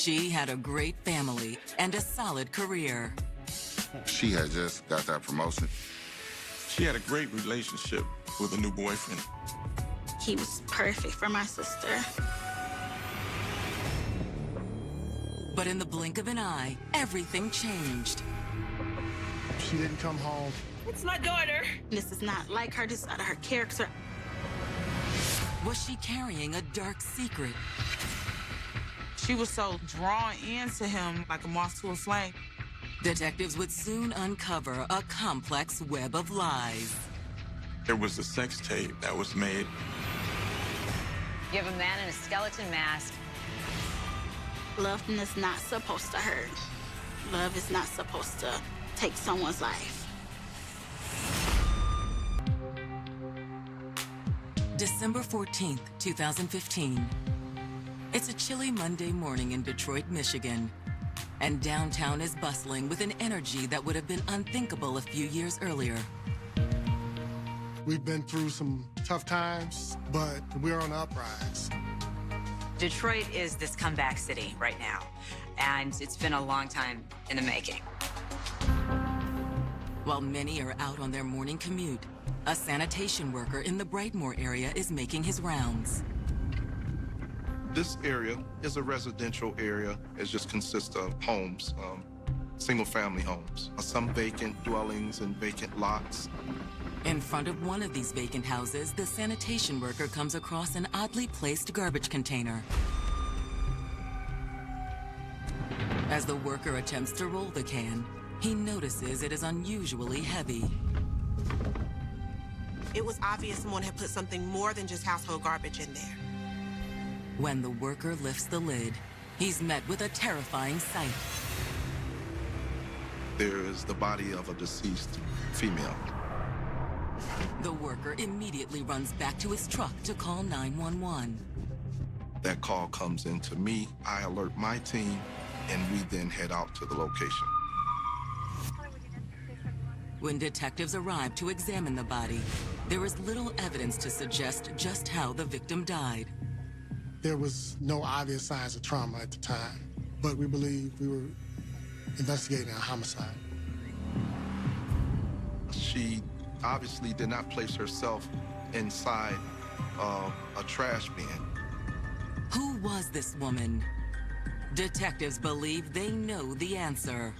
She had a great family and a solid career. She had just got that promotion. She had a great relationship with a new boyfriend. He was perfect for my sister. But in the blink of an eye, everything changed. She didn't come home. It's my daughter. This is not like her. This is not her character. Was she carrying a dark secret? She was so drawn into him like a moth to a flame. Detectives would soon uncover a complex web of lies. There was a sex tape that was made. You have a man in a skeleton mask. Love is not supposed to hurt. Love is not supposed to take someone's life. December 14th, 2015. It's a chilly Monday morning in Detroit, Michigan. And downtown is bustling with an energy that would have been unthinkable a few years earlier. We've been through some tough times, but we're on the uprise. Detroit is this comeback city right now, and it's been a long time in the making. While many are out on their morning commute, a sanitation worker in the Brightmoor area is making his rounds. This area is a residential area. It just consists of homes, single-family homes, some vacant dwellings and vacant lots. In front of one of these vacant houses, the sanitation worker comes across an oddly placed garbage container. As the worker attempts to roll the can, he notices it is unusually heavy. It was obvious someone had put something more than just household garbage in there. When the worker lifts the lid, he's met with a terrifying sight. There is the body of a deceased female. The worker immediately runs back to his truck to call 911. That call comes into me. I alert my team, and we then head out to the location. When detectives arrive to examine the body, there is little evidence to suggest just how the victim died. There was no obvious signs of trauma at the time, but we believe we were investigating a homicide. She obviously did not place herself inside a trash bin. Who was this woman? Detectives believe they know the answer.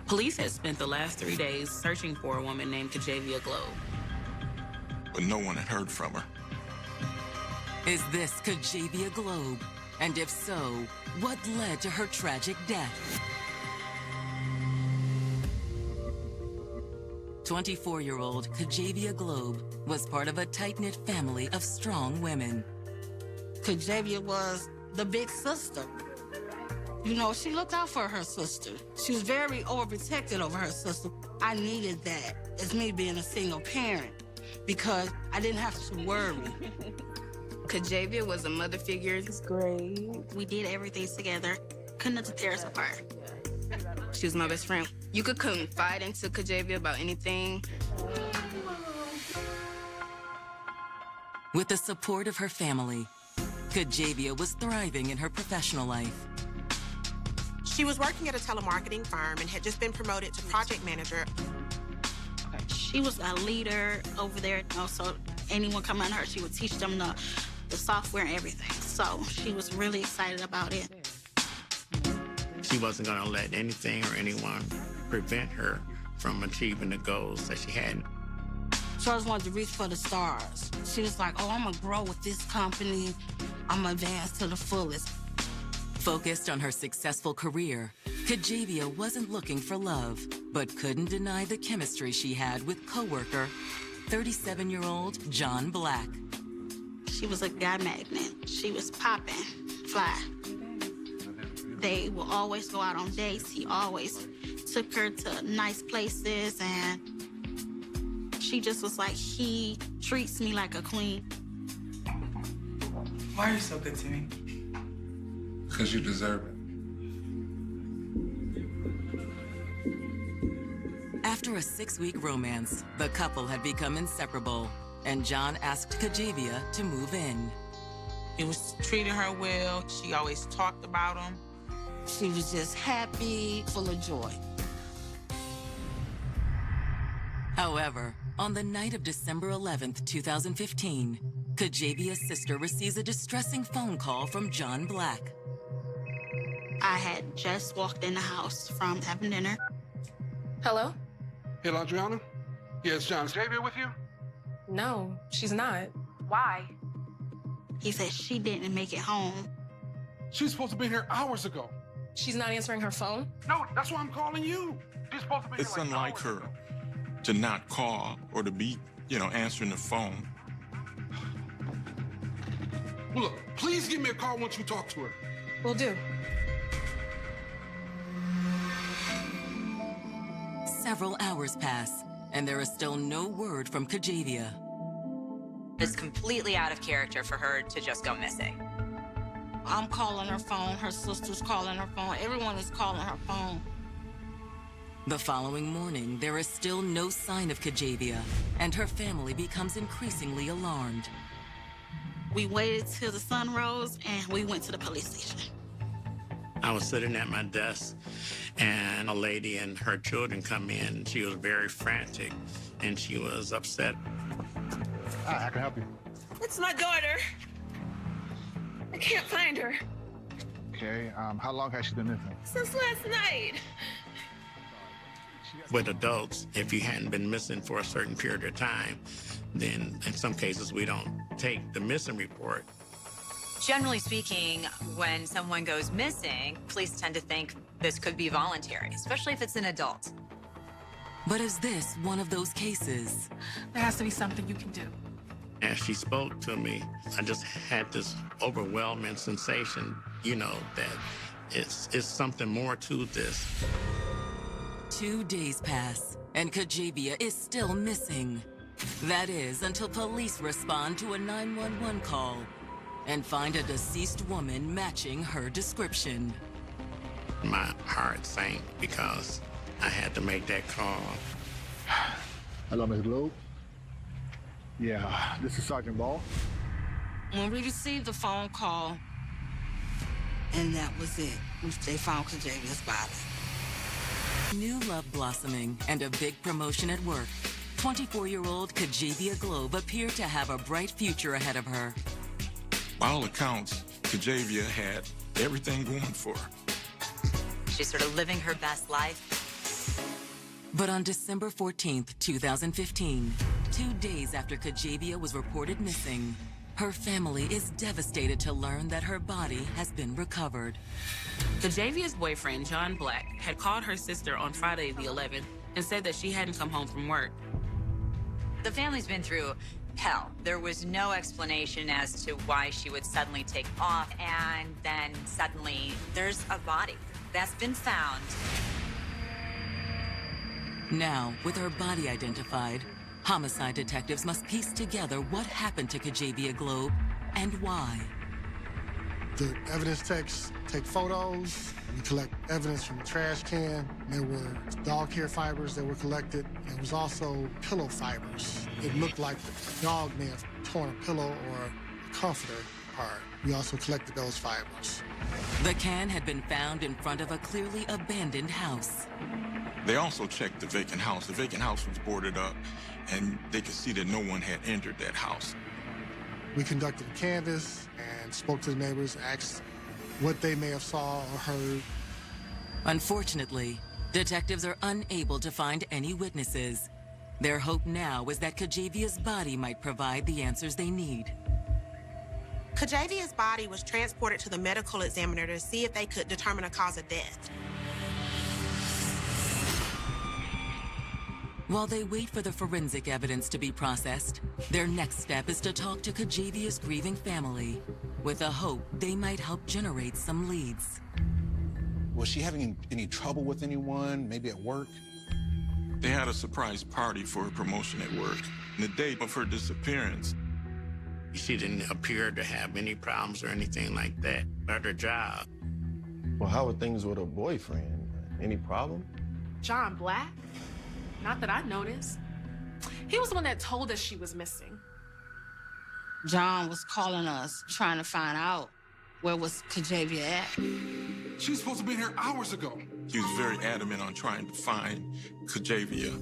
Police had spent the last 3 days searching for a woman named Kajavia Globe. But no one had heard from her. Is this Kajavia Globe? And if so, what led to her tragic death? 24-year-old Kajavia Globe was part of a tight-knit family of strong women. Kajavia was the big sister. You know, she looked out for her sister. She was very overprotective over her sister. I needed that as me being a single parent because I didn't have to worry. Kajavia was a mother figure. It's great. We did everything together. Couldn't have tear us apart. She was my best friend. You could confide into Kajavia about anything. With the support of her family, Kajavia was thriving in her professional life. She was working at a telemarketing firm and had just been promoted to project manager. She was a leader over there, so anyone coming under her, she would teach them the software and everything. So she was really excited about it. She wasn't going to let anything or anyone prevent her from achieving the goals that she had. She always wanted to reach for the stars. She was like, oh, I'm going to grow with this company. I'm going to advance to the fullest. Focused on her successful career, Kajavia wasn't looking for love, but couldn't deny the chemistry she had with coworker, 37-year-old John Black. She was a guy magnet. She was popping, fly. They will always go out on dates. He always took her to nice places, and she just was like, he treats me like a queen. Why are you so good to me? Because you deserve it. After a 6-week romance, the couple had become inseparable, and John asked Kajavia to move in. He was treating her well. She always talked about him. She was just happy, full of joy. However, on the night of December 11th, 2015, Kajavia's sister receives a distressing phone call from John Black. I had just walked in the house from having dinner. Hello? Hello, Adriana? Yes, John. Is Javia with you? No, she's not. Why? He said she didn't make it home. She's supposed to be here hours ago. She's not answering her phone? No, that's why I'm calling you. She's supposed to be It's here like unlike her to not call or to be, answering the phone. Well, look, please give me a call once you talk to her. Will do. Several hours pass, and there is still no word from Kajavia. It's completely out of character for her to just go missing. I'm calling her phone, her sister's calling her phone, everyone is calling her phone. The following morning, there is still no sign of Kajavia, and her family becomes increasingly alarmed. We waited till the sun rose, and we went to the police station. I was sitting at my desk, and a lady and her children come in. She was very frantic, and she was upset. Hi, I can help you. It's my daughter. I can't find her. Okay, how long has she been missing? Since last night. With adults, if you hadn't been missing for a certain period of time, then in some cases we don't take the missing report. Generally speaking, when someone goes missing, police tend to think this could be voluntary, especially if it's an adult. But is this one of those cases? There has to be something you can do. As she spoke to me, I just had this overwhelming sensation, that it's something more to this. 2 days pass, and Kajavia is still missing. That is, until police respond to a 911 call and find a deceased woman matching her description. My heart sank because I had to make that call. Hello, Ms. Globe. Yeah, this is Sergeant Ball. When we received the phone call, and that was it. They found Kajavia's body. New love blossoming and a big promotion at work. 24-year-old Kajavia Globe appeared to have a bright future ahead of her. By all accounts, Kajavia had everything going for her. She's sort of living her best life. But on December 14th, 2015, 2 days after Kajavia was reported missing, her family is devastated to learn that her body has been recovered. Kajavia's boyfriend, John Black, had called her sister on Friday the 11th and said that she hadn't come home from work. The family's been through hell. There was no explanation as to why she would suddenly take off, and then suddenly there's a body that's been found. Now, with her body identified, homicide detectives must piece together what happened to Kajavia Globe and why. The evidence techs take photos. We collect evidence from the trash can. There were dog hair fibers that were collected. There was also pillow fibers. It looked like the dog may have torn a pillow or a comforter apart. We also collected those fibers. The can had been found in front of a clearly abandoned house. They also checked the vacant house. The vacant house was boarded up, and they could see that no one had entered that house. We conducted a canvass and spoke to the neighbors, asked what they may have saw or heard. Unfortunately, detectives are unable to find any witnesses. Their hope now is that Kajavia's body might provide the answers they need. Kajavia's body was transported to the medical examiner to see if they could determine a cause of death. While they wait for the forensic evidence to be processed, their next step is to talk to Kajavia's grieving family, with the hope they might help generate some leads. Was she having any trouble with anyone, maybe at work? They had a surprise party for her promotion at work. The day of her disappearance, She didn't appear to have any problems or anything like that at her job. Well, how are things with her boyfriend? Any problem? John Black? Not that I noticed. He was the one that told us she was missing. John was calling us, trying to find out where was Kajavia at. She was supposed to be here hours ago. He was very adamant on trying to find Kajavia.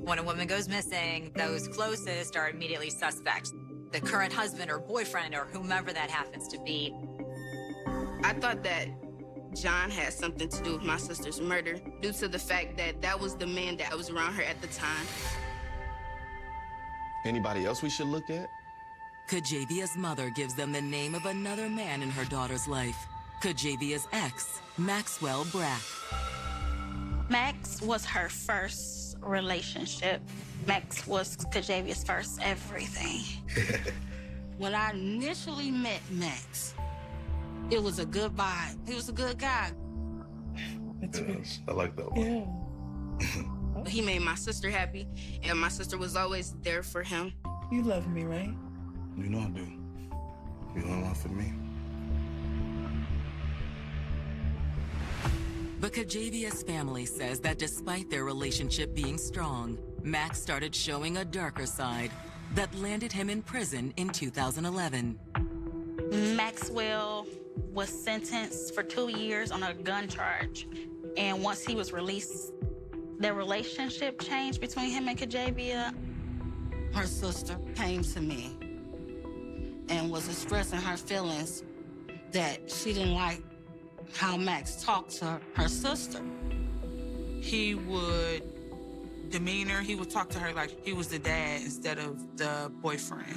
When a woman goes missing, those closest are immediately suspects. The current husband or boyfriend or whomever that happens to be. I thought that John had something to do with my sister's murder due to the fact that that was the man that was around her at the time. Anybody else we should look at? Kajavia's mother gives them the name of another man in her daughter's life. Kajavia's ex, Maxwell Brack. Max was her first relationship. Max was Kajavia's first everything. When I initially met Max, it was a good vibe. He was a good guy. Yes, I like that one. Yeah. He made my sister happy, and my sister was always there for him. You love me, right? You know I do. You want one for me? But Kajavia's family says that despite their relationship being strong, Max started showing a darker side that landed him in prison in 2011. Maxwell was sentenced for 2 years on a gun charge. And once he was released, their relationship changed between him and Kajavia. Her sister came to me and was expressing her feelings that she didn't like how Max talked to her sister. He would he would talk to her like he was the dad instead of the boyfriend.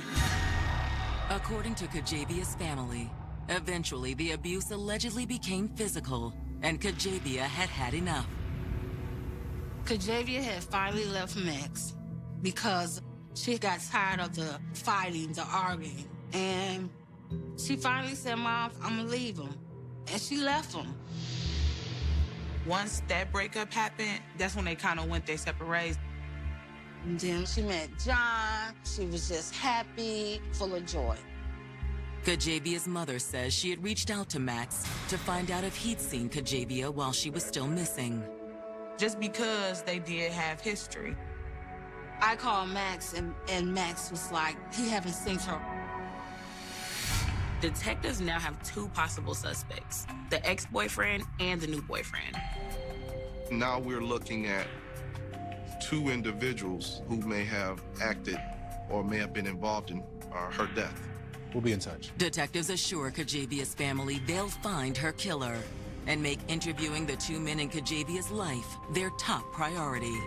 According to Kajavia's family, eventually the abuse allegedly became physical, and Kajavia had had enough. Kajavia had finally left Max because she got tired of the fighting, the arguing, and she finally said, "Mom, I'm gonna leave him." And she left him. Once that breakup happened, that's when they kind of went their separate ways. And then she met John. She was just happy, full of joy. Kajavia's mother says she had reached out to Max to find out if he'd seen Kajavia while she was still missing. Just because they did have history. I called Max, and Max was like, he haven't seen her. Detectives now have 2 possible suspects, the ex-boyfriend and the new boyfriend. Now we're looking at 2 individuals who may have acted or may have been involved in her death. We'll be in touch. Detectives assure Kajavia's family they'll find her killer and make interviewing the 2 men in Kajavia's life their top priority.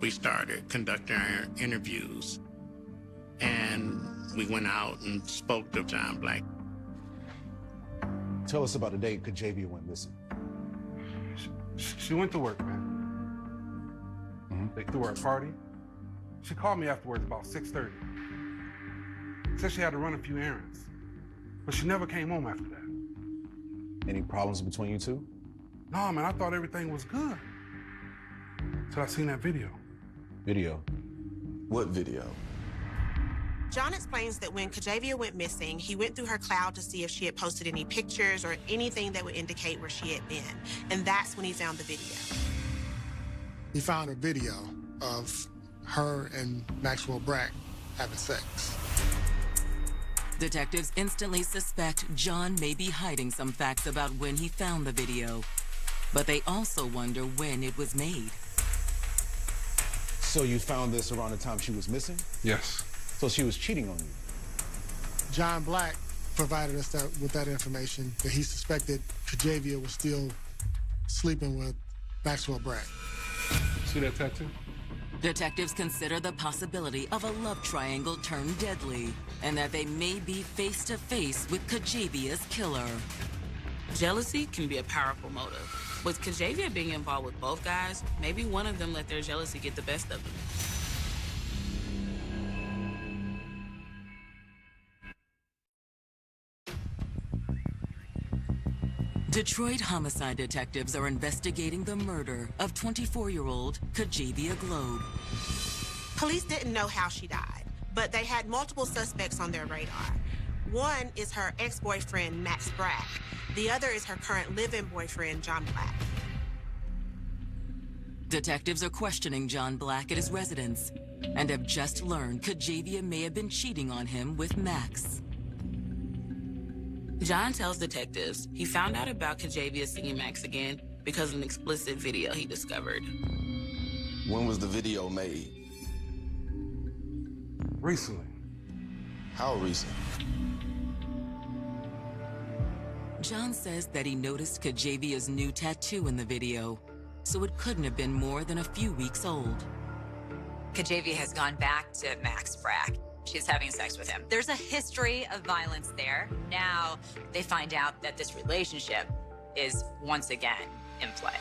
We started conducting our interviews, and we went out and spoke to John Black. Tell us about the day Kajavia went missing. She went to work, man. They threw her a party. She called me afterwards about 6:30. Said she had to run a few errands, but she never came home after that. Any problems between you two? No, man, I thought everything was good. Till I seen that video. Video? What video? John explains that when Kajavia went missing, he went through her cloud to see if she had posted any pictures or anything that would indicate where she had been. And that's when he found the video. He found a video of her and Maxwell Brack having sex. Detectives instantly suspect John may be hiding some facts about when he found the video, but they also wonder when it was made. So you found this around the time she was missing? Yes. So she was cheating on you? John Black provided us with that information that he suspected Kajavia was still sleeping with Maxwell Brack. See that tattoo? Detectives consider the possibility of a love triangle turned deadly, and that they may be face to face with Kajavia's killer. Jealousy can be a powerful motive. With Kajavia being involved with both guys, maybe one of them let their jealousy get the best of them. Detroit homicide detectives are investigating the murder of 24-year-old Kajavia Globe. Police didn't know how she died, but they had multiple suspects on their radar. One is her ex-boyfriend, Max Brack. The other is her current live-in boyfriend, John Black. Detectives are questioning John Black at his residence and have just learned Kajavia may have been cheating on him with Max. John tells detectives he found out about Kajavia seeing Max again because of an explicit video he discovered. When was the video made? Recently. How recent? John says that he noticed Kajavia's new tattoo in the video, so it couldn't have been more than a few weeks old. Kajavia has gone back to Max Brack. She's having sex with him. There's a history of violence there. Now they find out that this relationship is once again in play.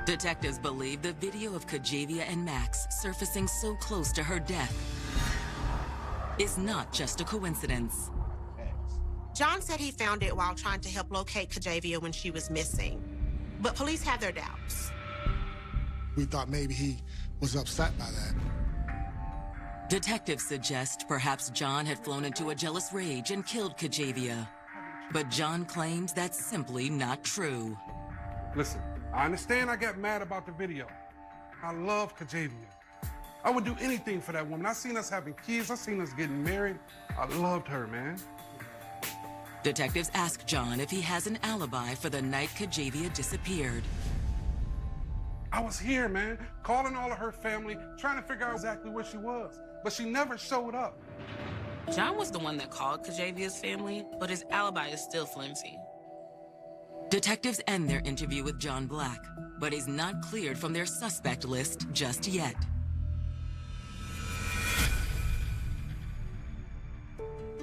Detectives believe the video of Kajavia and Max surfacing so close to her death is not just a coincidence. John said he found it while trying to help locate Kajavia when she was missing. But police have their doubts. We thought maybe he was upset by that. Detectives suggest perhaps John had flown into a jealous rage and killed Kajavia. But John claims that's simply not true. Listen, I understand I got mad about the video. I love Kajavia. I would do anything for that woman. I seen us having kids. I seen us getting married. I loved her, man. Detectives ask John if he has an alibi for the night Kajavia disappeared. I was here, man, calling all of her family, trying to figure out exactly where she was, but she never showed up. John was the one that called Kajavia's family, but his alibi is still flimsy. Detectives end their interview with John Black, but he's not cleared from their suspect list just yet.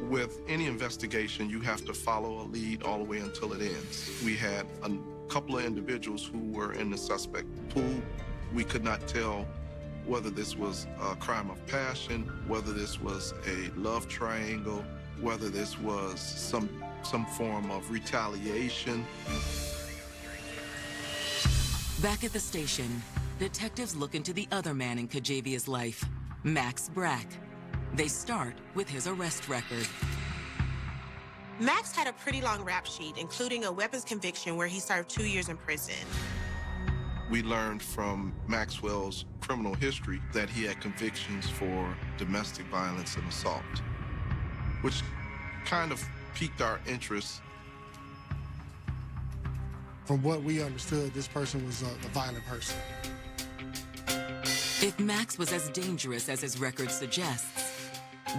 With any investigation, you have to follow a lead all the way until it ends. We had a couple of individuals who were in the suspect pool. We could not tell whether this was a crime of passion, whether this was a love triangle, whether this was some form of retaliation. Back at the station, detectives look into the other man in Kajavia's life, Max Brack. They start with his arrest record. Max had a pretty long rap sheet, including a weapons conviction where he served 2 years in prison. We learned from Maxwell's criminal history that he had convictions for domestic violence and assault, which kind of piqued our interest. From what we understood, this person was a violent person. If Max was as dangerous as his record suggests,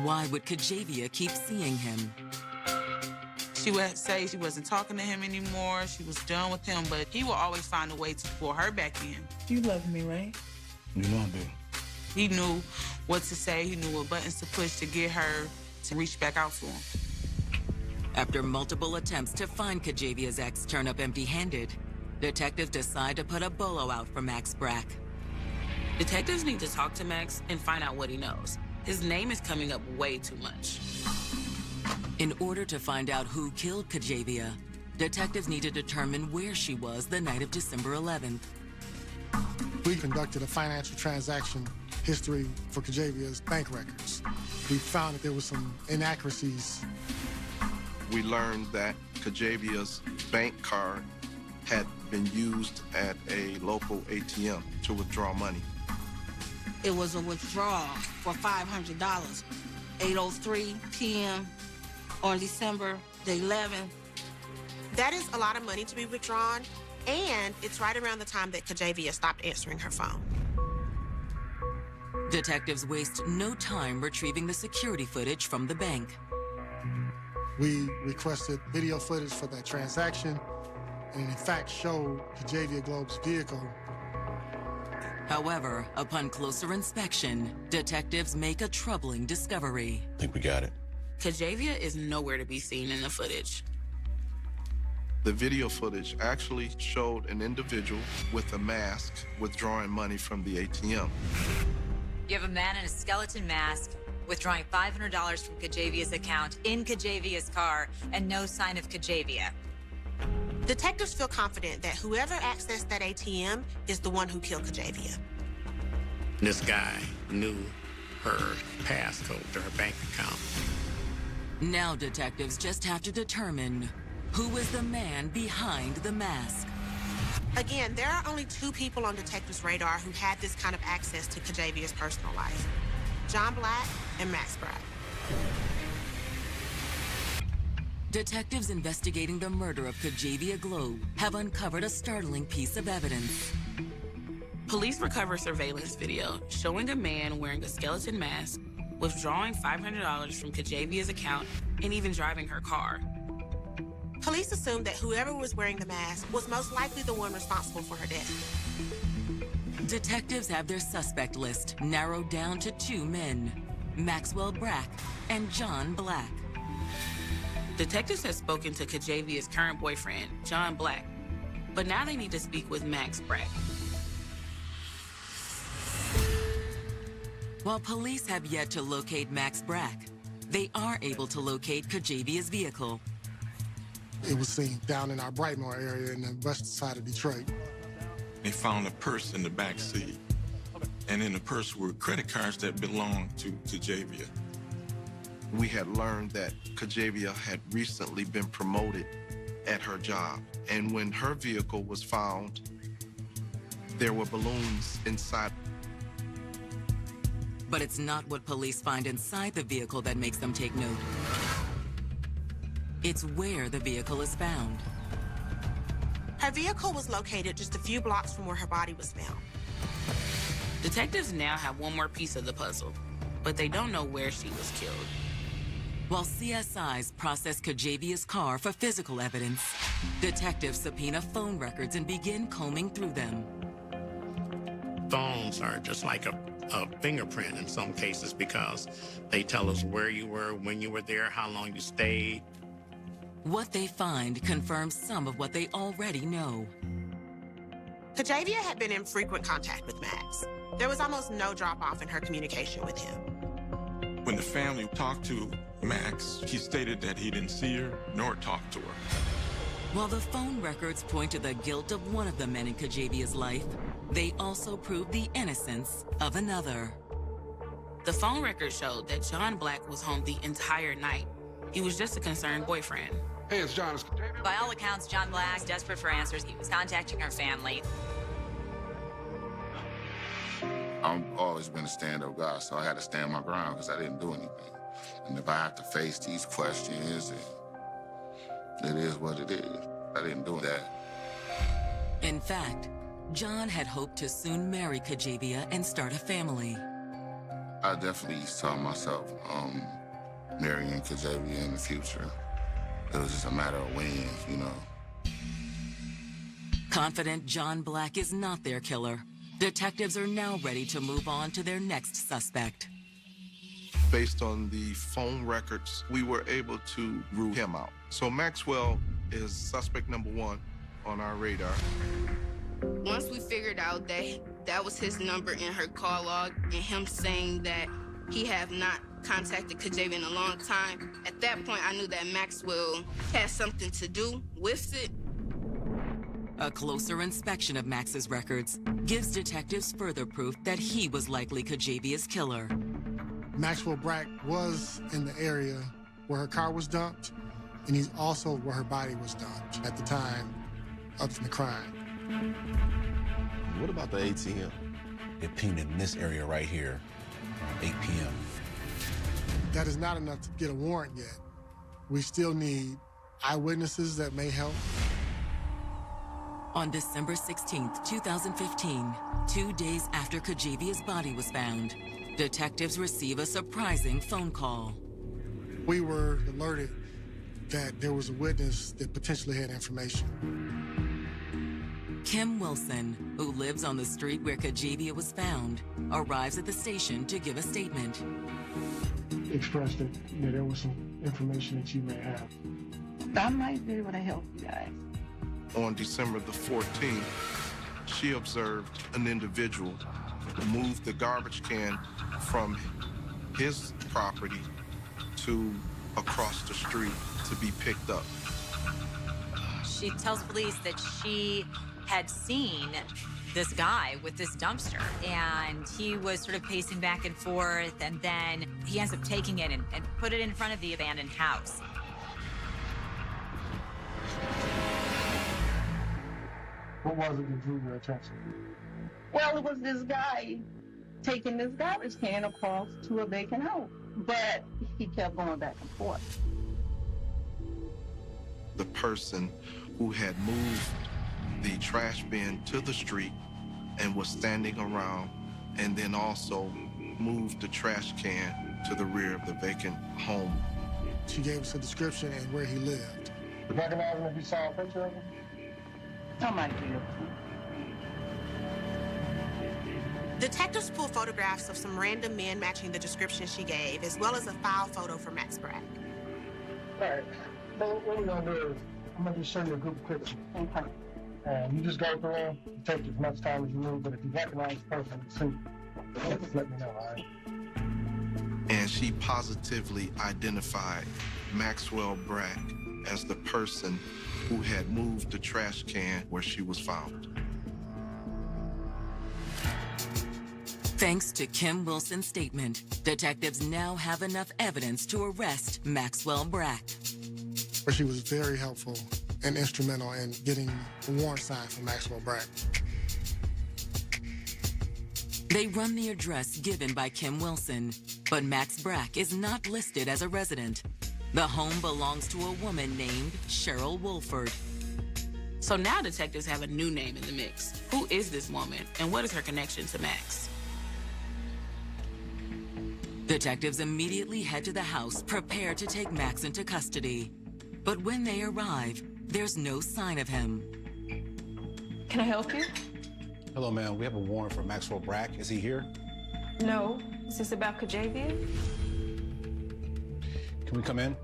why would Kajavia keep seeing him? She would say she wasn't talking to him anymore. She was done with him, but he will always find a way to pull her back in. You love me, right? You know I do. He knew what to say. He knew what buttons to push to get her to reach back out to him. After multiple attempts to find Kajavia's ex turn up empty-handed, detectives decide to put a bolo out for Max Brack. Detectives need to talk to Max and find out what he knows. His name is coming up way too much. In order to find out who killed Kajavia, detectives need to determine where she was the night of December 11th. We conducted a financial transaction history for Kajavia's bank records. We found that there were some inaccuracies. We learned that Kajavia's bank card had been used at a local ATM to withdraw money. It was a withdrawal for $500, 8:03 p.m. on December the 11th. That is a lot of money to be withdrawn, and it's right around the time that Kajavia stopped answering her phone. Detectives waste no time retrieving the security footage from the bank. We requested video footage for that transaction, and in fact showed Kajavia Globe's vehicle. However, upon closer inspection, detectives make a troubling discovery. I think we got it. Kajavia is nowhere to be seen in the footage. The video footage actually showed an individual with a mask withdrawing money from the ATM. You have a man in a skeleton mask withdrawing $500 from Kajavia's account in Kajavia's car and no sign of Kajavia. Detectives feel confident that whoever accessed that ATM is the one who killed Kajavia. This guy knew her passcode to her bank account. Now detectives just have to determine who is the man behind the mask. Again, there are only 2 people on detectives' radar who had this kind of access to Kajavia's personal life: John Black and Max Brack. Detectives investigating the murder of Kajavia Globe have uncovered a startling piece of evidence. Police recover surveillance video showing a man wearing a skeleton mask, withdrawing $500 from Kajavia's account, and even driving her car. Police assumed that whoever was wearing the mask was most likely the one responsible for her death. Detectives have their suspect list narrowed down to 2 men, Maxwell Brack and John Black. Detectives have spoken to Kajavia's current boyfriend, John Black, but now they need to speak with Max Brack. While police have yet to locate Max Brack, they are able to locate Kajavia's vehicle. It was seen down in our Brightmoor area in the western side of Detroit. They found a purse in the back seat, and in the purse were credit cards that belonged to Kajavia. We had learned that Kajavia had recently been promoted at her job, and when her vehicle was found, there were balloons inside. But it's not what police find inside the vehicle that makes them take note. It's where the vehicle is found. Her vehicle was located just a few blocks from where her body was found. Detectives now have one more piece of the puzzle, but they don't know where she was killed. While CSIs process Kajavia's car for physical evidence, detectives subpoena phone records and begin combing through them. Phones are just like a fingerprint in some cases because they tell us where you were, when you were there, how long you stayed. What they find confirms some of what they already know. Kajavia had been in frequent contact with Max. There was almost no drop-off in her communication with him. When the family talked to Max, he stated that he didn't see her nor talk to her. While the phone records point to the guilt of one of the men in Kajavia's life, they also prove the innocence of another. The phone record showed that John Black was home the entire night. He was just a concerned boyfriend. Hey, it's John. By all accounts, John Black, desperate for answers, he was contacting her family. I've always been a stand-up guy, so I had to stand my ground because I didn't do anything. And if I have to face these questions, it is what it is. I didn't do that. In fact, John had hoped to soon marry Kajavia and start a family. I definitely saw myself marrying Kajavia in the future. It was just a matter of when, you know. Confident John Black is not their killer, detectives are now ready to move on to their next suspect. Based on the phone records, we were able to rule him out. So Maxwell is suspect number 1 on our radar. Once we figured out that that was his number in her call log and him saying that he have not contacted Kajavia in a long time, at that point I knew that Maxwell had something to do with it. A closer inspection of Max's records gives detectives further proof that he was likely Kajavia's killer. Maxwell Brack was in the area where her car was dumped, and he's also where her body was dumped at the time of the crime. What about the ATM? It pinged in this area right here, around 8 p.m. That is not enough to get a warrant yet. We still need eyewitnesses that may help. On December 16th, 2015, 2 days after Kajavia's body was found, detectives receive a surprising phone call. We were alerted that there was a witness that potentially had information. Kim Wilson, who lives on the street where Kajavia was found, arrives at the station to give a statement. Expressed that there was some information that you may have. I might be able to help you guys. On December the 14th, she observed an individual move the garbage can from his property to across the street to be picked up. She tells police that she had seen this guy with this dumpster, and he was sort of pacing back and forth, and then he ends up taking it and put it in front of the abandoned house. What was it that drew your attention? Well, it was this guy taking this garbage can across to a vacant house, but he kept going back and forth. the person who had moved the trash bin to the street and was standing around, and then also moved the trash can to the rear of the vacant home. She gave us a description and where he lived. You recognize him if you saw a picture of him? Somebody did. Detectives pulled photographs of some random men matching the description she gave, as well as a file photo for Max Brack. All right. So what we're gonna do is I'm gonna just show you a group of pictures. Okay. And you just go through them, take as much time as you need, but if you recognize the person, just let me know, all right? And she positively identified Maxwell Brack as the person who had moved the trash can where she was found. Thanks to Kim Wilson's statement, detectives now have enough evidence to arrest Maxwell Brack. She was very helpful and instrumental in getting the warrant signed for Maxwell Brack. They run the address given by Kim Wilson, but Max Brack is not listed as a resident. The home belongs to a woman named Cheryl Wolford. So now detectives have a new name in the mix. Who is this woman, and what is her connection to Max? Detectives immediately head to the house, prepared to take Max into custody. But when they arrive, there's no sign of him. Can I help you? Hello, ma'am. We have a warrant for Maxwell Brack. Is he here? No. Is this about Kajavia? Can we come in?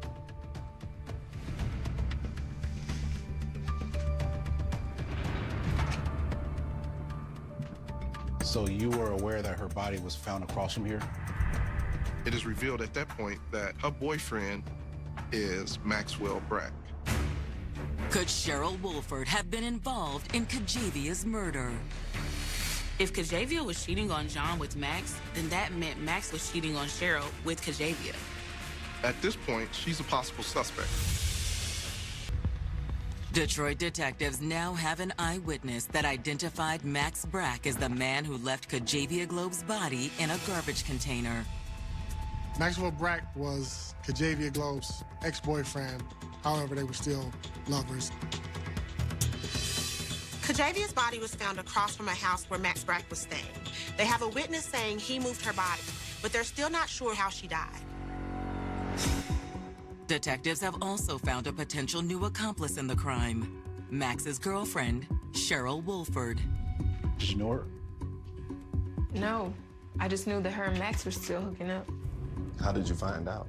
So you were aware that her body was found across from here? It is revealed at that point that her boyfriend is Maxwell Brack. Could Cheryl Wolford have been involved in Kajavia's murder? If Kajavia was cheating on John with Max, then that meant Max was cheating on Cheryl with Kajavia. At this point, she's a possible suspect. Detroit detectives now have an eyewitness that identified Max Brack as the man who left Kajavia Globe's body in a garbage container. Maxwell Brack was Kajavia Globe's ex-boyfriend. However, they were still lovers. Kajavia's body was found across from a house where Max Brack was staying. They have a witness saying he moved her body, but they're still not sure how she died. Detectives have also found a potential new accomplice in the crime, Max's girlfriend, Cheryl Wolford. Did you know her? No. I just knew that her and Max were still hooking up. How did you find out?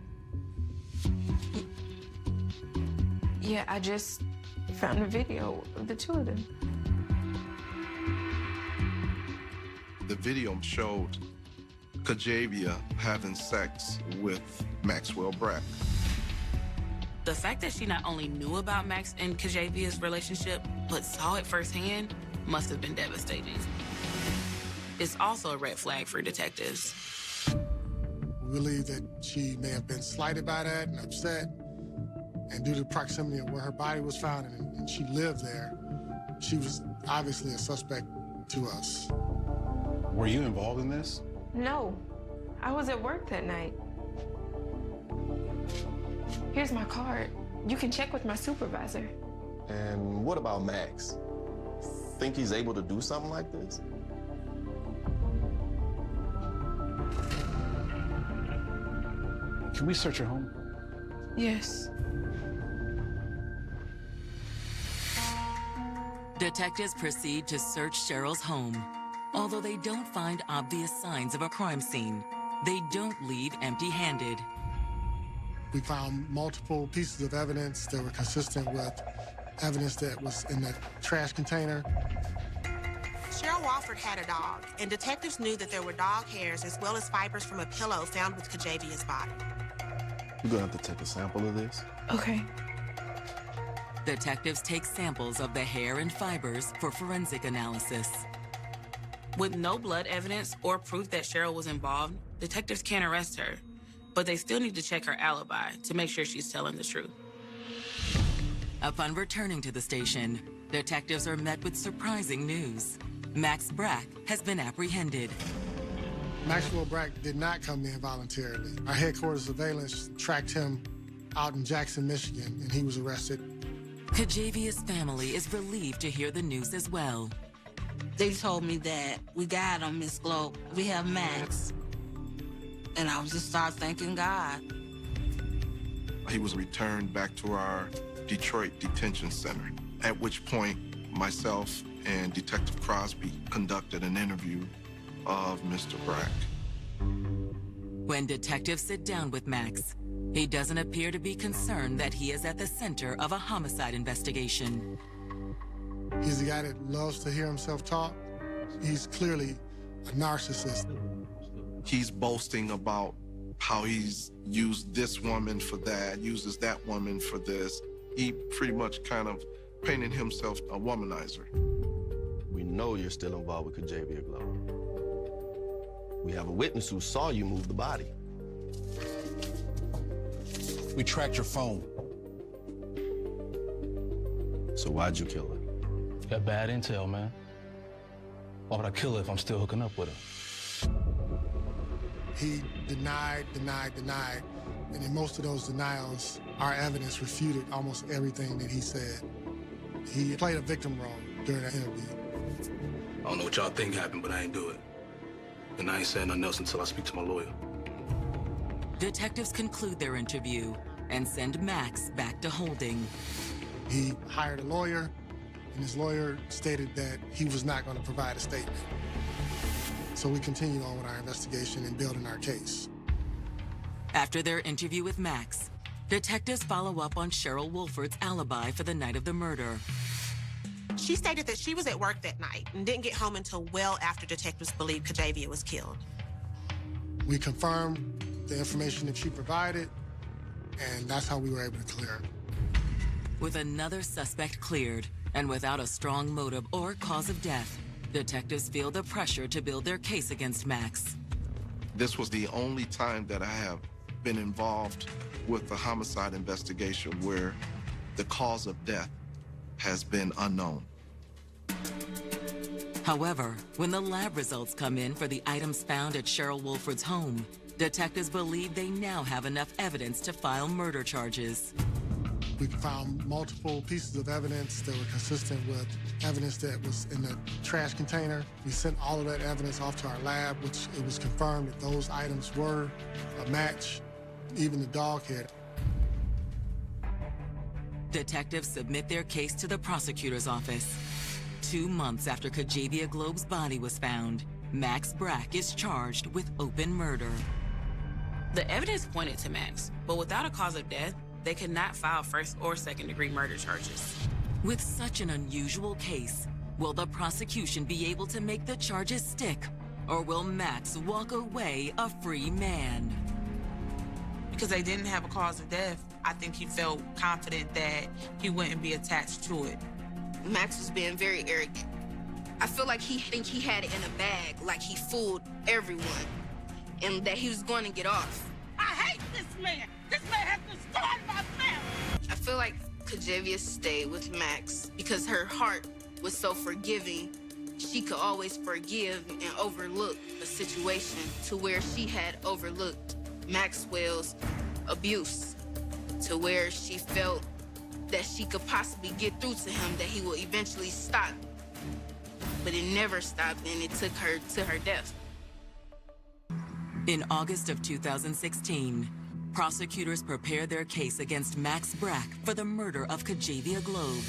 Yeah, I just found a video of the two of them. The video showed Kajavia having sex with Maxwell Brack. The fact that she not only knew about Max and Kajavia's relationship, but saw it firsthand, must have been devastating. It's also a red flag for detectives. We believe that she may have been slighted by that and upset. And due to the proximity of where her body was found and she lived there, she was obviously a suspect to us. Were you involved in this? No. I was at work that night. Here's my card. You can check with my supervisor. And what about Max? Think he's able to do something like this? Can we search your home? Yes. Detectives proceed to search Cheryl's home. Although they don't find obvious signs of a crime scene, they don't leave empty-handed. We found multiple pieces of evidence that were consistent with evidence that was in that trash container. Cheryl Wolford had a dog, and detectives knew that there were dog hairs as well as fibers from a pillow found with Kajavia's body. You're gonna have to take a sample of this. Okay. Detectives take samples of the hair and fibers for forensic analysis. With no blood evidence or proof that Cheryl was involved, detectives can't arrest her. But they still need to check her alibi to make sure she's telling the truth. Upon returning to the station, detectives are met with surprising news. Max Brack has been apprehended. Maxwell Brack did not come in voluntarily. Our headquarters surveillance tracked him out in Jackson, Michigan, and he was arrested Kajavia's family is relieved to hear the news as well. They told me that we got him, Miss Globe. We have Max. And I just started thanking God. He was returned back to our Detroit Detention Center, at which point myself and Detective Crosby conducted an interview of Mr. Brack. When detectives sit down with Max, he doesn't appear to be concerned that he is at the center of a homicide investigation. He's a guy that loves to hear himself talk. He's clearly a narcissist. He's boasting about how he's used this woman for that, uses that woman for this. He pretty much kind of painted himself a womanizer. We know you're still involved with Kajavia Globe. We have a witness who saw you move the body. We tracked your phone. So why'd you kill her? Got bad intel, man. Why would I kill her if I'm still hooking up with her? He denied. And in most of those denials, our evidence refuted almost everything that he said. He played a victim role during that interview. I don't know what y'all think happened, but I ain't do it. And I ain't saying nothing else until I speak to my lawyer. Detectives conclude their interview and send Max back to holding. He hired a lawyer, and his lawyer stated that he was not going to provide a statement. So we continued on with our investigation and building our case. After their interview with Max, detectives follow up on Cheryl Wolford's alibi for the night of the murder. She stated that she was at work that night and didn't get home until well after detectives believed Kajavia was killed. We confirmed the information that she provided, and that's how we were able to clear her. With another suspect cleared, and without a strong motive or cause of death, detectives feel the pressure to build their case against Max. This was the only time that I have been involved with a homicide investigation where the cause of death has been unknown. However, when the lab results come in for the items found at Cheryl Wolford's home, detectives believe they now have enough evidence to file murder charges. We found multiple pieces of evidence that were consistent with evidence that was in the trash container. We sent all of that evidence off to our lab, which it was confirmed that those items were a match, even the dog head. Detectives submit their case to the prosecutor's office. 2 months after Kajavia Globe's body was found, Max Brack is charged with open murder. The evidence pointed to Max, but without a cause of death, they could not file first or second-degree murder charges. With such an unusual case, will the prosecution be able to make the charges stick, or will Max walk away a free man? Because they didn't have a cause of death, I think he felt confident that he wouldn't be attached to it. Max was being very arrogant. I feel like he think he had it in a bag, like he fooled everyone, and that he was going to get off. I hate this man. This man has destroyed my family. I feel like Kajavia stayed with Max because her heart was so forgiving. She could always forgive and overlook a situation to where she had overlooked Maxwell's abuse, to where she felt that she could possibly get through to him, that he will eventually stop. But it never stopped, and it took her to her death. In August of 2016, prosecutors prepare their case against Max Brack for the murder of Kajavia Globe.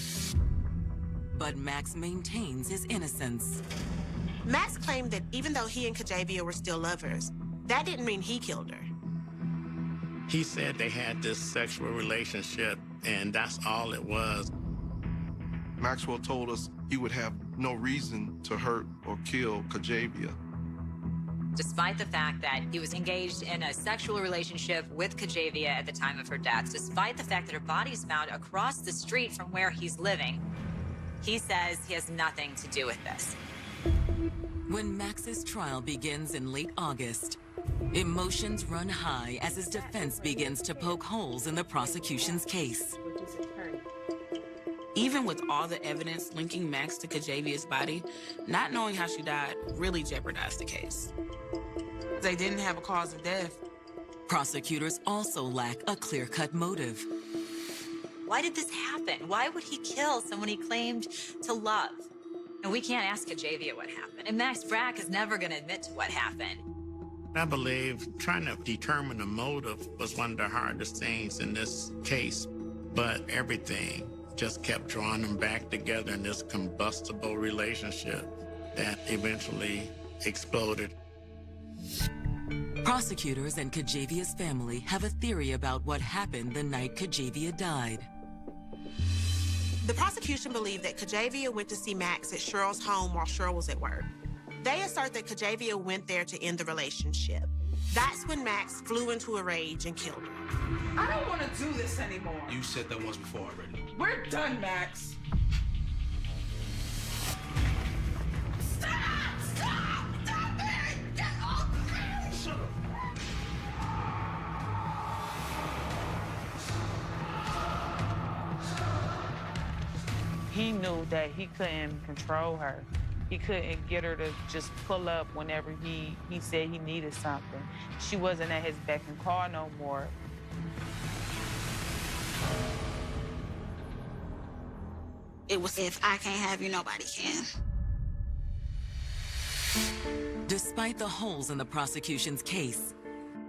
But Max maintains his innocence. Max claimed that even though he and Kajavia were still lovers, that didn't mean he killed her. He said they had this sexual relationship, and that's all it was. Maxwell told us he would have no reason to hurt or kill Kajavia. Despite the fact that he was engaged in a sexual relationship with Kajavia at the time of her death, despite the fact that her body is found across the street from where he's living, he says he has nothing to do with this. When Max's trial begins in late August, emotions run high as his defense begins to poke holes in the prosecution's case. Even with all the evidence linking Max to Kajavia's body, not knowing how she died really jeopardized the case. They didn't have a cause of death. Prosecutors also lack a clear-cut motive. Why did this happen? Why would he kill someone he claimed to love? And we can't ask Kajavia what happened. And Max Brack is never going to admit to what happened. I believe trying to determine the motive was one of the hardest things in this case, but everything just kept drawing them back together in this combustible relationship that eventually exploded. Prosecutors and Kajavia's family have a theory about what happened the night Kajavia died. The prosecution believed that Kajavia went to see Max at Cheryl's home while Cheryl was at work. They assert that Kajavia went there to end the relationship. That's when Max flew into a rage and killed her. I don't want to do this anymore. You said that once before already. We're done, Max. Stop! Stop! Stop it! Get off of me! Shut up. He knew that he couldn't control her. He couldn't get her to just pull up whenever he said he needed something. She wasn't at his beck and call no more. It was, if I can't have you, nobody can. Despite the holes in the prosecution's case,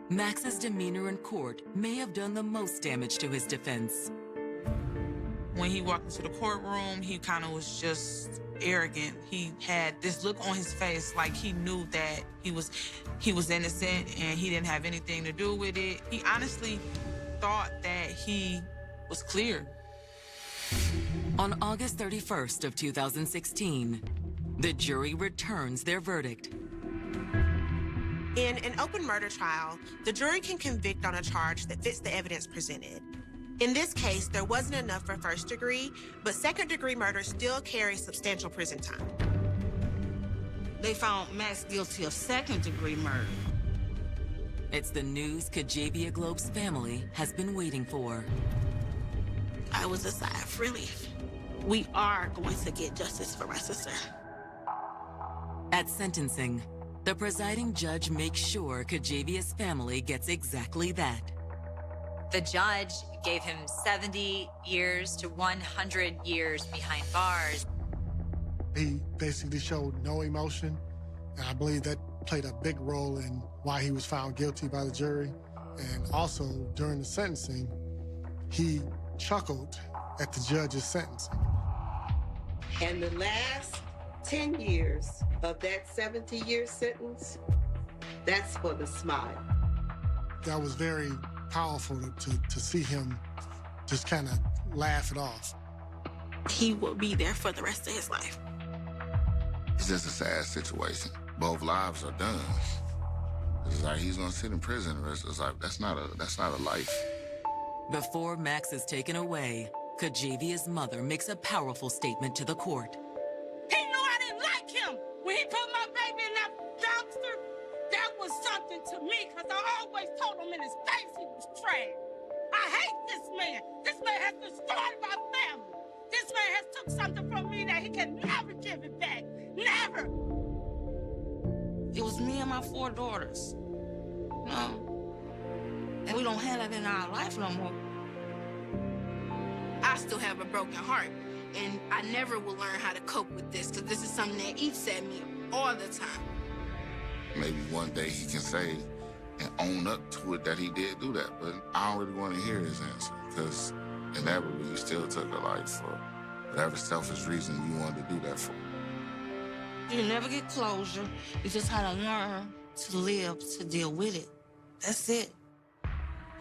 Max's demeanor in court may have done the most damage to his defense. When he walked into the courtroom, he kind of was just arrogant. He had this look on his face like he knew that he was innocent and he didn't have anything to do with it. He honestly thought that he was clear. On August 31st of 2016, the jury returns their verdict. In an open murder trial, the jury can convict on a charge that fits the evidence presented. In this case, there wasn't enough for first degree, but second-degree murder still carries substantial prison time. They found Max guilty of second-degree murder. It's the news Kajavia Globe's family has been waiting for. I was a sigh of relief. We are going to get justice for my sister. At sentencing, the presiding judge makes sure Kajavia's family gets exactly that. The judge gave him 70 years to 100 years behind bars. He basically showed no emotion, and I believe that played a big role in why he was found guilty by the jury. And also, during the sentencing, he chuckled at the judge's sentencing. And the last 10 years of that 70-year sentence, that's for the smile. That was very powerful to see him just kind of laugh it off. He will be there for the rest of his life. It's just a sad situation. Both lives are done. It's like he's gonna sit in prison the rest of his life. That's not a life. Before Max is taken away, Kajavia's mother makes a powerful statement to the court. He knew I didn't like him. When he put my baby in that dumpster, that was something to me, because I always told him in his face he was trash. I hate this man. This man has destroyed my family. This man has took something from me that he can never give it back. Never. It was me and my 4 daughters. No. And we don't have that in our life no more. I still have a broken heart, and I never will learn how to cope with this, because this is something that eats at me all the time. Maybe one day he can say and own up to it that he did do that, but I don't really want to hear his answer, because inevitably you still took a life for whatever selfish reason you wanted to do that for. You never get closure. You just had to learn to live, to deal with it. That's it.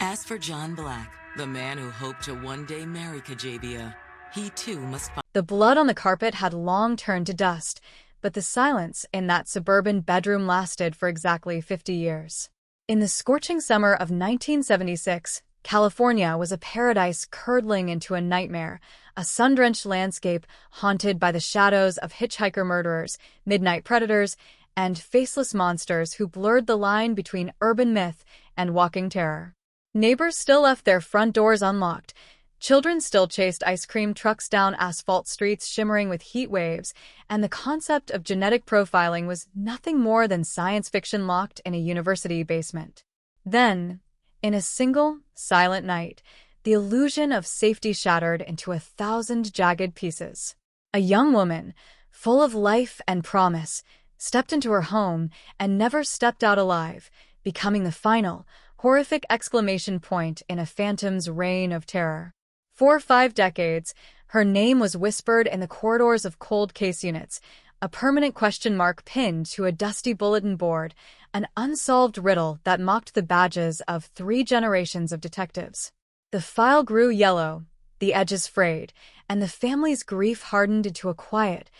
As for John Black, the man who hoped to one day marry Kajavia, he too must find. The blood on the carpet had long turned to dust, but the silence in that suburban bedroom lasted for exactly 50 years. In the scorching summer of 1976, California was a paradise curdling into a nightmare, a sun-drenched landscape haunted by the shadows of hitchhiker murderers, midnight predators, and faceless monsters who blurred the line between urban myth and walking terror. Neighbors still left their front doors unlocked. Children still chased ice cream trucks down asphalt streets shimmering with heat waves, and the concept of genetic profiling was nothing more than science fiction locked in a university basement. Then, in a single, silent night, the illusion of safety shattered into 1,000 jagged pieces. A young woman, full of life and promise, stepped into her home and never stepped out alive, becoming the final, horrific exclamation point in a phantom's reign of terror. For 5 decades, her name was whispered in the corridors of cold case units, a permanent question mark pinned to a dusty bulletin board, an unsolved riddle that mocked the badges of 3 generations of detectives. The file grew yellow, the edges frayed, and the family's grief hardened into a quiet,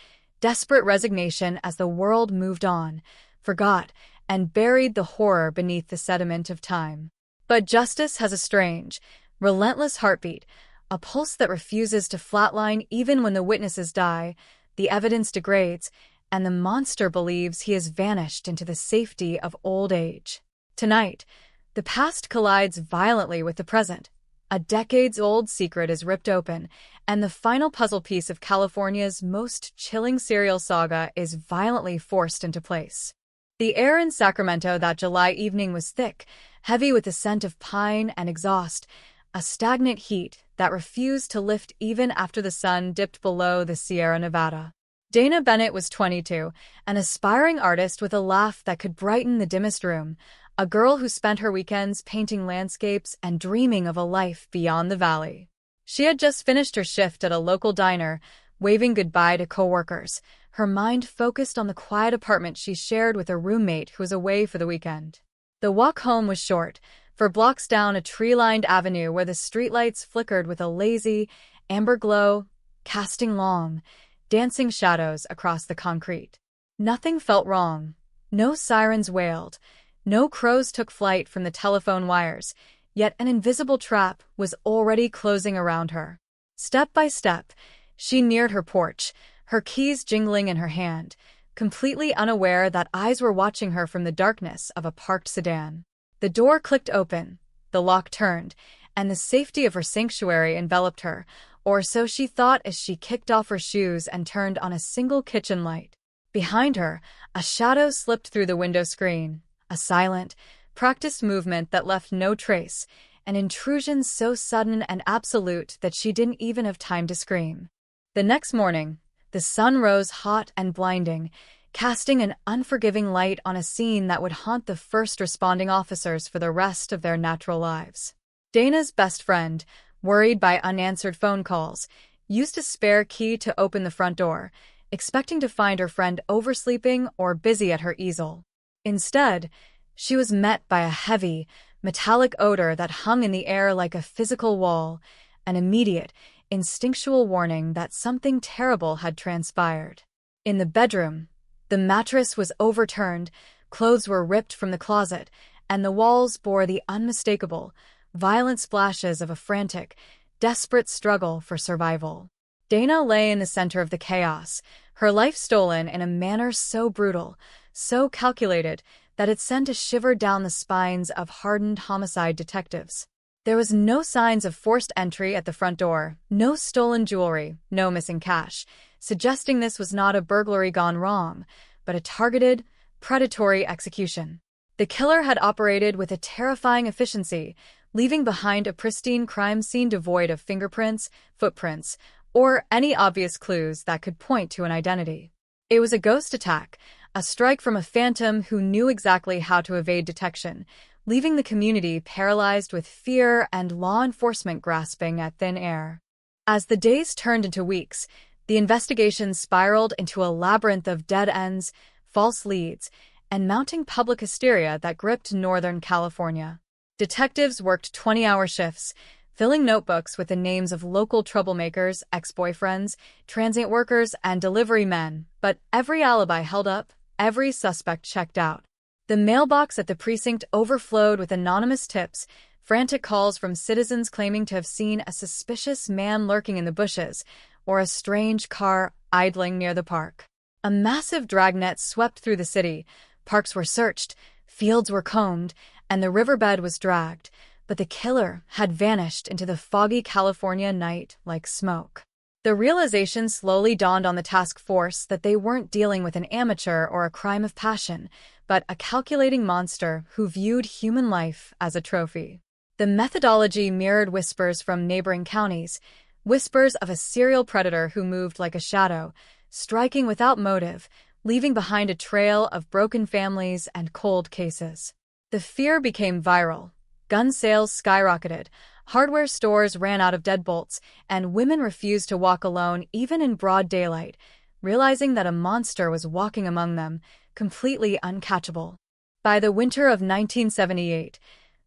desperate resignation as the world moved on, forgot, and buried the horror beneath the sediment of time. But justice has a strange, relentless heartbeat, a pulse that refuses to flatline even when the witnesses die, the evidence degrades, and the monster believes he has vanished into the safety of old age. Tonight, the past collides violently with the present. A decades-old secret is ripped open, and the final puzzle piece of California's most chilling serial saga is violently forced into place. The air in Sacramento that July evening was thick, heavy with the scent of pine and exhaust, a stagnant heat that refused to lift even after the sun dipped below the Sierra Nevada. Dana Bennett was 22, an aspiring artist with a laugh that could brighten the dimmest room, a girl who spent her weekends painting landscapes and dreaming of a life beyond the valley. She had just finished her shift at a local diner, waving goodbye to coworkers, her mind focused on the quiet apartment she shared with a roommate who was away for the weekend. The walk home was short, for blocks down a tree-lined avenue where the streetlights flickered with a lazy, amber glow, casting long, dancing shadows across the concrete. Nothing felt wrong. No sirens wailed. No crows took flight from the telephone wires, yet an invisible trap was already closing around her. Step by step, she neared her porch, her keys jingling in her hand, completely unaware that eyes were watching her from the darkness of a parked sedan. The door clicked open, the lock turned, and the safety of her sanctuary enveloped her, or so she thought as she kicked off her shoes and turned on a single kitchen light. Behind her, a shadow slipped through the window screen, a silent, practiced movement that left no trace, an intrusion so sudden and absolute that she didn't even have time to scream. The next morning, the sun rose hot and blinding, casting an unforgiving light on a scene that would haunt the first responding officers for the rest of their natural lives. Dana's best friend, worried by unanswered phone calls, used a spare key to open the front door, expecting to find her friend oversleeping or busy at her easel. Instead, she was met by a heavy, metallic odor that hung in the air like a physical wall, an immediate, instinctual warning that something terrible had transpired. In the bedroom, the mattress was overturned, clothes were ripped from the closet, and the walls bore the unmistakable, violent splashes of a frantic, desperate struggle for survival. Dana lay in the center of the chaos, her life stolen in a manner so brutal, so calculated, that it sent a shiver down the spines of hardened homicide detectives. There was no signs of forced entry at the front door, no stolen jewelry, no missing cash, suggesting this was not a burglary gone wrong, but a targeted, predatory execution. The killer had operated with a terrifying efficiency, leaving behind a pristine crime scene devoid of fingerprints, footprints, or any obvious clues that could point to an identity. It was a ghost attack, a strike from a phantom who knew exactly how to evade detection, leaving the community paralyzed with fear and law enforcement grasping at thin air. As the days turned into weeks, the investigation spiraled into a labyrinth of dead ends, false leads, and mounting public hysteria that gripped Northern California. Detectives worked 20-hour shifts, filling notebooks with the names of local troublemakers, ex-boyfriends, transient workers, and delivery men, but every alibi held up, every suspect checked out. The mailbox at the precinct overflowed with anonymous tips, frantic calls from citizens claiming to have seen a suspicious man lurking in the bushes, or a strange car idling near the park. A massive dragnet swept through the city, parks were searched, fields were combed, and the riverbed was dragged, but the killer had vanished into the foggy California night like smoke. The realization slowly dawned on the task force that they weren't dealing with an amateur or a crime of passion, but a calculating monster who viewed human life as a trophy. The methodology mirrored whispers from neighboring counties, whispers of a serial predator who moved like a shadow, striking without motive, leaving behind a trail of broken families and cold cases. The fear became viral. Gun sales skyrocketed, hardware stores ran out of deadbolts, and women refused to walk alone even in broad daylight, realizing that a monster was walking among them, completely uncatchable. By the winter of 1978,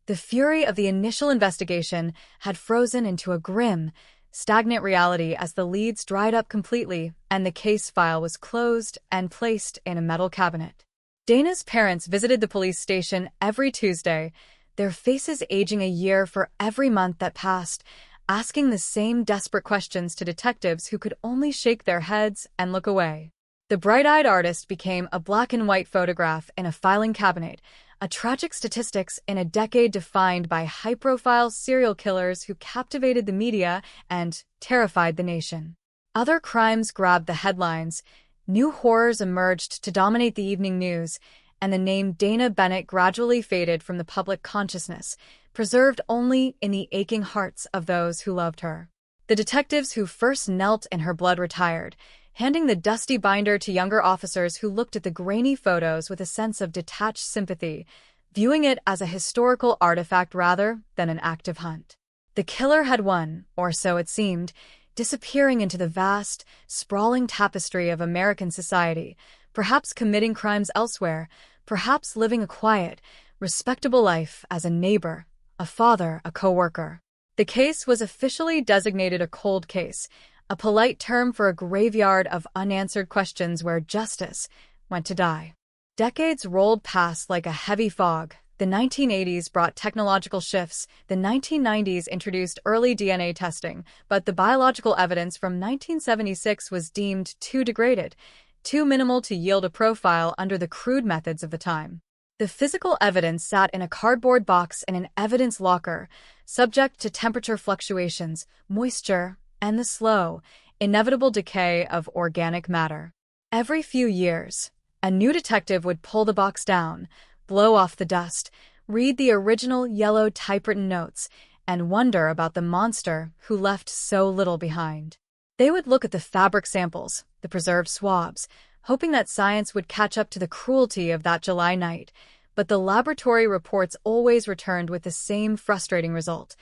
the fury of the initial investigation had frozen into a grim, stagnant reality as the leads dried up completely and the case file was closed and placed in a metal cabinet. Dana's parents visited the police station every Tuesday, their faces aging a year for every month that passed, asking the same desperate questions to detectives who could only shake their heads and look away. The bright-eyed artist became a black-and-white photograph in a filing cabinet, a tragic statistics in a decade defined by high-profile serial killers who captivated the media and terrified the nation. Other crimes grabbed the headlines, new horrors emerged to dominate the evening news, and the name Dana Bennett gradually faded from the public consciousness, preserved only in the aching hearts of those who loved her. The detectives who first knelt in her blood retired, handing the dusty binder to younger officers who looked at the grainy photos with a sense of detached sympathy, viewing it as a historical artifact rather than an active hunt. The killer had won, or so it seemed, disappearing into the vast, sprawling tapestry of American society, perhaps committing crimes elsewhere, perhaps living a quiet, respectable life as a neighbor, a father, a co-worker. The case was officially designated a cold case, a polite term for a graveyard of unanswered questions where justice went to die. Decades rolled past like a heavy fog. The 1980s brought technological shifts, the 1990s introduced early DNA testing, but the biological evidence from 1976 was deemed too degraded, too minimal to yield a profile under the crude methods of the time. The physical evidence sat in a cardboard box in an evidence locker, subject to temperature fluctuations, moisture, and the slow, inevitable decay of organic matter. Every few years, a new detective would pull the box down, blow off the dust, read the original yellow typewritten notes, and wonder about the monster who left so little behind. They would look at the fabric samples, the preserved swabs, hoping that science would catch up to the cruelty of that July night, but the laboratory reports always returned with the same frustrating result: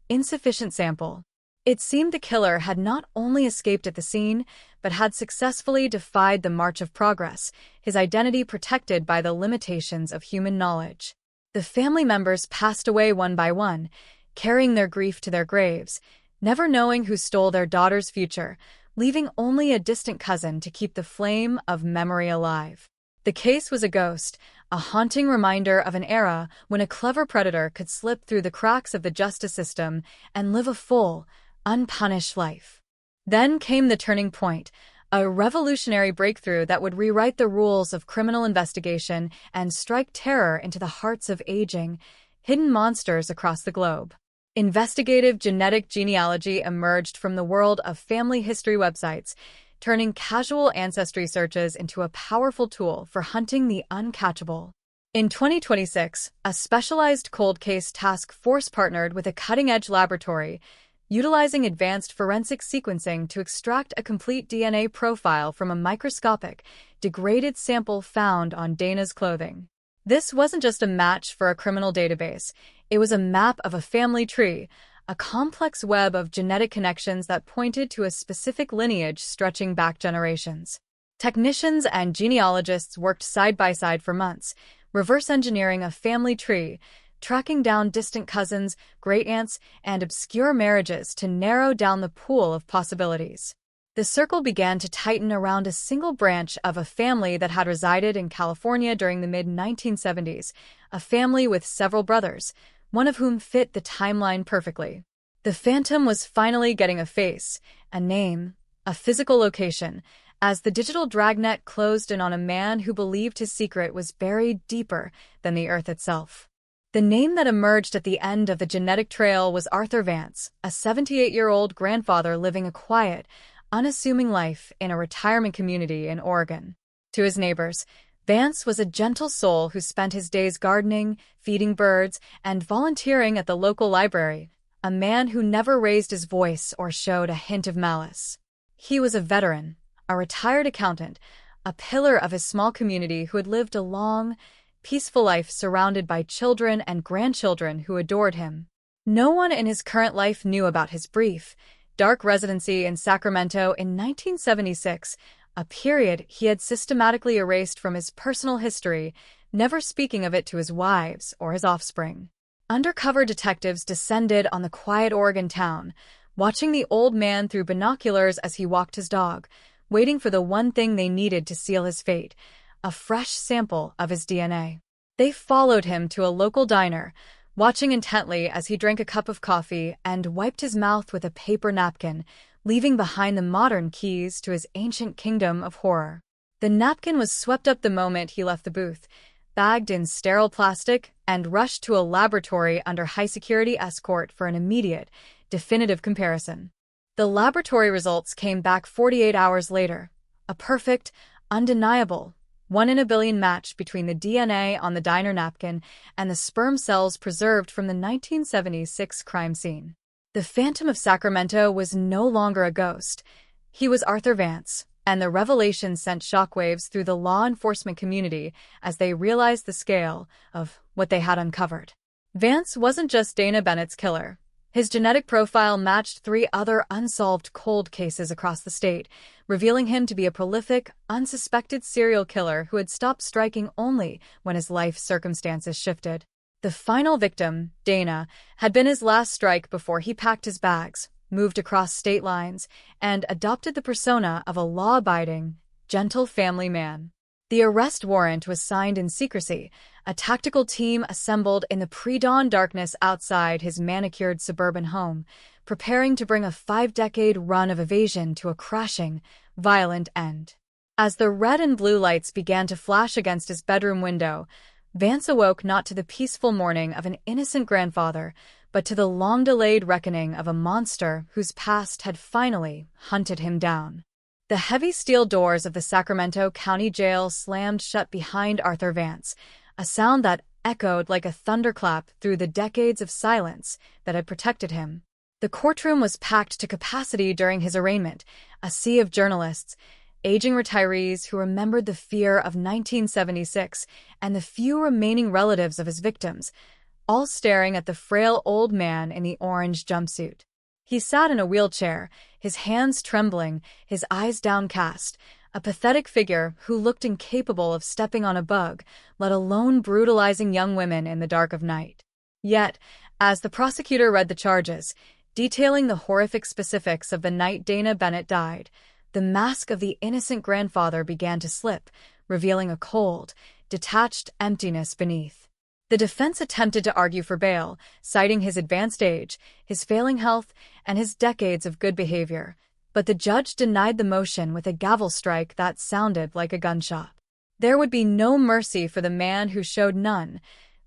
insufficient sample. It seemed the killer had not only escaped at the scene, but had successfully defied the march of progress, his identity protected by the limitations of human knowledge. The family members passed away one by one, carrying their grief to their graves, never knowing who stole their daughter's future, leaving only a distant cousin to keep the flame of memory alive. The case was a ghost, a haunting reminder of an era when a clever predator could slip through the cracks of the justice system and live a full, unpunished life. Then came the turning point, a revolutionary breakthrough that would rewrite the rules of criminal investigation and strike terror into the hearts of aging, hidden monsters across the globe. Investigative genetic genealogy emerged from the world of family history websites, turning casual ancestry searches into a powerful tool for hunting the uncatchable. In 2026, a specialized cold case task force partnered with a cutting-edge laboratory, utilizing advanced forensic sequencing to extract a complete DNA profile from a microscopic, degraded sample found on Dana's clothing. This wasn't just a match for a criminal database, it was a map of a family tree, a complex web of genetic connections that pointed to a specific lineage stretching back generations. Technicians and genealogists worked side by side for months, reverse engineering a family tree, tracking down distant cousins, great-aunts, and obscure marriages to narrow down the pool of possibilities. The circle began to tighten around a single branch of a family that had resided in California during the mid-1970s, a family with several brothers, one of whom fit the timeline perfectly. The phantom was finally getting a face, a name, a physical location, as the digital dragnet closed in on a man who believed his secret was buried deeper than the earth itself. The name that emerged at the end of the genetic trail was Arthur Vance, a 78-year-old grandfather living a quiet, unassuming life in a retirement community in Oregon. To his neighbors, Vance was a gentle soul who spent his days gardening, feeding birds, and volunteering at the local library, a man who never raised his voice or showed a hint of malice. He was a veteran, a retired accountant, a pillar of his small community who had lived a long, peaceful life surrounded by children and grandchildren who adored him. No one in his current life knew about his brief, dark residency in Sacramento in 1976, a period he had systematically erased from his personal history, never speaking of it to his wives or his offspring. Undercover detectives descended on the quiet Oregon town, watching the old man through binoculars as he walked his dog, waiting for the one thing they needed to seal his fate, a fresh sample of his DNA. They followed him to a local diner, watching intently as he drank a cup of coffee and wiped his mouth with a paper napkin, leaving behind the modern keys to his ancient kingdom of horror. The napkin was swept up the moment he left the booth, bagged in sterile plastic, and rushed to a laboratory under high-security escort for an immediate, definitive comparison. The laboratory results came back 48 hours later, a perfect, undeniable, 1 in a billion match between the DNA on the diner napkin and the sperm cells preserved from the 1976 crime scene. The Phantom of Sacramento was no longer a ghost. He was Arthur Vance, and the revelation sent shockwaves through the law enforcement community as they realized the scale of what they had uncovered. Vance wasn't just Dana Bennett's killer. His genetic profile matched 3 other unsolved cold cases across the state, revealing him to be a prolific, unsuspected serial killer who had stopped striking only when his life circumstances shifted. The final victim, Dana, had been his last strike before he packed his bags, moved across state lines, and adopted the persona of a law-abiding, gentle family man. The arrest warrant was signed in secrecy, a tactical team assembled in the pre-dawn darkness outside his manicured suburban home, preparing to bring a 5-decade run of evasion to a crashing, violent end. As the red and blue lights began to flash against his bedroom window, Vance awoke not to the peaceful morning of an innocent grandfather, but to the long-delayed reckoning of a monster whose past had finally hunted him down. The heavy steel doors of the Sacramento County Jail slammed shut behind Arthur Vance, a sound that echoed like a thunderclap through the decades of silence that had protected him. The courtroom was packed to capacity during his arraignment, a sea of journalists, aging retirees who remembered the fear of 1976 and the few remaining relatives of his victims, all staring at the frail old man in the orange jumpsuit. He sat in a wheelchair, his hands trembling, his eyes downcast, a pathetic figure who looked incapable of stepping on a bug, let alone brutalizing young women in the dark of night. Yet, as the prosecutor read the charges, detailing the horrific specifics of the night Dana Bennett died, the mask of the innocent grandfather began to slip, revealing a cold, detached emptiness beneath. The defense attempted to argue for bail, citing his advanced age, his failing health, and his decades of good behavior, but the judge denied the motion with a gavel strike that sounded like a gunshot. There would be no mercy for the man who showed none,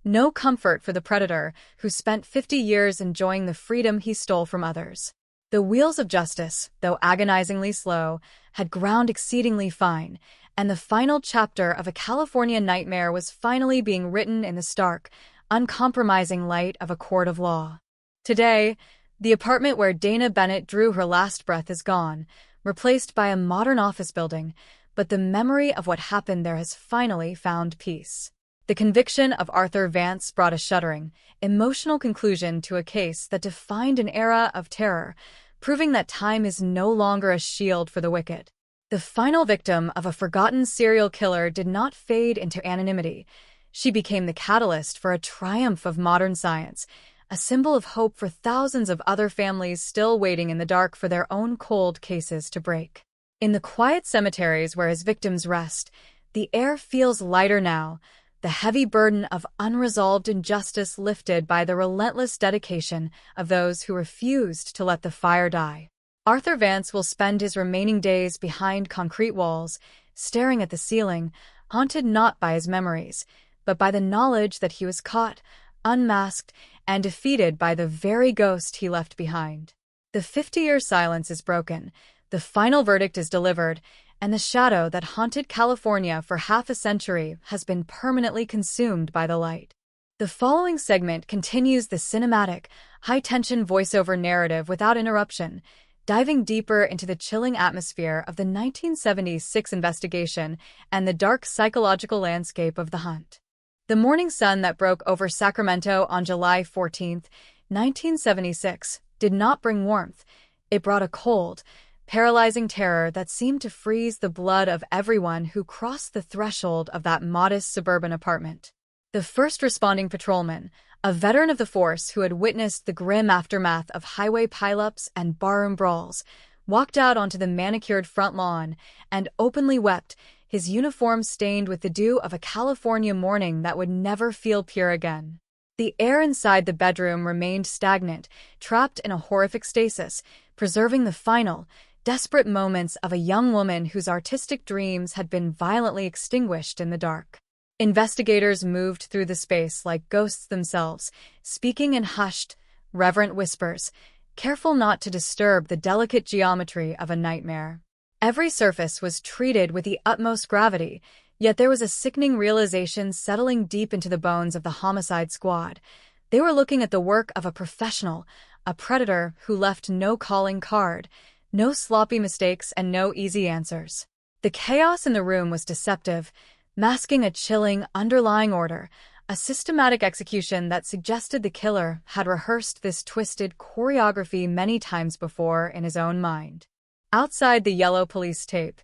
no comfort for the predator who spent 50 years enjoying the freedom he stole from others. The wheels of justice, though agonizingly slow, had ground exceedingly fine, and the final chapter of a California nightmare was finally being written in the stark, uncompromising light of a court of law. Today, the apartment where Dana Bennett drew her last breath is gone, replaced by a modern office building, but the memory of what happened there has finally found peace. The conviction of Arthur Vance brought a shuddering, emotional conclusion to a case that defined an era of terror, proving that time is no longer a shield for the wicked. The final victim of a forgotten serial killer did not fade into anonymity. She became the catalyst for a triumph of modern science, a symbol of hope for thousands of other families still waiting in the dark for their own cold cases to break. In the quiet cemeteries where his victims rest, the air feels lighter now, the heavy burden of unresolved injustice lifted by the relentless dedication of those who refused to let the fire die. Arthur Vance will spend his remaining days behind concrete walls, staring at the ceiling, haunted not by his memories, but by the knowledge that he was caught, unmasked, and defeated by the very ghost he left behind. The 50-year silence is broken, the final verdict is delivered, and the shadow that haunted California for half a century has been permanently consumed by the light. The following segment continues the cinematic, high-tension voiceover narrative without interruption, diving deeper into the chilling atmosphere of the 1976 investigation and the dark psychological landscape of the hunt. The morning sun that broke over Sacramento on July 14, 1976, did not bring warmth. It brought a cold, paralyzing terror that seemed to freeze the blood of everyone who crossed the threshold of that modest suburban apartment. The first responding patrolman, a veteran of the force who had witnessed the grim aftermath of highway pileups and barroom brawls, walked out onto the manicured front lawn and openly wept, his uniform stained with the dew of a California morning that would never feel pure again. The air inside the bedroom remained stagnant, trapped in a horrific stasis, preserving the final, desperate moments of a young woman whose artistic dreams had been violently extinguished in the dark. Investigators moved through the space like ghosts themselves, speaking in hushed, reverent whispers, careful not to disturb the delicate geometry of a nightmare. Every surface was treated with the utmost gravity, yet there was a sickening realization settling deep into the bones of the homicide squad. They were looking at the work of a professional, a predator who left no calling card, no sloppy mistakes, and no easy answers. The chaos in the room was deceptive, masking a chilling, underlying order, a systematic execution that suggested the killer had rehearsed this twisted choreography many times before in his own mind. Outside the yellow police tape,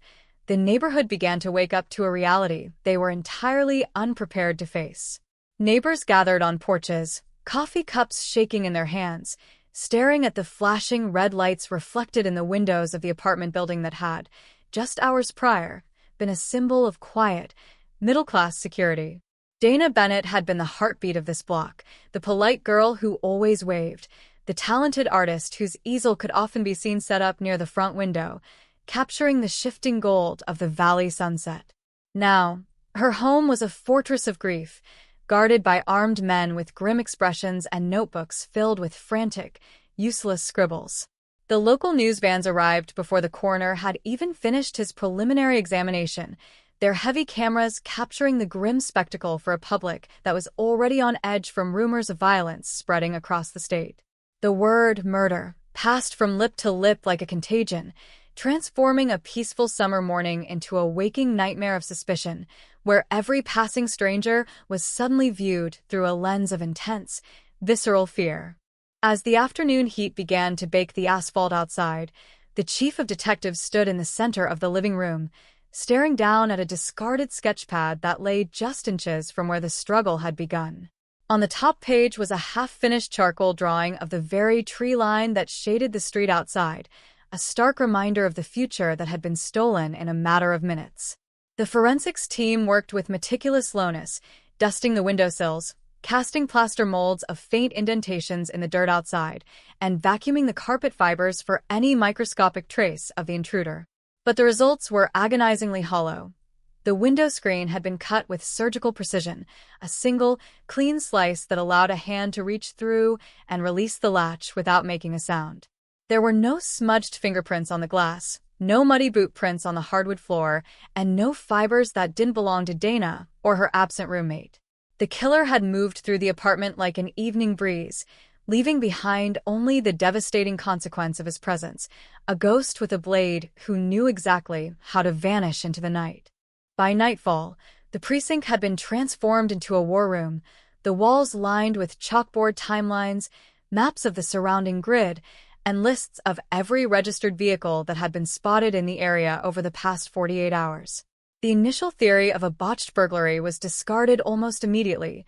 the neighborhood began to wake up to a reality they were entirely unprepared to face. Neighbors gathered on porches, coffee cups shaking in their hands, staring at the flashing red lights reflected in the windows of the apartment building that had, just hours prior, been a symbol of quiet, middle-class security. Dana Bennett had been the heartbeat of this block, the polite girl who always waved, the talented artist whose easel could often be seen set up near the front window, capturing the shifting gold of the valley sunset. Now, her home was a fortress of grief, guarded by armed men with grim expressions and notebooks filled with frantic, useless scribbles. The local news vans arrived before the coroner had even finished his preliminary examination, their heavy cameras capturing the grim spectacle for a public that was already on edge from rumors of violence spreading across the state. The word murder passed from lip to lip like a contagion, transforming a peaceful summer morning into a waking nightmare of suspicion, where every passing stranger was suddenly viewed through a lens of intense, visceral fear. As the afternoon heat began to bake the asphalt outside, the chief of detectives stood in the center of the living room, staring down at a discarded sketchpad that lay just inches from where the struggle had begun. On the top page was a half-finished charcoal drawing of the very tree line that shaded the street outside, a stark reminder of the future that had been stolen in a matter of minutes. The forensics team worked with meticulous slowness, dusting the windowsills, casting plaster molds of faint indentations in the dirt outside, and vacuuming the carpet fibers for any microscopic trace of the intruder. But the results were agonizingly hollow. The window screen had been cut with surgical precision, a single, clean slice that allowed a hand to reach through and release the latch without making a sound. There were no smudged fingerprints on the glass, no muddy boot prints on the hardwood floor, and no fibers that didn't belong to Dana or her absent roommate. The killer had moved through the apartment like an evening breeze, leaving behind only the devastating consequence of his presence, a ghost with a blade who knew exactly how to vanish into the night. By nightfall, the precinct had been transformed into a war room, the walls lined with chalkboard timelines, maps of the surrounding grid, and lists of every registered vehicle that had been spotted in the area over the past 48 hours. The initial theory of a botched burglary was discarded almost immediately.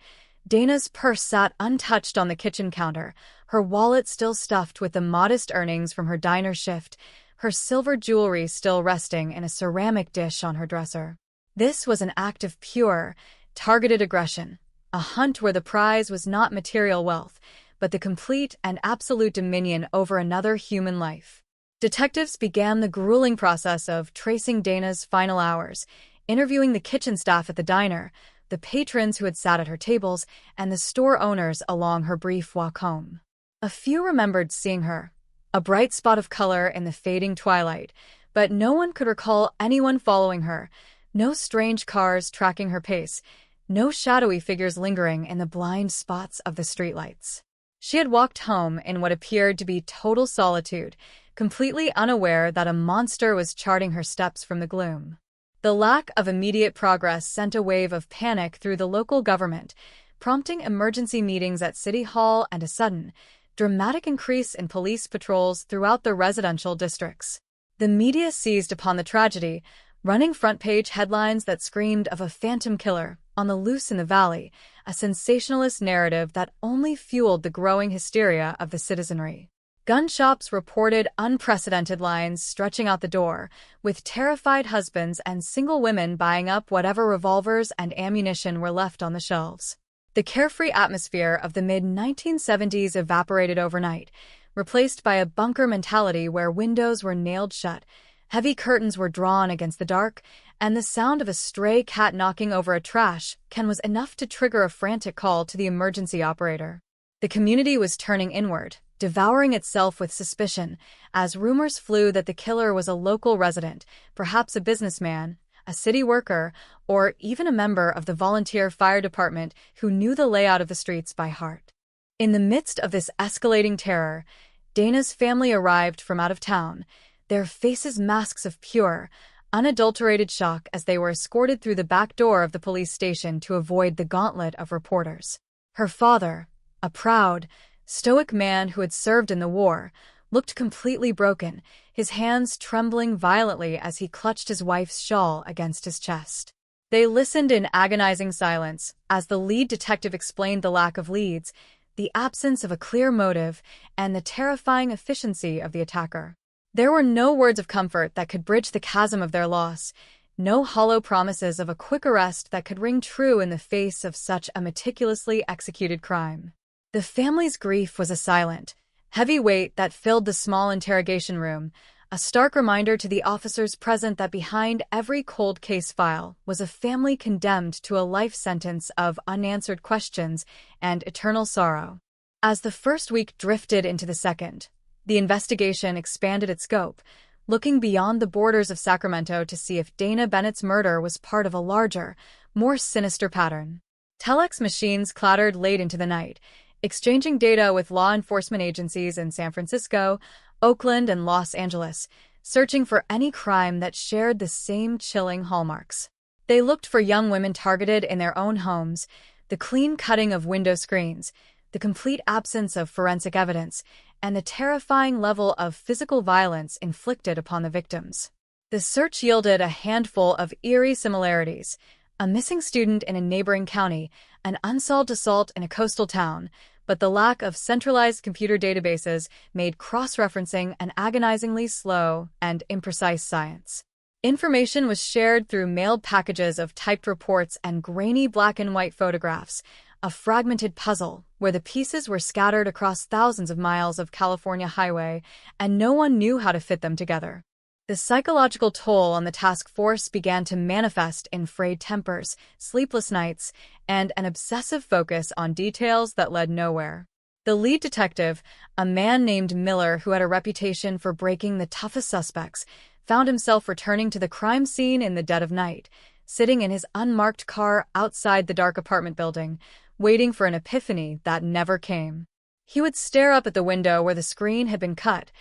Dana's purse sat untouched on the kitchen counter, her wallet still stuffed with the modest earnings from her diner shift, her silver jewelry still resting in a ceramic dish on her dresser. This was an act of pure, targeted aggression, a hunt where the prize was not material wealth, but the complete and absolute dominion over another human life. Detectives began the grueling process of tracing Dana's final hours, interviewing the kitchen staff at the diner, the patrons who had sat at her tables, and the store owners along her brief walk home. A few remembered seeing her, a bright spot of color in the fading twilight, but no one could recall anyone following her, no strange cars tracking her pace, no shadowy figures lingering in the blind spots of the streetlights. She had walked home in what appeared to be total solitude, completely unaware that a monster was charting her steps from the gloom. The lack of immediate progress sent a wave of panic through the local government, prompting emergency meetings at City Hall and a sudden, dramatic increase in police patrols throughout the residential districts. The media seized upon the tragedy, running front-page headlines that screamed of a phantom killer on the loose in the valley, a sensationalist narrative that only fueled the growing hysteria of the citizenry. Gun shops reported unprecedented lines stretching out the door, with terrified husbands and single women buying up whatever revolvers and ammunition were left on the shelves. The carefree atmosphere of the mid-1970s evaporated overnight, replaced by a bunker mentality where windows were nailed shut, heavy curtains were drawn against the dark, and the sound of a stray cat knocking over a trash can was enough to trigger a frantic call to the emergency operator. The community was turning inward, devouring itself with suspicion, as rumors flew that the killer was a local resident, perhaps a businessman, a city worker, or even a member of the volunteer fire department who knew the layout of the streets by heart. In the midst of this escalating terror, Dana's family arrived from out of town, their faces masks of pure, unadulterated shock as they were escorted through the back door of the police station to avoid the gauntlet of reporters. Her father, a proud, stoic man who had served in the war, looked completely broken, his hands trembling violently as he clutched his wife's shawl against his chest. They listened in agonizing silence as the lead detective explained the lack of leads, the absence of a clear motive, and the terrifying efficiency of the attacker. There were no words of comfort that could bridge the chasm of their loss, no hollow promises of a quick arrest that could ring true in the face of such a meticulously executed crime. The family's grief was a silent, heavy weight that filled the small interrogation room, a stark reminder to the officers present that behind every cold case file was a family condemned to a life sentence of unanswered questions and eternal sorrow. As the first week drifted into the second, the investigation expanded its scope, looking beyond the borders of Sacramento to see if Dana Bennett's murder was part of a larger, more sinister pattern. Telex machines clattered late into the night, exchanging data with law enforcement agencies in San Francisco, Oakland, and Los Angeles, searching for any crime that shared the same chilling hallmarks. They looked for young women targeted in their own homes, the clean cutting of window screens, the complete absence of forensic evidence, and the terrifying level of physical violence inflicted upon the victims. The search yielded a handful of eerie similarities: a missing student in a neighboring county, an unsolved assault in a coastal town, but the lack of centralized computer databases made cross-referencing an agonizingly slow and imprecise science. Information was shared through mailed packages of typed reports and grainy black-and-white photographs, a fragmented puzzle where the pieces were scattered across thousands of miles of California highway, and no one knew how to fit them together. The psychological toll on the task force began to manifest in frayed tempers, sleepless nights, and an obsessive focus on details that led nowhere. The lead detective, a man named Miller who had a reputation for breaking the toughest suspects, found himself returning to the crime scene in the dead of night, sitting in his unmarked car outside the dark apartment building, waiting for an epiphany that never came. He would stare up at the window where the screen had been cut,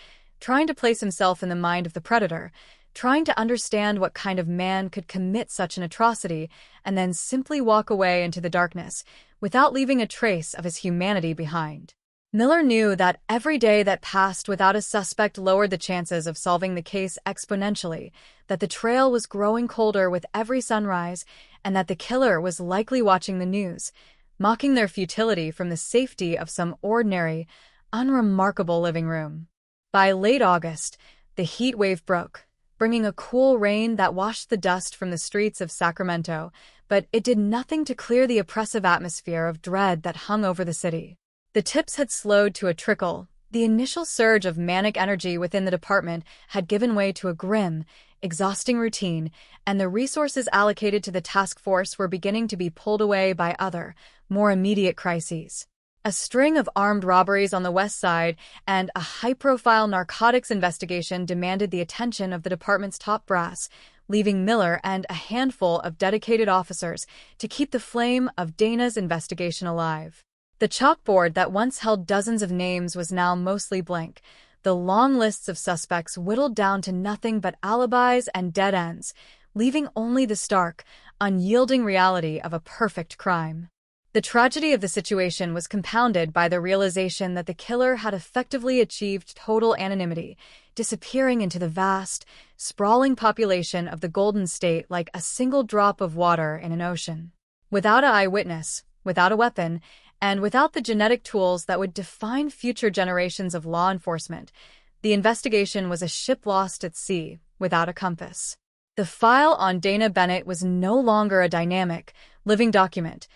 trying to place himself in the mind of the predator, trying to understand what kind of man could commit such an atrocity, and then simply walk away into the darkness, without leaving a trace of his humanity behind. Miller knew that every day that passed without a suspect lowered the chances of solving the case exponentially, that the trail was growing colder with every sunrise, and that the killer was likely watching the news, mocking their futility from the safety of some ordinary, unremarkable living room. By late August, the heat wave broke, bringing a cool rain that washed the dust from the streets of Sacramento, but it did nothing to clear the oppressive atmosphere of dread that hung over the city. The tips had slowed to a trickle. The initial surge of manic energy within the department had given way to a grim, exhausting routine, and the resources allocated to the task force were beginning to be pulled away by other, more immediate crises. A string of armed robberies on the West Side and a high-profile narcotics investigation demanded the attention of the department's top brass, leaving Miller and a handful of dedicated officers to keep the flame of Dana's investigation alive. The chalkboard that once held dozens of names was now mostly blank, the long lists of suspects whittled down to nothing but alibis and dead ends, leaving only the stark, unyielding reality of a perfect crime. The tragedy of the situation was compounded by the realization that the killer had effectively achieved total anonymity, disappearing into the vast, sprawling population of the Golden State like a single drop of water in an ocean. Without an eyewitness, without a weapon, and without the genetic tools that would define future generations of law enforcement, the investigation was a ship lost at sea, without a compass. The file on Dana Bennett was no longer a dynamic, living document.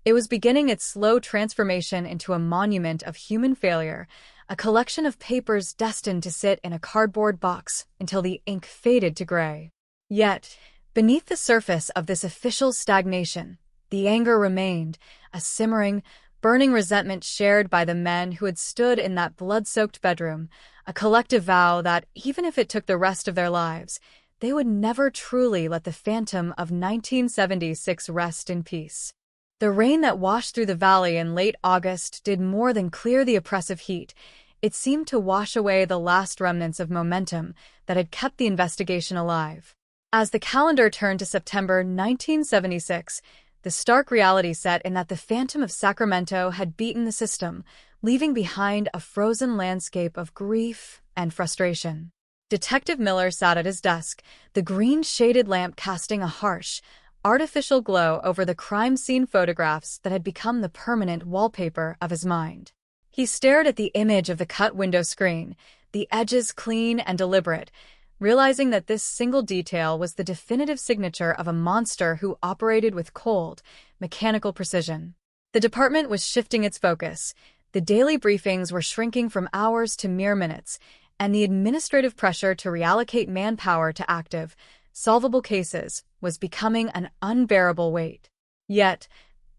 It was beginning its slow transformation into a monument of human failure, a collection of papers destined to sit in a cardboard box until the ink faded to gray. Yet, beneath the surface of this official stagnation, the anger remained, a simmering, burning resentment shared by the men who had stood in that blood-soaked bedroom, a collective vow that, even if it took the rest of their lives, they would never truly let the phantom of 1976 rest in peace. The rain that washed through the valley in late August did more than clear the oppressive heat. It seemed to wash away the last remnants of momentum that had kept the investigation alive. As the calendar turned to September 1976, the stark reality set in that the Phantom of Sacramento had beaten the system, leaving behind a frozen landscape of grief and frustration. Detective Miller sat at his desk, the green-shaded lamp casting a harsh, artificial glow over the crime scene photographs that had become the permanent wallpaper of his mind. He stared at the image of the cut window screen, the edges clean and deliberate, realizing that this single detail was the definitive signature of a monster who operated with cold, mechanical precision. The department was shifting its focus. The daily briefings were shrinking from hours to mere minutes, and the administrative pressure to reallocate manpower to active, solvable cases was becoming an unbearable weight. Yet,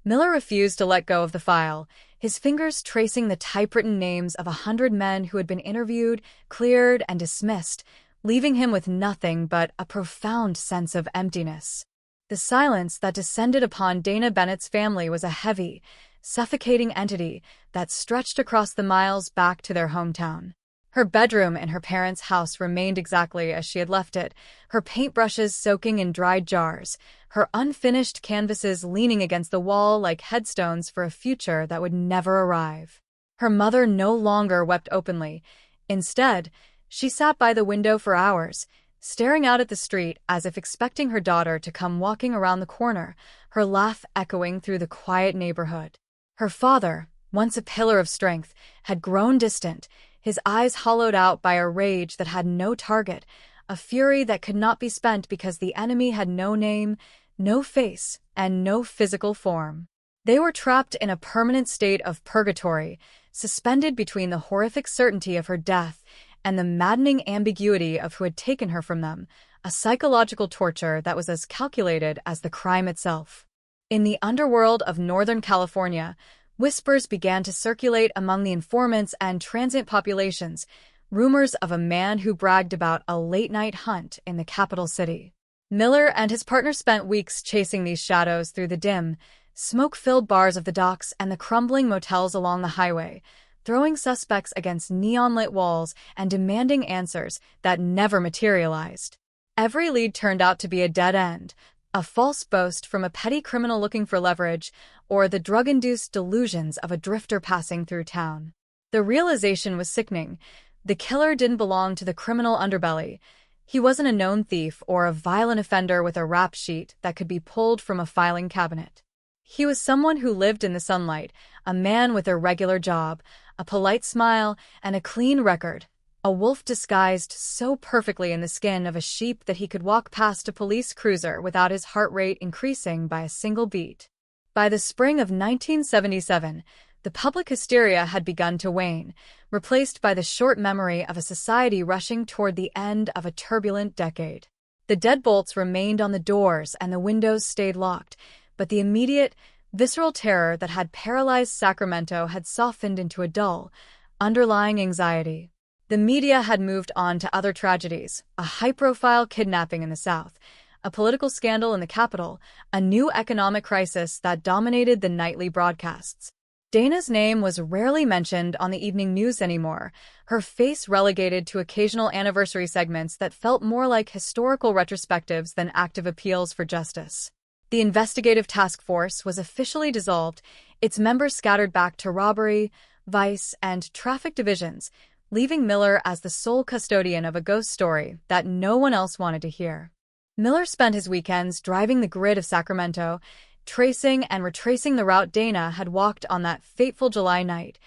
Miller refused to let go of the file, his fingers tracing the typewritten names of 100 men who had been interviewed, cleared, and dismissed, leaving him with nothing but a profound sense of emptiness. The silence that descended upon Dana Bennett's family was a heavy, suffocating entity that stretched across the miles back to their hometown. Her bedroom in her parents' house remained exactly as she had left it, her paintbrushes soaking in dried jars, her unfinished canvases leaning against the wall like headstones for a future that would never arrive. Her mother no longer wept openly. Instead, she sat by the window for hours, staring out at the street as if expecting her daughter to come walking around the corner, her laugh echoing through the quiet neighborhood. Her father, once a pillar of strength, had grown distant, his eyes hollowed out by a rage that had no target, a fury that could not be spent because the enemy had no name, no face, and no physical form. They were trapped in a permanent state of purgatory, suspended between the horrific certainty of her death and the maddening ambiguity of who had taken her from them, a psychological torture that was as calculated as the crime itself. In the underworld of Northern California, whispers began to circulate among the informants and transient populations, rumors of a man who bragged about a late-night hunt in the capital city. Miller and his partner spent weeks chasing these shadows through the dim, smoke-filled bars of the docks and the crumbling motels along the highway, throwing suspects against neon-lit walls and demanding answers that never materialized. Every lead turned out to be a dead end, a false boast from a petty criminal looking for leverage, or the drug-induced delusions of a drifter passing through town. The realization was sickening. The killer didn't belong to the criminal underbelly. He wasn't a known thief or a violent offender with a rap sheet that could be pulled from a filing cabinet. He was someone who lived in the sunlight, a man with a regular job, a polite smile, and a clean record, a wolf disguised so perfectly in the skin of a sheep that he could walk past a police cruiser without his heart rate increasing by a single beat. By the spring of 1977, the public hysteria had begun to wane, replaced by the short memory of a society rushing toward the end of a turbulent decade. The deadbolts remained on the doors and the windows stayed locked, but the immediate, Visceral terror that had paralyzed Sacramento had softened into a dull, underlying anxiety. The media had moved on to other tragedies, a high-profile kidnapping in the South, a political scandal in the capital, a new economic crisis that dominated the nightly broadcasts. Dana's name was rarely mentioned on the evening news anymore, her face relegated to occasional anniversary segments that felt more like historical retrospectives than active appeals for justice. The investigative task force was officially dissolved, its members scattered back to robbery, vice, and traffic divisions, leaving Miller as the sole custodian of a ghost story that no one else wanted to hear. Miller spent his weekends driving the grid of Sacramento, tracing and retracing the route Dana had walked on that fateful July night,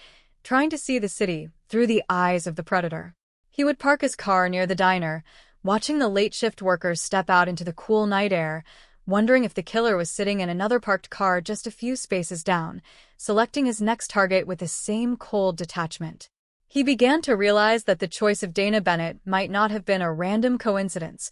trying to see the city through the eyes of the predator. He would park his car near the diner, watching the late-shift workers step out into the cool night air, wondering if the killer was sitting in another parked car just a few spaces down, selecting his next target with the same cold detachment. He began to realize that the choice of Dana Bennett might not have been a random coincidence.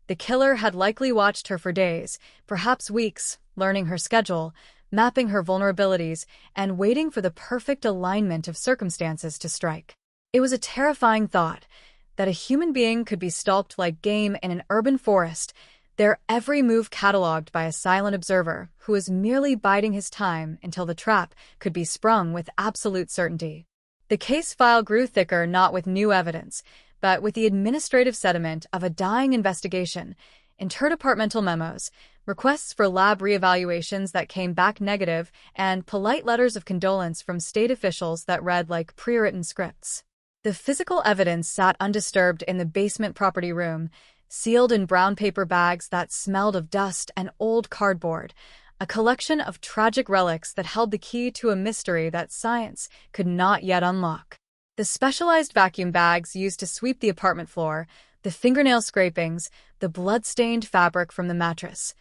The killer had likely watched her for days, perhaps weeks, learning her schedule, mapping her vulnerabilities, and waiting for the perfect alignment of circumstances to strike. It was a terrifying thought, that a human being could be stalked like game in an urban forest, their every move catalogued by a silent observer who was merely biding his time until the trap could be sprung with absolute certainty. The case file grew thicker not with new evidence, but with the administrative sediment of a dying investigation, interdepartmental memos, requests for lab reevaluations that came back negative, and polite letters of condolence from state officials that read like pre-written scripts. The physical evidence sat undisturbed in the basement property room, sealed in brown paper bags that smelled of dust and old cardboard, a collection of tragic relics that held the key to a mystery that science could not yet unlock. The specialized vacuum bags used to sweep the apartment floor, the fingernail scrapings, the blood-stained fabric from the mattress.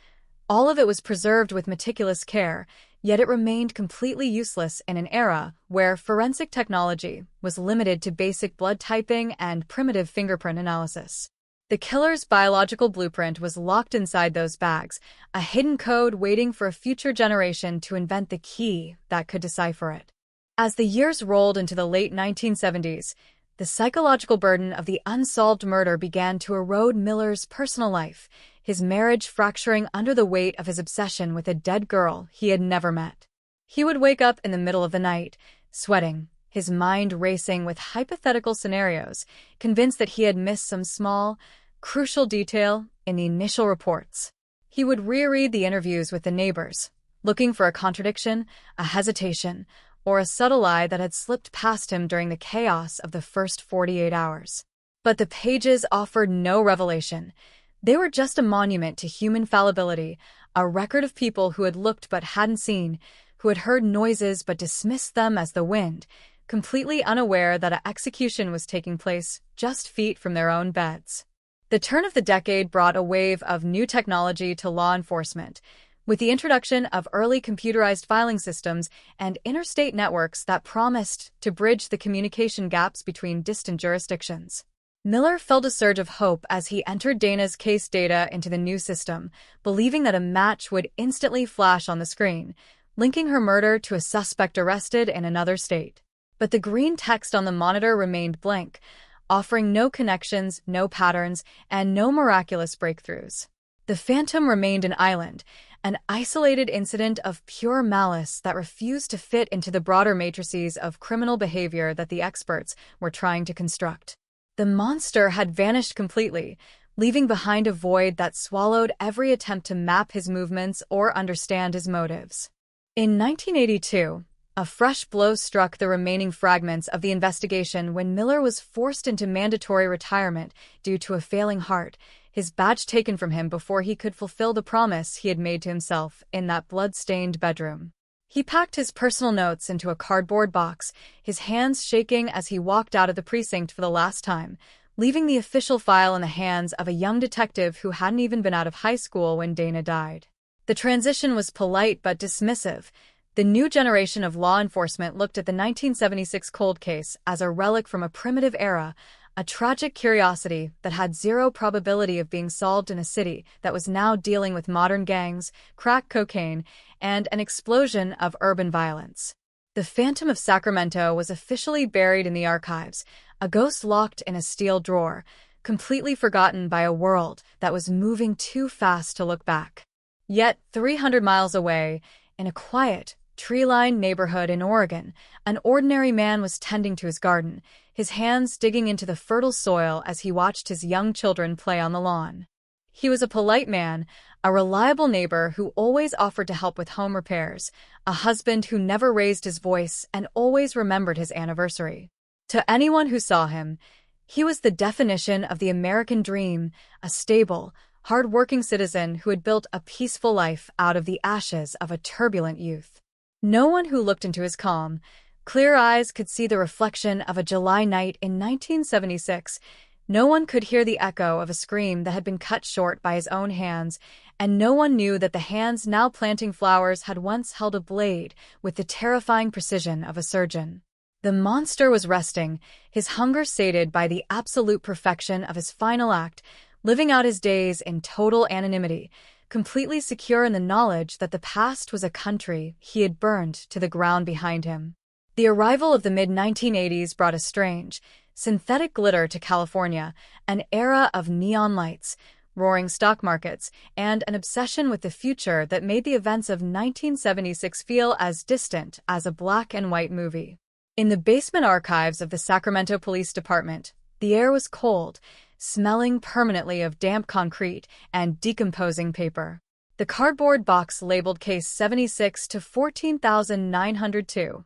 All of it was preserved with meticulous care, yet it remained completely useless in an era where forensic technology was limited to basic blood typing and primitive fingerprint analysis. The killer's biological blueprint was locked inside those bags, a hidden code waiting for a future generation to invent the key that could decipher it. As the years rolled into the late 1970s, the psychological burden of the unsolved murder began to erode Miller's personal life, his marriage fracturing under the weight of his obsession with a dead girl he had never met. He would wake up in the middle of the night, sweating, his mind racing with hypothetical scenarios, convinced that he had missed some small, crucial detail in the initial reports. He would reread the interviews with the neighbors, looking for a contradiction, a hesitation, or a subtle lie that had slipped past him during the chaos of the first 48 hours. But the pages offered no revelation. They were just a monument to human fallibility, a record of people who had looked but hadn't seen, who had heard noises but dismissed them as the wind, completely unaware that an execution was taking place just feet from their own beds. The turn of the decade brought a wave of new technology to law enforcement, with the introduction of early computerized filing systems and interstate networks that promised to bridge the communication gaps between distant jurisdictions. Miller felt a surge of hope as he entered Dana's case data into the new system, believing that a match would instantly flash on the screen, linking her murder to a suspect arrested in another state. But the green text on the monitor remained blank, offering no connections, no patterns, and no miraculous breakthroughs. The Phantom remained an island, an isolated incident of pure malice that refused to fit into the broader matrices of criminal behavior that the experts were trying to construct. The monster had vanished completely, leaving behind a void that swallowed every attempt to map his movements or understand his motives. In 1982, a fresh blow struck the remaining fragments of the investigation when Miller was forced into mandatory retirement due to a failing heart, his badge taken from him before he could fulfill the promise he had made to himself in that blood-stained bedroom. He packed his personal notes into a cardboard box, his hands shaking as he walked out of the precinct for the last time, leaving the official file in the hands of a young detective who hadn't even been out of high school when Dana died. The transition was polite but dismissive. The new generation of law enforcement looked at the 1976 cold case as a relic from a primitive era, a tragic curiosity that had zero probability of being solved in a city that was now dealing with modern gangs, crack cocaine, and an explosion of urban violence. The Phantom of Sacramento was officially buried in the archives, a ghost locked in a steel drawer, completely forgotten by a world that was moving too fast to look back. Yet, 300 miles away, in a quiet, tree-lined neighborhood in Oregon, an ordinary man was tending to his garden, his hands digging into the fertile soil as he watched his young children play on the lawn. He was a polite man, a reliable neighbor who always offered to help with home repairs, a husband who never raised his voice and always remembered his anniversary. To anyone who saw him, he was the definition of the American dream, a stable, hard-working citizen who had built a peaceful life out of the ashes of a turbulent youth. No one who looked into his calm, clear eyes could see the reflection of a July night in 1976. No one could hear the echo of a scream that had been cut short by his own hands, and no one knew that the hands now planting flowers had once held a blade with the terrifying precision of a surgeon. The monster was resting, his hunger sated by the absolute perfection of his final act, living out his days in total anonymity, completely secure in the knowledge that the past was a country he had burned to the ground behind him. The arrival of the mid-1980s brought a strange, synthetic glitter to California, an era of neon lights, roaring stock markets, and an obsession with the future that made the events of 1976 feel as distant as a black-and-white movie. In the basement archives of the Sacramento Police Department, the air was cold, smelling permanently of damp concrete and decomposing paper. The cardboard box labeled Case 76 to 14,902.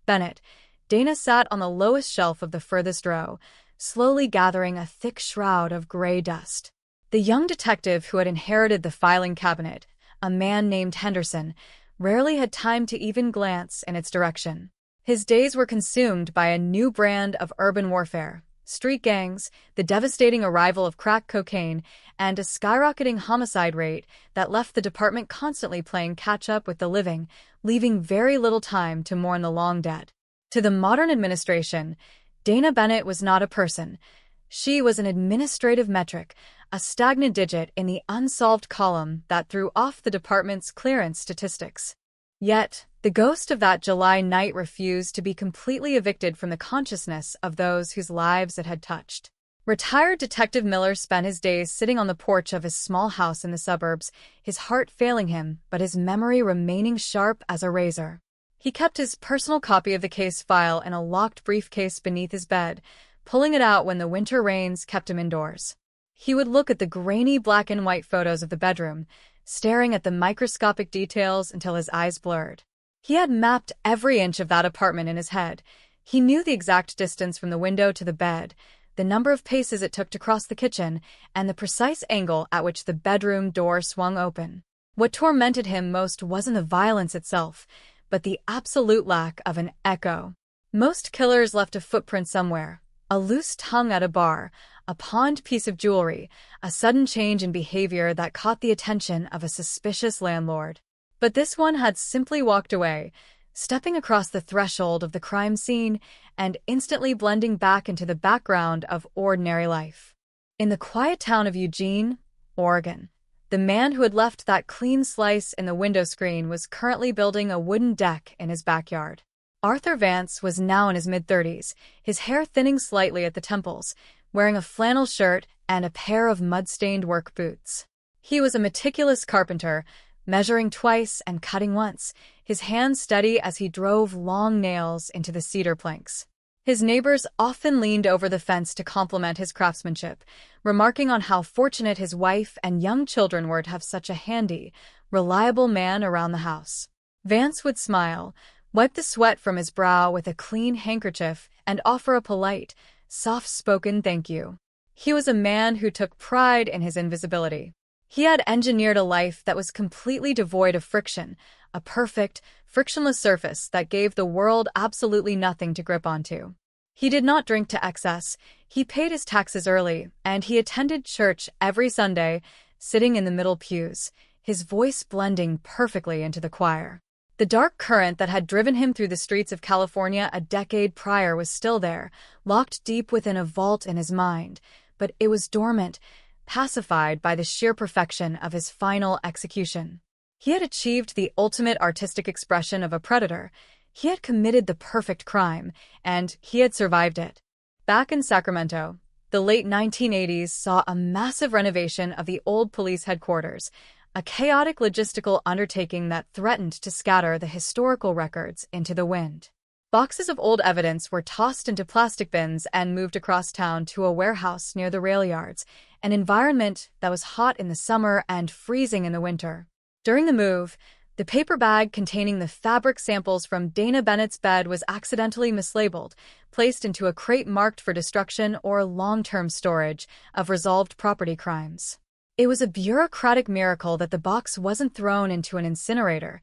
Bennett, Dana sat on the lowest shelf of the furthest row, slowly gathering a thick shroud of gray dust. The young detective who had inherited the filing cabinet, a man named Henderson, rarely had time to even glance in its direction. His days were consumed by a new brand of urban warfare, street gangs, the devastating arrival of crack cocaine, and a skyrocketing homicide rate that left the department constantly playing catch-up with the living, leaving very little time to mourn the long dead. To the modern administration, Dana Bennett was not a person. She was an administrative metric, a stagnant digit in the unsolved column that threw off the department's clearance statistics. Yet, the ghost of that July night refused to be completely evicted from the consciousness of those whose lives it had touched. Retired Detective Miller spent his days sitting on the porch of his small house in the suburbs, his heart failing him, but his memory remaining sharp as a razor. He kept his personal copy of the case file in a locked briefcase beneath his bed, pulling it out when the winter rains kept him indoors. He would look at the grainy black and white photos of the bedroom, staring at the microscopic details until his eyes blurred. He had mapped every inch of that apartment in his head. He knew the exact distance from the window to the bed, the number of paces it took to cross the kitchen, and the precise angle at which the bedroom door swung open. What tormented him most wasn't the violence itself, but the absolute lack of an echo. Most killers left a footprint somewhere, a loose tongue at a bar, a pawned piece of jewelry, a sudden change in behavior that caught the attention of a suspicious landlord. But this one had simply walked away, stepping across the threshold of the crime scene and instantly blending back into the background of ordinary life. In the quiet town of Eugene, Oregon, the man who had left that clean slice in the window screen was currently building a wooden deck in his backyard. Arthur Vance was now in his mid-30s, his hair thinning slightly at the temples, wearing a flannel shirt and a pair of mud-stained work boots. He was a meticulous carpenter, measuring twice and cutting once, his hands steady as he drove long nails into the cedar planks. His neighbors often leaned over the fence to compliment his craftsmanship, remarking on how fortunate his wife and young children were to have such a handy, reliable man around the house. Vance would smile, wipe the sweat from his brow with a clean handkerchief, and offer a polite, soft-spoken thank you. He was a man who took pride in his invisibility. He had engineered a life that was completely devoid of friction, a perfect, frictionless surface that gave the world absolutely nothing to grip onto. He did not drink to excess, he paid his taxes early, and he attended church every Sunday, sitting in the middle pews, his voice blending perfectly into the choir. The dark current that had driven him through the streets of California a decade prior was still there, locked deep within a vault in his mind, but it was dormant, pacified by the sheer perfection of his final execution. He had achieved the ultimate artistic expression of a predator. He had committed the perfect crime, and he had survived it. Back in Sacramento, the late 1980s saw a massive renovation of the old police headquarters, a chaotic logistical undertaking that threatened to scatter the historical records into the wind. Boxes of old evidence were tossed into plastic bins and moved across town to a warehouse near the rail yards, an environment that was hot in the summer and freezing in the winter. During the move, the paper bag containing the fabric samples from Dana Bennett's bed was accidentally mislabeled, placed into a crate marked for destruction or long-term storage of resolved property crimes. It was a bureaucratic miracle that the box wasn't thrown into an incinerator.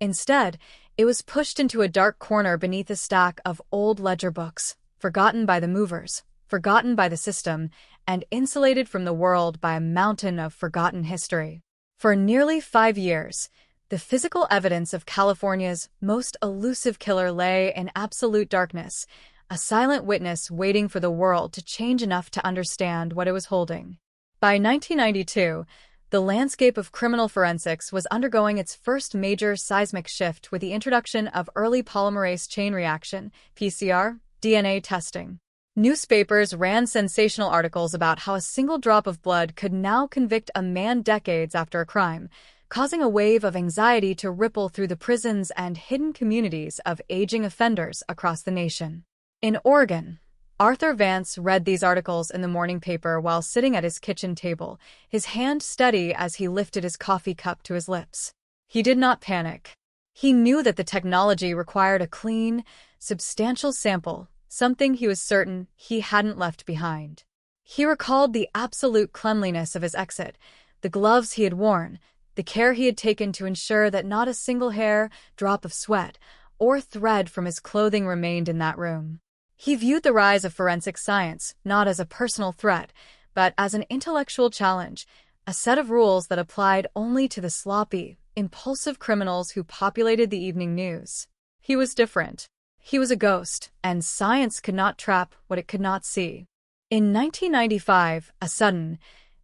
Instead, it was pushed into a dark corner beneath a stack of old ledger books, forgotten by the movers, forgotten by the system, and insulated from the world by a mountain of forgotten history. For nearly 5 years, the physical evidence of California's most elusive killer lay in absolute darkness, a silent witness waiting for the world to change enough to understand what it was holding. By 1992, the landscape of criminal forensics was undergoing its first major seismic shift with the introduction of early polymerase chain reaction, PCR, DNA testing. Newspapers ran sensational articles about how a single drop of blood could now convict a man decades after a crime, causing a wave of anxiety to ripple through the prisons and hidden communities of aging offenders across the nation. In Oregon, Arthur Vance read these articles in the morning paper while sitting at his kitchen table, his hand steady as he lifted his coffee cup to his lips. He did not panic. He knew that the technology required a clean, substantial sample, something he was certain he hadn't left behind. He recalled the absolute cleanliness of his exit, the gloves he had worn, the care he had taken to ensure that not a single hair, drop of sweat, or thread from his clothing remained in that room. He viewed the rise of forensic science not as a personal threat, but as an intellectual challenge, a set of rules that applied only to the sloppy, impulsive criminals who populated the evening news. He was different. He was a ghost, and science could not trap what it could not see. In 1995, a sudden,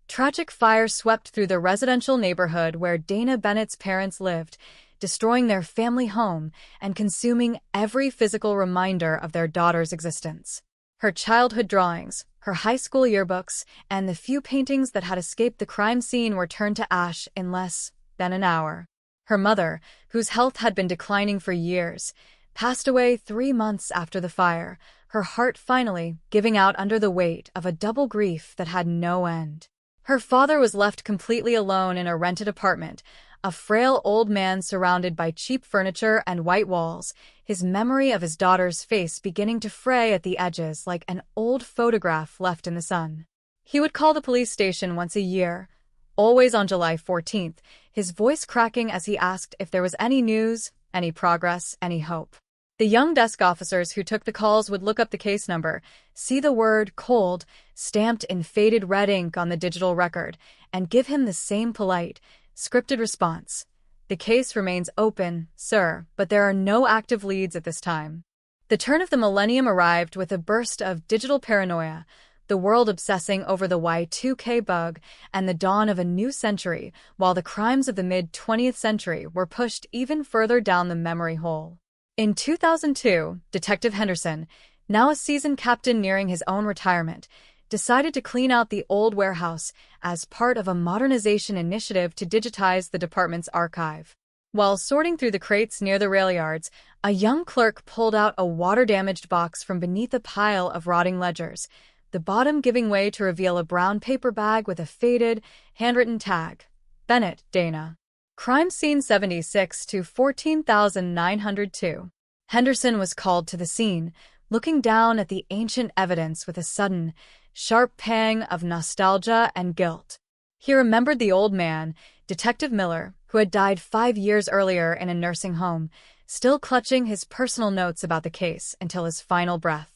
tragic fire swept through the residential neighborhood where Dana Bennett's parents lived, destroying their family home and consuming every physical reminder of their daughter's existence. Her childhood drawings, her high school yearbooks, and the few paintings that had escaped the crime scene were turned to ash in less than an hour. Her mother, whose health had been declining for years, passed away 3 months after the fire, her heart finally giving out under the weight of a double grief that had no end. Her father was left completely alone in a rented apartment, a frail old man surrounded by cheap furniture and white walls, his memory of his daughter's face beginning to fray at the edges like an old photograph left in the sun. He would call the police station once a year, always on July 14th, his voice cracking as he asked if there was any news, any progress, any hope. The young desk officers who took the calls would look up the case number, see the word cold stamped in faded red ink on the digital record, and give him the same polite, scripted response. The case remains open, sir, but there are no active leads at this time. The turn of the millennium arrived with a burst of digital paranoia, the world obsessing over the Y2K bug and the dawn of a new century, while the crimes of the mid-20th century were pushed even further down the memory hole. In 2002, Detective Henderson, now a seasoned captain nearing his own retirement, decided to clean out the old warehouse as part of a modernization initiative to digitize the department's archive. While sorting through the crates near the rail yards, a young clerk pulled out a water-damaged box from beneath a pile of rotting ledgers, the bottom giving way to reveal a brown paper bag with a faded, handwritten tag. Bennett, Dana. Crime scene 76 to 14,902. Henderson was called to the scene, looking down at the ancient evidence with a sudden, sharp pang of nostalgia and guilt. He remembered the old man, Detective Miller, who had died 5 years earlier in a nursing home, still clutching his personal notes about the case until his final breath.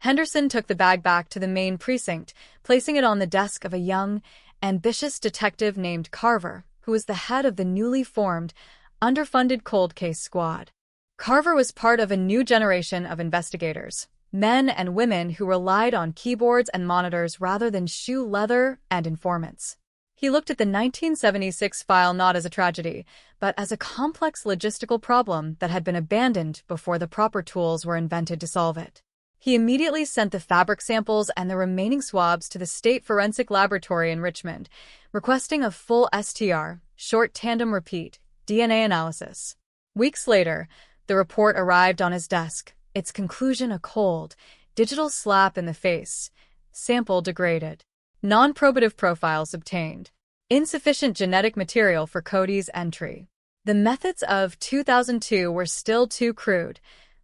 Henderson took the bag back to the main precinct, placing it on the desk of a young, ambitious detective named Carver, who was the head of the newly formed underfunded cold case squad. Carver was part of a new generation of investigators, men and women who relied on keyboards and monitors rather than shoe leather and informants. He looked at the 1976 file not as a tragedy, but as a complex logistical problem that had been abandoned before the proper tools were invented to solve it. He immediately sent the fabric samples and the remaining swabs to the State Forensic Laboratory in Richmond, requesting a full STR, short tandem repeat, DNA analysis. Weeks later, the report arrived on his desk, its conclusion a cold, digital slap in the face. Sample degraded. Non-probative profiles obtained. Insufficient genetic material for Cody's entry. The methods of 2002 were still too crude.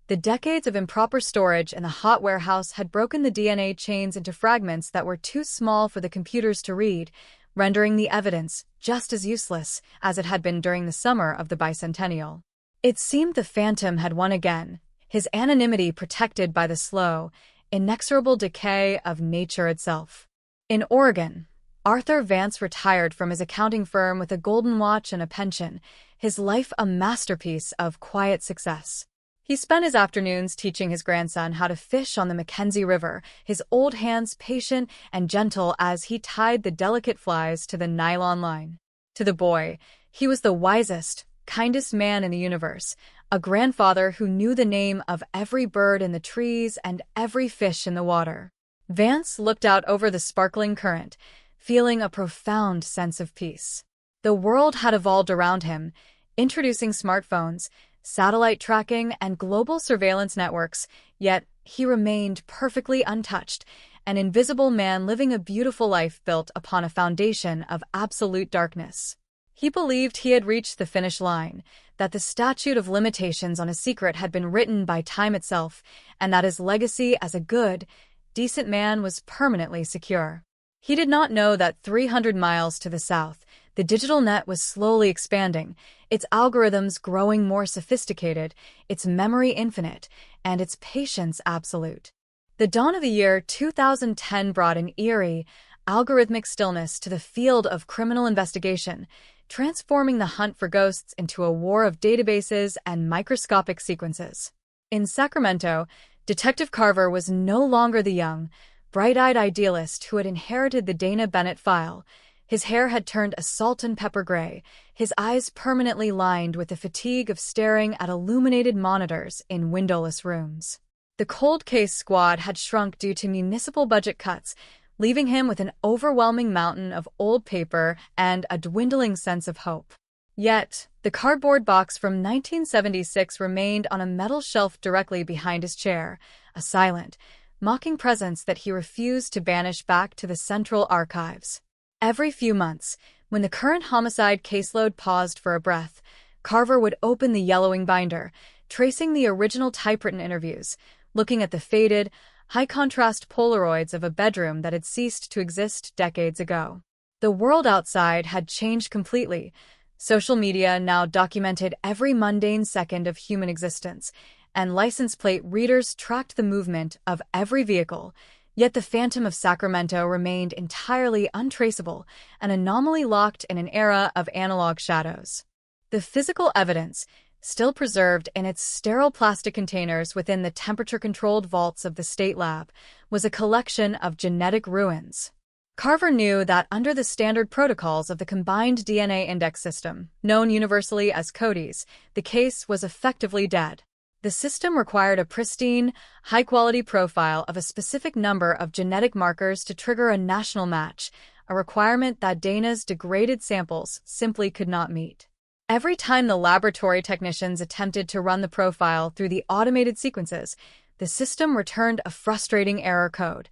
The decades of improper storage in the hot warehouse had broken the DNA chains into fragments that were too small for the computers to read, rendering the evidence just as useless as it had been during the summer of the bicentennial. It seemed the Phantom had won again, his anonymity protected by the slow, inexorable decay of nature itself. In Oregon, Arthur Vance retired from his accounting firm with a golden watch and a pension, his life a masterpiece of quiet success. He spent his afternoons teaching his grandson how to fish on the Mackenzie River, his old hands patient and gentle as he tied the delicate flies to the nylon line. To the boy, he was the wisest, kindest man in the universe, a grandfather who knew the name of every bird in the trees and every fish in the water. Vance looked out over the sparkling current, feeling a profound sense of peace. The world had evolved around him, introducing smartphones, satellite tracking, and global surveillance networks, yet he remained perfectly untouched, an invisible man living a beautiful life built upon a foundation of absolute darkness. He believed he had reached the finish line, that the statute of limitations on a secret had been written by time itself, and that his legacy as a good, decent man was permanently secure. He did not know that 300 miles to the south, the digital net was slowly expanding, its algorithms growing more sophisticated, its memory infinite, and its patience absolute. The dawn of the year 2010 brought an eerie, algorithmic stillness to the field of criminal investigation, transforming the hunt for ghosts into a war of databases and microscopic sequences. In Sacramento, Detective Carver was no longer the young, bright-eyed idealist who had inherited the Dana Bennett file. His hair had turned a salt and pepper gray, his eyes permanently lined with the fatigue of staring at illuminated monitors in windowless rooms. The cold case squad had shrunk due to municipal budget cuts, leaving him with an overwhelming mountain of old paper and a dwindling sense of hope. Yet, the cardboard box from 1976 remained on a metal shelf directly behind his chair, a silent, mocking presence that he refused to banish back to the central archives. Every few months, when the current homicide caseload paused for a breath, Carver would open the yellowing binder, tracing the original typewritten interviews, looking at the faded, high-contrast Polaroids of a bedroom that had ceased to exist decades ago. The world outside had changed completely. Social media now documented every mundane second of human existence, and license plate readers tracked the movement of every vehicle, yet the Phantom of Sacramento remained entirely untraceable, an anomaly locked in an era of analog shadows. The physical evidence, still preserved in its sterile plastic containers within the temperature-controlled vaults of the state lab, was a collection of genetic ruins. Carver knew that under the standard protocols of the Combined DNA Index System, known universally as CODIS, the case was effectively dead. The system required a pristine, high-quality profile of a specific number of genetic markers to trigger a national match, a requirement that Dana's degraded samples simply could not meet. Every time the laboratory technicians attempted to run the profile through the automated sequences, the system returned a frustrating error code: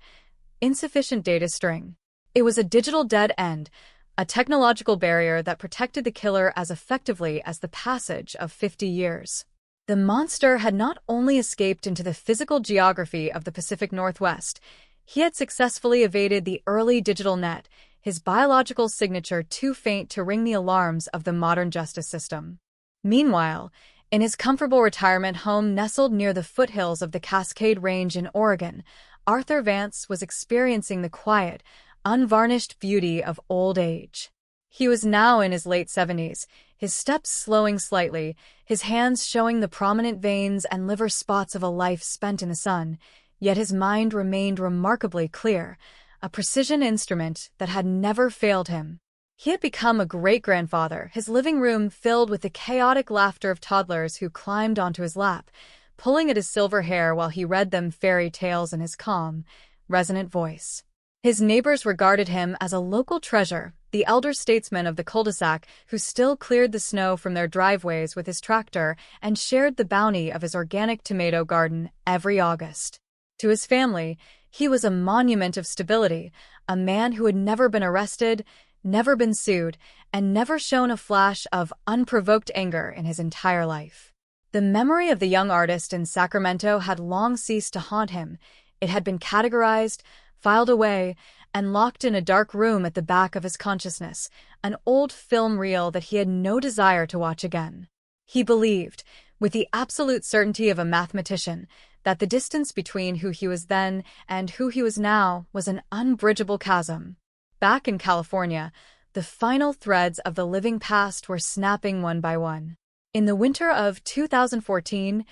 insufficient data string. It was a digital dead end, a technological barrier that protected the killer as effectively as the passage of 50 years. The monster had not only escaped into the physical geography of the Pacific Northwest, he had successfully evaded the early digital net, his biological signature too faint to ring the alarms of the modern justice system. Meanwhile, in his comfortable retirement home nestled near the foothills of the Cascade Range in Oregon, Arthur Vance was experiencing the quiet, unvarnished beauty of old age. He was now in his late 70s, his steps slowing slightly, his hands showing the prominent veins and liver spots of a life spent in the sun, yet his mind remained remarkably clear, a precision instrument that had never failed him. He had become a great-grandfather, his living room filled with the chaotic laughter of toddlers who climbed onto his lap, pulling at his silver hair while he read them fairy tales in his calm, resonant voice. His neighbors regarded him as a local treasure, the elder statesman of the cul-de-sac who still cleared the snow from their driveways with his tractor and shared the bounty of his organic tomato garden every August. To his family, he was a monument of stability, a man who had never been arrested, never been sued, and never shown a flash of unprovoked anger in his entire life. The memory of the young artist in Sacramento had long ceased to haunt him. It had been categorized, filed away, and locked in a dark room at the back of his consciousness, an old film reel that he had no desire to watch again. He believed, with the absolute certainty of a mathematician, that the distance between who he was then and who he was now was an unbridgeable chasm. Back in California, the final threads of the living past were snapping one by one. In the winter of 2014,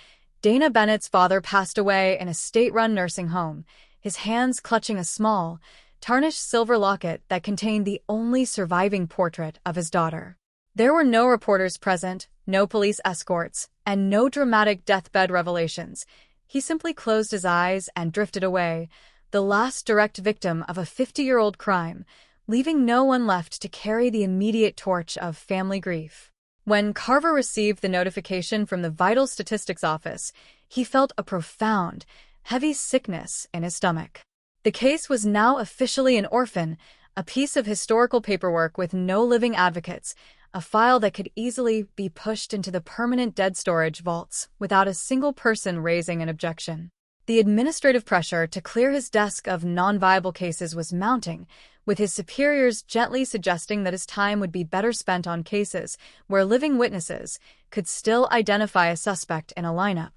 Dana Bennett's father passed away in a state-run nursing home, his hands clutching a small, tarnished silver locket that contained the only surviving portrait of his daughter. There were no reporters present, no police escorts, and no dramatic deathbed revelations. He simply closed his eyes and drifted away, the last direct victim of a 50-year-old crime, leaving no one left to carry the immediate torch of family grief. When Carver received the notification from the Vital Statistics Office, he felt a profound, heavy sickness in his stomach. The case was now officially an orphan, a piece of historical paperwork with no living advocates, a file that could easily be pushed into the permanent dead storage vaults without a single person raising an objection. The administrative pressure to clear his desk of non-viable cases was mounting, with his superiors gently suggesting that his time would be better spent on cases where living witnesses could still identify a suspect in a lineup.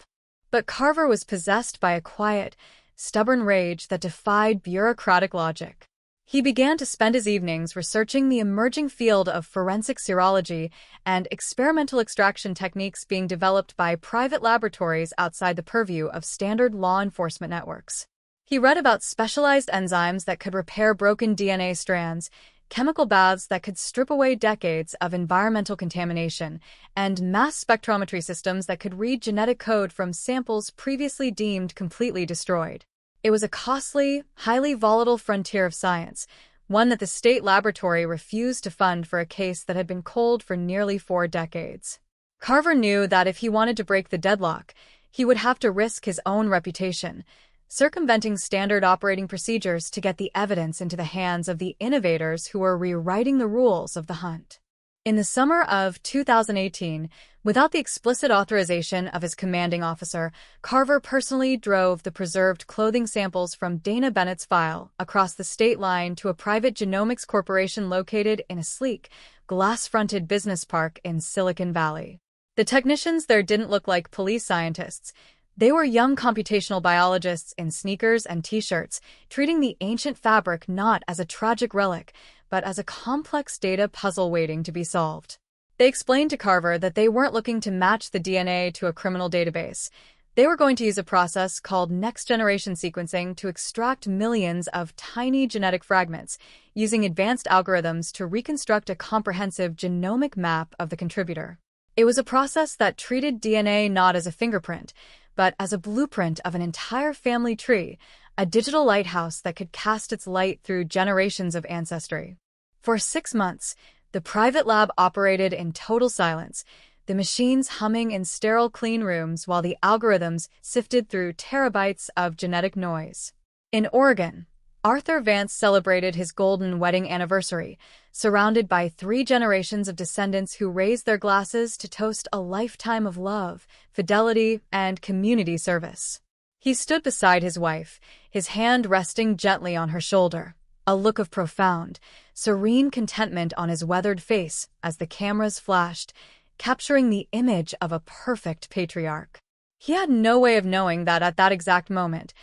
But Carver was possessed by a quiet, stubborn rage that defied bureaucratic logic. He began to spend his evenings researching the emerging field of forensic serology and experimental extraction techniques being developed by private laboratories outside the purview of standard law enforcement networks. He read about specialized enzymes that could repair broken DNA strands, chemical baths that could strip away decades of environmental contamination, and mass spectrometry systems that could read genetic code from samples previously deemed completely destroyed. It was a costly, highly volatile frontier of science, one that the state laboratory refused to fund for a case that had been cold for nearly 4 decades. Carver knew that if he wanted to break the deadlock, he would have to risk his own reputation, circumventing standard operating procedures to get the evidence into the hands of the innovators who were rewriting the rules of the hunt. In the summer of 2018, without the explicit authorization of his commanding officer, Carver personally drove the preserved clothing samples from Dana Bennett's file across the state line to a private genomics corporation located in a sleek, glass-fronted business park in Silicon Valley. The technicians there didn't look like police scientists. They were young computational biologists in sneakers and t-shirts, treating the ancient fabric not as a tragic relic, but as a complex data puzzle waiting to be solved. They explained to Carver that they weren't looking to match the DNA to a criminal database. They were going to use a process called next-generation sequencing to extract millions of tiny genetic fragments, using advanced algorithms to reconstruct a comprehensive genomic map of the contributor. It was a process that treated DNA not as a fingerprint, but as a blueprint of an entire family tree, a digital lighthouse that could cast its light through generations of ancestry. For 6 months, the private lab operated in total silence, the machines humming in sterile clean rooms while the algorithms sifted through terabytes of genetic noise. In Oregon, Arthur Vance celebrated his golden wedding anniversary, surrounded by 3 generations of descendants who raised their glasses to toast a lifetime of love, fidelity, and community service. He stood beside his wife, his hand resting gently on her shoulder, a look of profound, serene contentment on his weathered face as the cameras flashed, capturing the image of a perfect patriarch. He had no way of knowing that at that exact moment,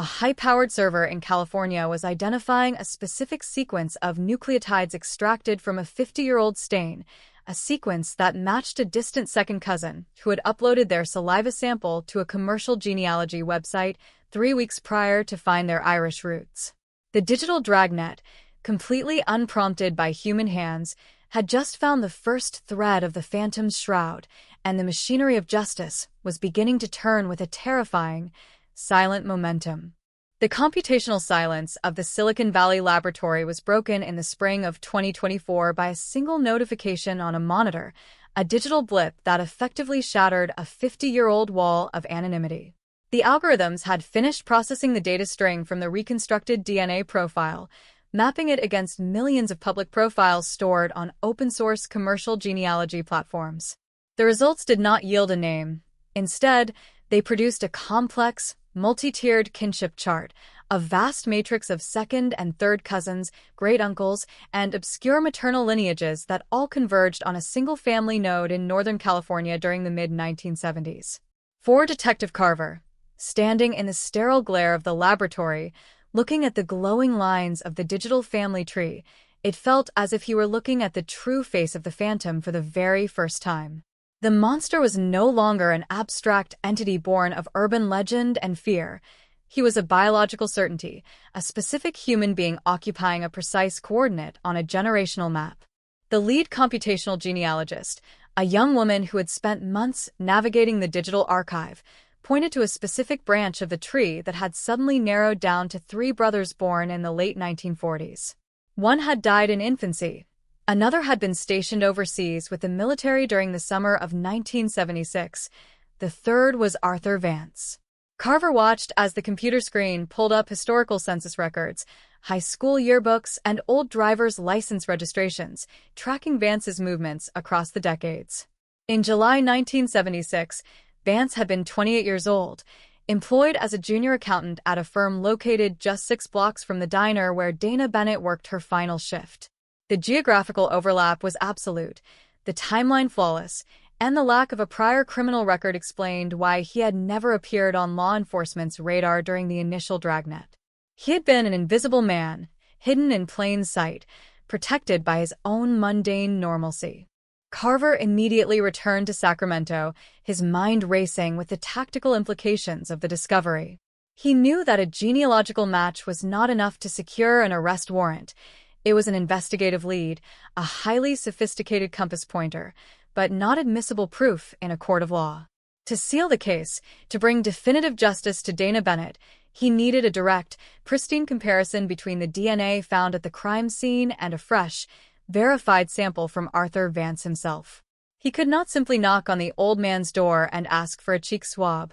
a high-powered server in California was identifying a specific sequence of nucleotides extracted from a 50-year-old stain, a sequence that matched a distant second cousin who had uploaded their saliva sample to a commercial genealogy website 3 weeks prior to find their Irish roots. The digital dragnet, completely unprompted by human hands, had just found the first thread of the Phantom's shroud, and the machinery of justice was beginning to turn with a terrifying, silent momentum. The computational silence of the Silicon Valley laboratory was broken in the spring of 2024 by a single notification on a monitor, a digital blip that effectively shattered a 50-year-old wall of anonymity. The algorithms had finished processing the data string from the reconstructed DNA profile, mapping it against millions of public profiles stored on open-source commercial genealogy platforms. The results did not yield a name. Instead, they produced a complex, multi-tiered kinship chart, a vast matrix of second and third cousins, great-uncles, and obscure maternal lineages that all converged on a single family node in Northern California during the mid-1970s. For Detective Carver, standing in the sterile glare of the laboratory, looking at the glowing lines of the digital family tree, it felt as if he were looking at the true face of the Phantom for the very first time. The monster was no longer an abstract entity born of urban legend and fear. He was a biological certainty, a specific human being occupying a precise coordinate on a generational map. The lead computational genealogist, a young woman who had spent months navigating the digital archive, pointed to a specific branch of the tree that had suddenly narrowed down to 3 brothers born in the late 1940s. One had died in infancy. Another had been stationed overseas with the military during the summer of 1976. The third was Arthur Vance. Carver watched as the computer screen pulled up historical census records, high school yearbooks, and old driver's license registrations, tracking Vance's movements across the decades. In July 1976, Vance had been 28 years old, employed as a junior accountant at a firm located just 6 blocks from the diner where Dana Bennett worked her final shift. The geographical overlap was absolute, the timeline flawless, and the lack of a prior criminal record explained why he had never appeared on law enforcement's radar during the initial dragnet. He had been an invisible man, hidden in plain sight, protected by his own mundane normalcy. Carver immediately returned to Sacramento, his mind racing with the tactical implications of the discovery. He knew that a genealogical match was not enough to secure an arrest warrant. It was an investigative lead, a highly sophisticated compass pointer, but not admissible proof in a court of law. To seal the case, to bring definitive justice to Dana Bennett, he needed a direct, pristine comparison between the DNA found at the crime scene and a fresh, verified sample from Arthur Vance himself. He could not simply knock on the old man's door and ask for a cheek swab.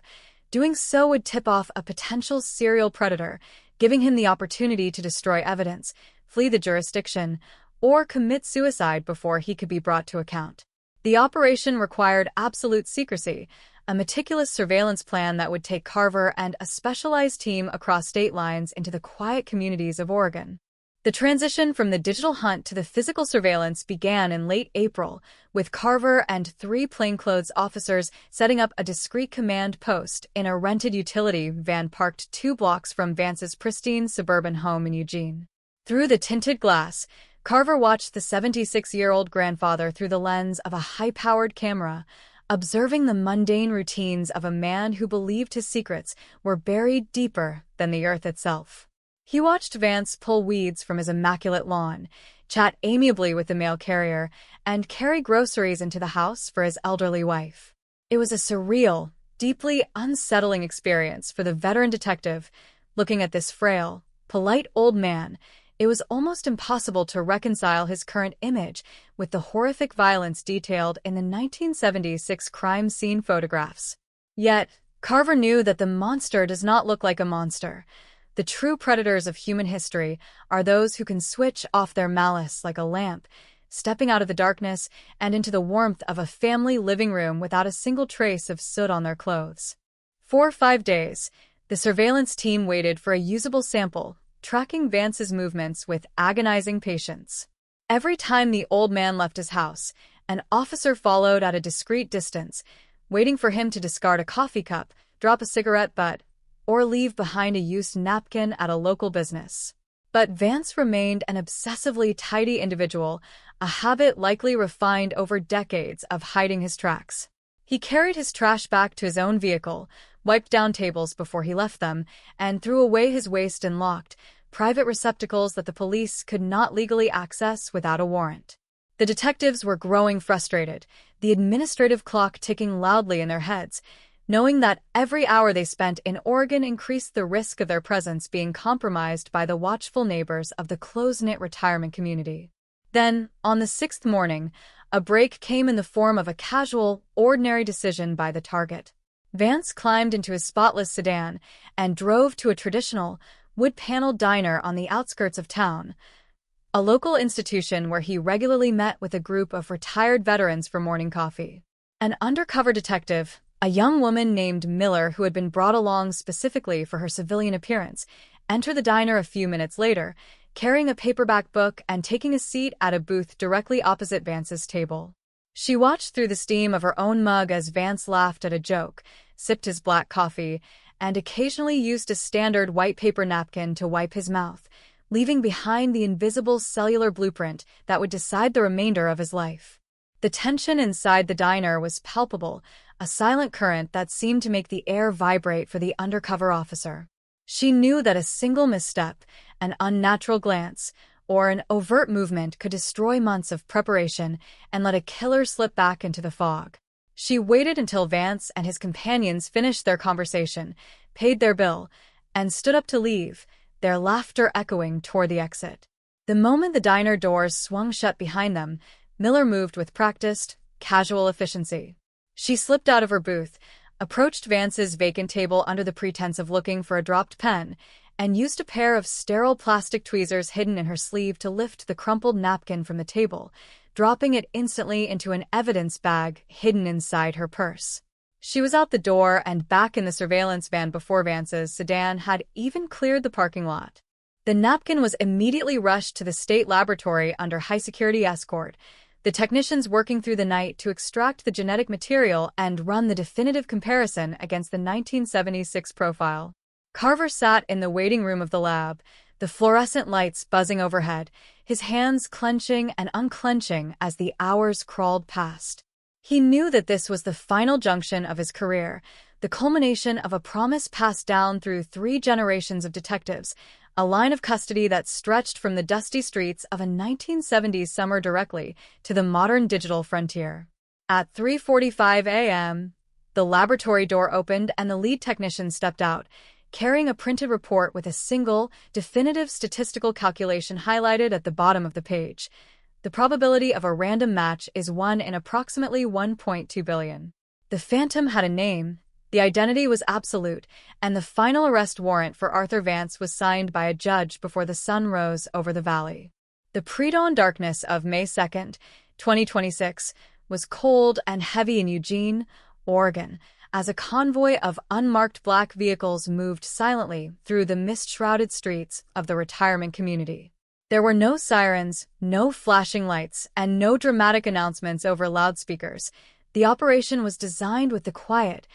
Doing so would tip off a potential serial predator, giving him the opportunity to destroy evidence, flee the jurisdiction, or commit suicide before he could be brought to account. The operation required absolute secrecy, a meticulous surveillance plan that would take Carver and a specialized team across state lines into the quiet communities of Oregon. The transition from the digital hunt to the physical surveillance began in late April, with Carver and 3 plainclothes officers setting up a discreet command post in a rented utility van parked 2 blocks from Vance's pristine suburban home in Eugene. Through the tinted glass, Carver watched the 76-year-old grandfather through the lens of a high-powered camera, observing the mundane routines of a man who believed his secrets were buried deeper than the earth itself. He watched Vance pull weeds from his immaculate lawn, chat amiably with the mail carrier, and carry groceries into the house for his elderly wife. It was a surreal, deeply unsettling experience for the veteran detective. Looking at this frail, polite old man, it was almost impossible to reconcile his current image with the horrific violence detailed in the 1976 crime scene photographs. Yet, Carver knew that the monster does not look like a monster. The true predators of human history are those who can switch off their malice like a lamp, stepping out of the darkness and into the warmth of a family living room without a single trace of soot on their clothes. For 5 days, the surveillance team waited for a usable sample, tracking Vance's movements with agonizing patience. Every time the old man left his house, an officer followed at a discreet distance, waiting for him to discard a coffee cup, drop a cigarette butt, or leave behind a used napkin at a local business. But Vance remained an obsessively tidy individual, a habit likely refined over decades of hiding his tracks. He carried his trash back to his own vehicle, wiped down tables before he left them, and threw away his waste in locked, private receptacles that the police could not legally access without a warrant. The detectives were growing frustrated, the administrative clock ticking loudly in their heads, knowing that every hour they spent in Oregon increased the risk of their presence being compromised by the watchful neighbors of the close-knit retirement community. Then, on the sixth morning, a break came in the form of a casual, ordinary decision by the target. Vance climbed into his spotless sedan and drove to a traditional, wood-paneled diner on the outskirts of town, a local institution where he regularly met with a group of retired veterans for morning coffee. An undercover detective, a young woman named Miller who had been brought along specifically for her civilian appearance, entered the diner a few minutes later, carrying a paperback book and taking a seat at a booth directly opposite Vance's table. She watched through the steam of her own mug as Vance laughed at a joke, sipped his black coffee, and occasionally used a standard white paper napkin to wipe his mouth, leaving behind the invisible cellular blueprint that would decide the remainder of his life. The tension inside the diner was palpable, a silent current that seemed to make the air vibrate for the undercover officer. She knew that a single misstep, an unnatural glance, or an overt movement could destroy months of preparation and let a killer slip back into the fog. She waited until Vance and his companions finished their conversation, paid their bill, and stood up to leave, their laughter echoing toward the exit. The moment the diner doors swung shut behind them, Miller moved with practiced, casual efficiency. She slipped out of her booth, approached Vance's vacant table under the pretense of looking for a dropped pen, and used a pair of sterile plastic tweezers hidden in her sleeve to lift the crumpled napkin from the table, dropping it instantly into an evidence bag hidden inside her purse. She was out the door and back in the surveillance van before Vance's sedan had even cleared the parking lot. The napkin was immediately rushed to the state laboratory under high-security escort, the technicians working through the night to extract the genetic material and run the definitive comparison against the 1976 profile. Carver sat in the waiting room of the lab, the fluorescent lights buzzing overhead, his hands clenching and unclenching as the hours crawled past. He knew that this was the final junction of his career, the culmination of a promise passed down through 3 generations of detectives, a line of custody that stretched from the dusty streets of a 1970s summer directly to the modern digital frontier. At 3:45 a.m., the laboratory door opened and the lead technician stepped out, carrying a printed report with a single, definitive statistical calculation highlighted at the bottom of the page. The probability of a random match is 1 in approximately 1.2 billion. The Phantom had a name, the identity was absolute, and the final arrest warrant for Arthur Vance was signed by a judge before the sun rose over the valley. The pre-dawn darkness of May 2nd, 2026, was cold and heavy in Eugene, Oregon, as a convoy of unmarked black vehicles moved silently through the mist-shrouded streets of the retirement community. There were no sirens, no flashing lights, and no dramatic announcements over loudspeakers. The operation was designed with the quiet,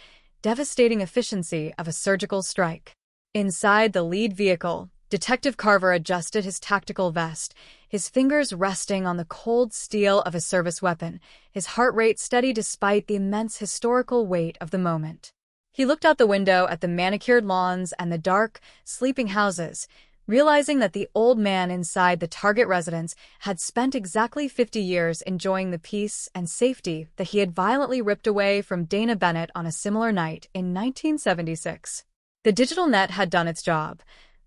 devastating efficiency of a surgical strike. Inside the lead vehicle, Detective Carver adjusted his tactical vest, his fingers resting on the cold steel of his service weapon, his heart rate steady despite the immense historical weight of the moment. He looked out the window at the manicured lawns and the dark, sleeping houses, realizing that the old man inside the target residence had spent exactly 50 years enjoying the peace and safety that he had violently ripped away from Dana Bennett on a similar night in 1976. The digital net had done its job.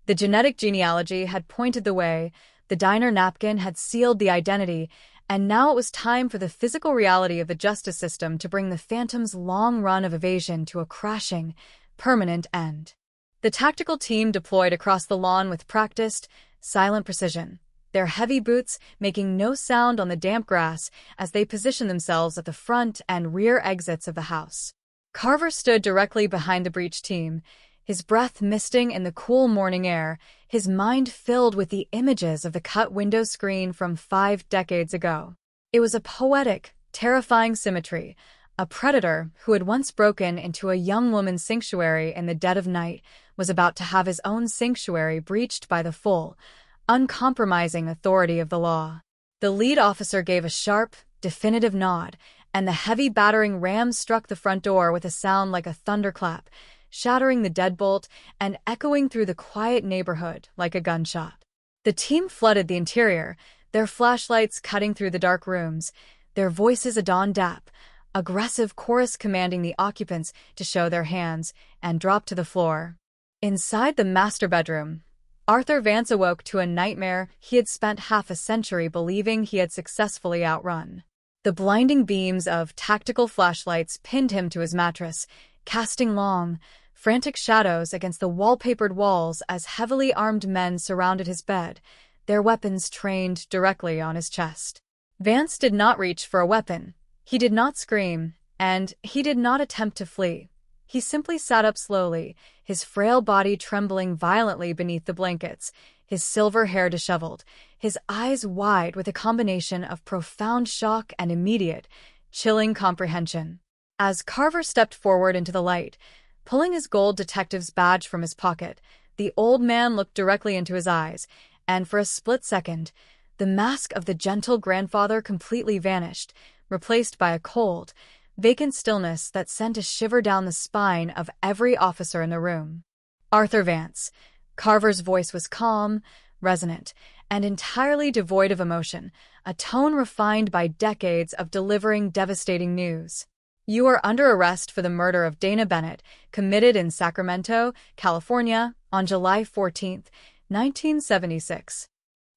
The genetic genealogy had pointed the way, the diner napkin had sealed the identity, and now it was time for the physical reality of the justice system to bring the Phantom's long run of evasion to a crashing, permanent end. The tactical team deployed across the lawn with practiced, silent precision, their heavy boots making no sound on the damp grass as they positioned themselves at the front and rear exits of the house. Carver stood directly behind the breach team, his breath misting in the cool morning air, his mind filled with the images of the cut window screen from 5 decades ago. It was a poetic, terrifying symmetry, a predator who had once broken into a young woman's sanctuary in the dead of night, was about to have his own sanctuary breached by the full, uncompromising authority of the law. The lead officer gave a sharp, definitive nod, and the heavy battering ram struck the front door with a sound like a thunderclap, shattering the deadbolt and echoing through the quiet neighborhood like a gunshot. The team flooded the interior, their flashlights cutting through the dark rooms, their voices a dawn dap, aggressive chorus commanding the occupants to show their hands and drop to the floor. Inside the master bedroom, Arthur Vance awoke to a nightmare he had spent half a century believing he had successfully outrun. The blinding beams of tactical flashlights pinned him to his mattress, casting long, frantic shadows against the wallpapered walls as heavily armed men surrounded his bed, their weapons trained directly on his chest. Vance did not reach for a weapon. He did not scream, and he did not attempt to flee. He simply sat up slowly, his frail body trembling violently beneath the blankets, his silver hair disheveled, his eyes wide with a combination of profound shock and immediate, chilling comprehension. As Carver stepped forward into the light, pulling his gold detective's badge from his pocket, the old man looked directly into his eyes, and for a split second, the mask of the gentle grandfather completely vanished, replaced by a cold, vacant stillness that sent a shiver down the spine of every officer in the room. Arthur Vance. Carver's voice was calm, resonant, and entirely devoid of emotion, a tone refined by decades of delivering devastating news. You are under arrest for the murder of Dana Bennett, committed in Sacramento, California, on July 14, 1976.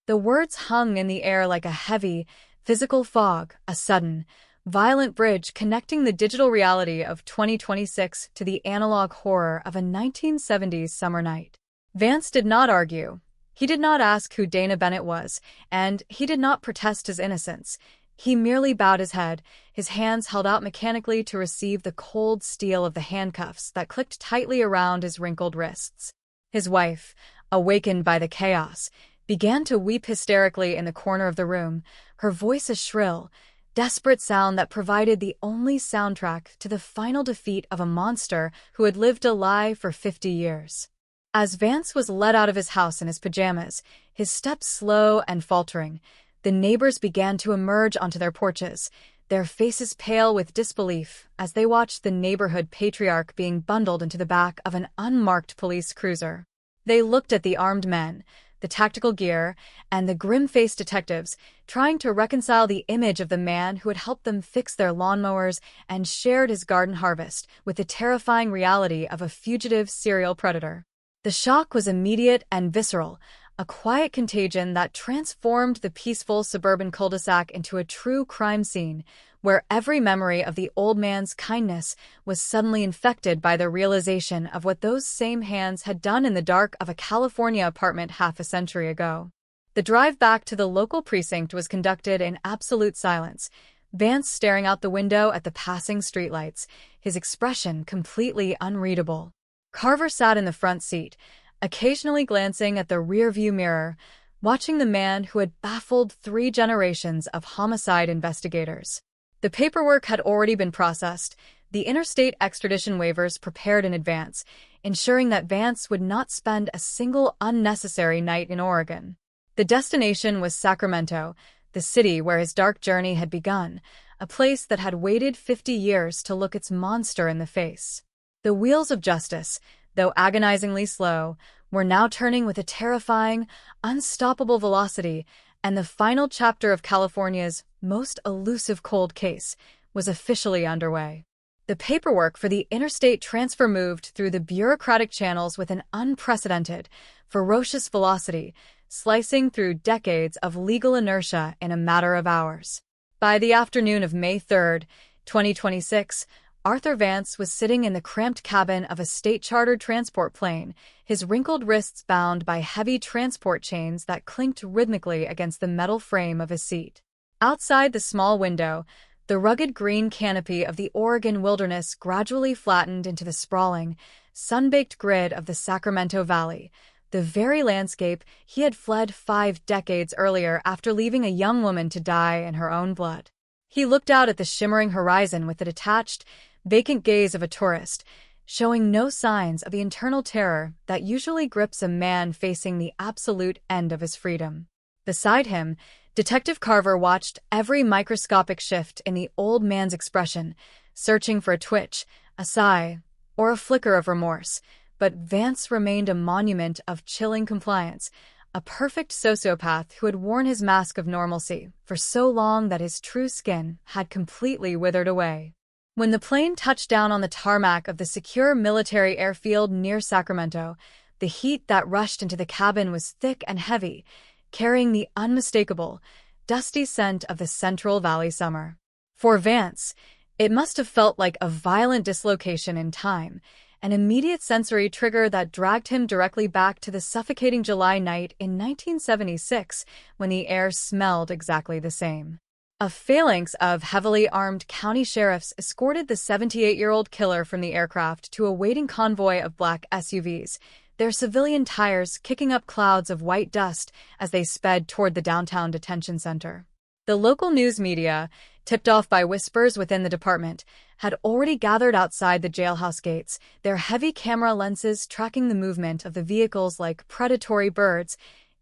The words hung in the air like a heavy, physical fog, a sudden, violent bridge connecting the digital reality of 2026 to the analog horror of a 1970s summer night. Vance did not argue. He did not ask who Dana Bennett was, and he did not protest his innocence. He merely bowed his head, his hands held out mechanically to receive the cold steel of the handcuffs that clicked tightly around his wrinkled wrists. His wife, awakened by the chaos, began to weep hysterically in the corner of the room, her voice a shrill, desperate sound that provided the only soundtrack to the final defeat of a monster who had lived a lie for 50 years. As Vance was led out of his house in his pajamas, his steps slow and faltering, the neighbors began to emerge onto their porches, their faces pale with disbelief as they watched the neighborhood patriarch being bundled into the back of an unmarked police cruiser. They looked at the armed men, the tactical gear, and the grim-faced detectives, trying to reconcile the image of the man who had helped them fix their lawnmowers and shared his garden harvest with the terrifying reality of a fugitive serial predator. The shock was immediate and visceral, a quiet contagion that transformed the peaceful suburban cul-de-sac into a true crime scene, where every memory of the old man's kindness was suddenly infected by the realization of what those same hands had done in the dark of a California apartment half a century ago. The drive back to the local precinct was conducted in absolute silence, Vance staring out the window at the passing streetlights, his expression completely unreadable. Carver sat in the front seat, occasionally glancing at the rearview mirror, watching the man who had baffled 3 generations of homicide investigators. The paperwork had already been processed, the interstate extradition waivers prepared in advance, ensuring that Vance would not spend a single unnecessary night in Oregon. The destination was Sacramento, the city where his dark journey had begun, a place that had waited 50 years to look its monster in the face. The wheels of justice, though agonizingly slow, were now turning with a terrifying, unstoppable velocity, and the final chapter of California's most elusive cold case was officially underway. The paperwork for the interstate transfer moved through the bureaucratic channels with an unprecedented, ferocious velocity, slicing through decades of legal inertia in a matter of hours. By the afternoon of May 3, 2026, Arthur Vance was sitting in the cramped cabin of a state-chartered transport plane, his wrinkled wrists bound by heavy transport chains that clinked rhythmically against the metal frame of his seat. Outside the small window, the rugged green canopy of the Oregon wilderness gradually flattened into the sprawling, sun-baked grid of the Sacramento Valley, the very landscape he had fled 5 decades earlier after leaving a young woman to die in her own blood. He looked out at the shimmering horizon with the detached, vacant gaze of a tourist, showing no signs of the internal terror that usually grips a man facing the absolute end of his freedom. Beside him, Detective Carver watched every microscopic shift in the old man's expression, searching for a twitch, a sigh, or a flicker of remorse. But Vance remained a monument of chilling compliance, a perfect sociopath who had worn his mask of normalcy for so long that his true skin had completely withered away. When the plane touched down on the tarmac of the secure military airfield near Sacramento, the heat that rushed into the cabin was thick and heavy, carrying the unmistakable, dusty scent of the Central Valley summer. For Vance, it must have felt like a violent dislocation in time, an immediate sensory trigger that dragged him directly back to the suffocating July night in 1976 when the air smelled exactly the same. A phalanx of heavily armed county sheriffs escorted the 78-year-old killer from the aircraft to a waiting convoy of black SUVs, their civilian tires kicking up clouds of white dust as they sped toward the downtown detention center. The local news media, tipped off by whispers within the department, had already gathered outside the jailhouse gates, their heavy camera lenses tracking the movement of the vehicles like predatory birds,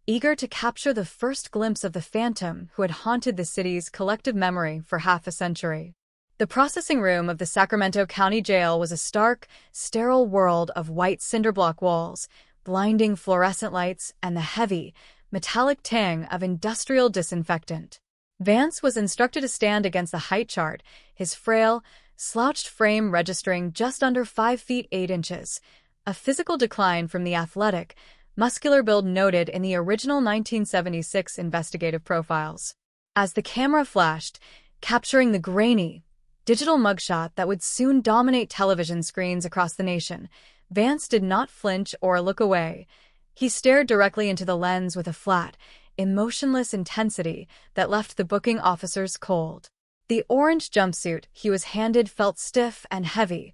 eager to capture the first glimpse of the phantom who had haunted the city's collective memory for half a century. The processing room of the Sacramento County Jail was a stark, sterile world of white cinderblock walls, blinding fluorescent lights, and the heavy, metallic tang of industrial disinfectant. Vance was instructed to stand against the height chart, his frail, slouched frame registering just under 5 feet 8 inches, a physical decline from the athletic, muscular build noted in the original 1976 investigative profiles. As the camera flashed, capturing the grainy, digital mugshot that would soon dominate television screens across the nation, Vance did not flinch or look away. He stared directly into the lens with a flat, emotionless intensity that left the booking officers cold. The orange jumpsuit he was handed felt stiff and heavy,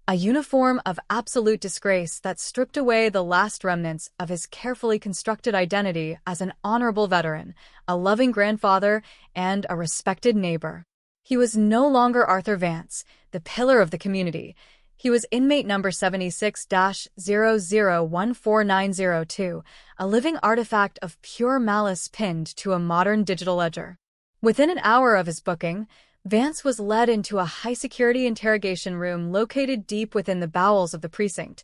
a uniform of absolute disgrace that stripped away the last remnants of his carefully constructed identity as an honorable veteran, a loving grandfather, and a respected neighbor. He was no longer Arthur Vance, the pillar of the community. He was inmate number 76-0014902, a living artifact of pure malice pinned to a modern digital ledger. Within an hour of his booking, Vance was led into a high-security interrogation room located deep within the bowels of the precinct,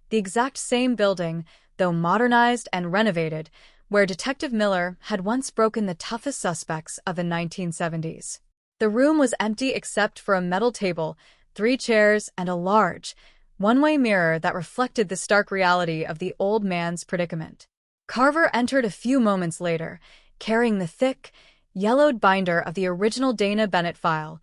the exact same building, though modernized and renovated, where Detective Miller had once broken the toughest suspects of the 1970s. The room was empty except for a metal table, 3 chairs, and a large, one-way mirror that reflected the stark reality of the old man's predicament. Carver entered a few moments later, carrying the thick, yellowed binder of the original Dana Bennett file,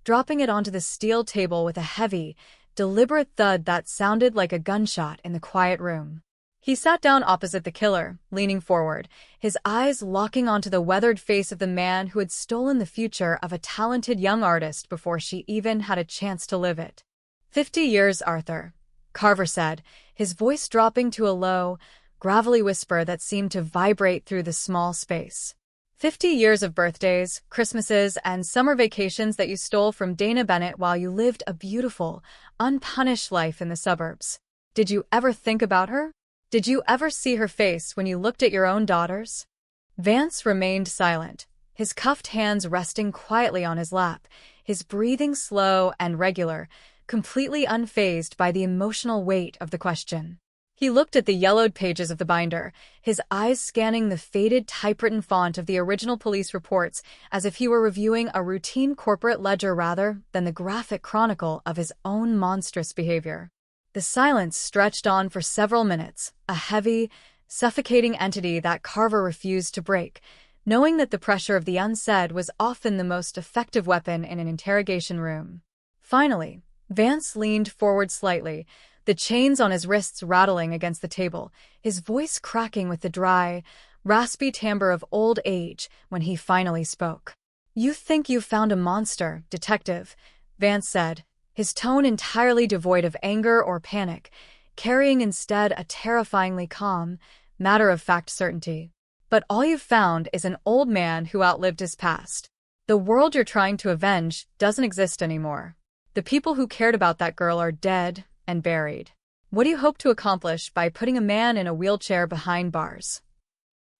dropping it onto the steel table with a heavy, deliberate thud that sounded like a gunshot in the quiet room. He sat down opposite the killer, leaning forward, his eyes locking onto the weathered face of the man who had stolen the future of a talented young artist before she even had a chance to live it. 50 years, Arthur, Carver said, his voice dropping to a low, gravelly whisper that seemed to vibrate through the small space. 50 years of birthdays, Christmases, and summer vacations that you stole from Dana Bennett while you lived a beautiful, unpunished life in the suburbs. Did you ever think about her? Did you ever see her face when you looked at your own daughters? Vance remained silent, his cuffed hands resting quietly on his lap, his breathing slow and regular, completely unfazed by the emotional weight of the question. He looked at the yellowed pages of the binder, his eyes scanning the faded typewritten font of the original police reports as if he were reviewing a routine corporate ledger rather than the graphic chronicle of his own monstrous behavior. The silence stretched on for several minutes, a heavy, suffocating entity that Carver refused to break, knowing that the pressure of the unsaid was often the most effective weapon in an interrogation room. Finally, Vance leaned forward slightly, the chains on his wrists rattling against the table, his voice cracking with the dry, raspy timbre of old age when he finally spoke. "You think you've found a monster, Detective," Vance said, his tone entirely devoid of anger or panic, carrying instead a terrifyingly calm, matter-of-fact certainty. "But all you've found is an old man who outlived his past. The world you're trying to avenge doesn't exist anymore. The people who cared about that girl are dead, and buried. What do you hope to accomplish by putting a man in a wheelchair behind bars?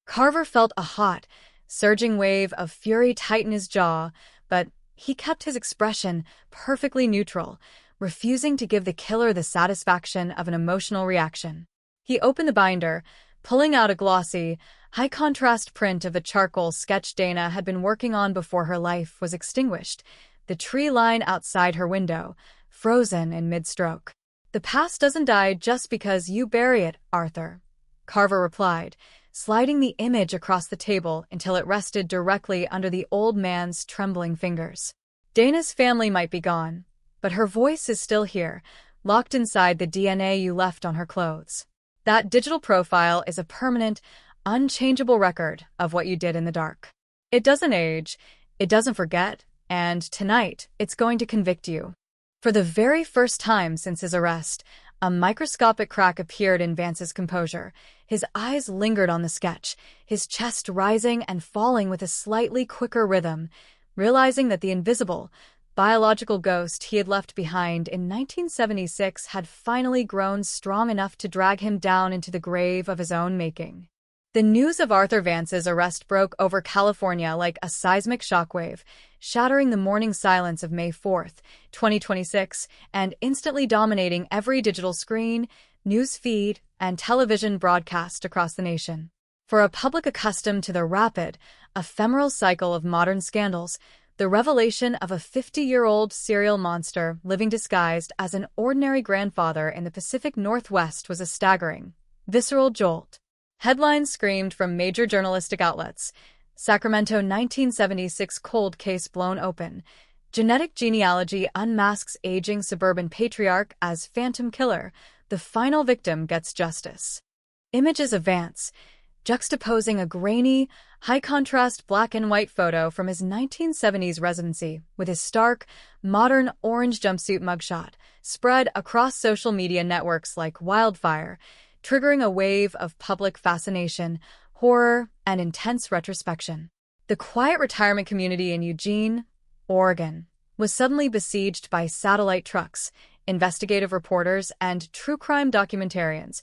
Carver felt a hot, surging wave of fury tighten his jaw, but he kept his expression perfectly neutral, refusing to give the killer the satisfaction of an emotional reaction. He opened the binder, pulling out a glossy, high-contrast print of a charcoal sketch Dana had been working on before her life was extinguished, the tree line outside her window, frozen in mid-stroke. "The past doesn't die just because you bury it, Arthur," Carver replied, sliding the image across the table until it rested directly under the old man's trembling fingers. "Dana's family might be gone, but her voice is still here, locked inside the DNA you left on her clothes. That digital profile is a permanent, unchangeable record of what you did in the dark. It doesn't age, it doesn't forget, and tonight it's going to convict you." For the very first time since his arrest, a microscopic crack appeared in Vance's composure. His eyes lingered on the sketch, his chest rising and falling with a slightly quicker rhythm, realizing that the invisible, biological ghost he had left behind in 1976 had finally grown strong enough to drag him down into the grave of his own making. The news of Arthur Vance's arrest broke over California like a seismic shockwave, shattering the morning silence of May 4th, 2026, and instantly dominating every digital screen, news feed, and television broadcast across the nation. For a public accustomed to the rapid, ephemeral cycle of modern scandals, the revelation of a 50-year-old serial monster living disguised as an ordinary grandfather in the Pacific Northwest was a staggering, visceral jolt. Headlines screamed from major journalistic outlets: Sacramento 1976 cold case blown open, genetic genealogy unmasks aging suburban patriarch as phantom killer, the final victim gets justice. Images of Vance, juxtaposing a grainy, high-contrast black and white photo from his 1970s residency with his stark, modern orange jumpsuit mugshot, spread across social media networks like wildfire, triggering a wave of public fascination, horror, and intense retrospection. The quiet retirement community in Eugene, Oregon, was suddenly besieged by satellite trucks, investigative reporters, and true crime documentarians,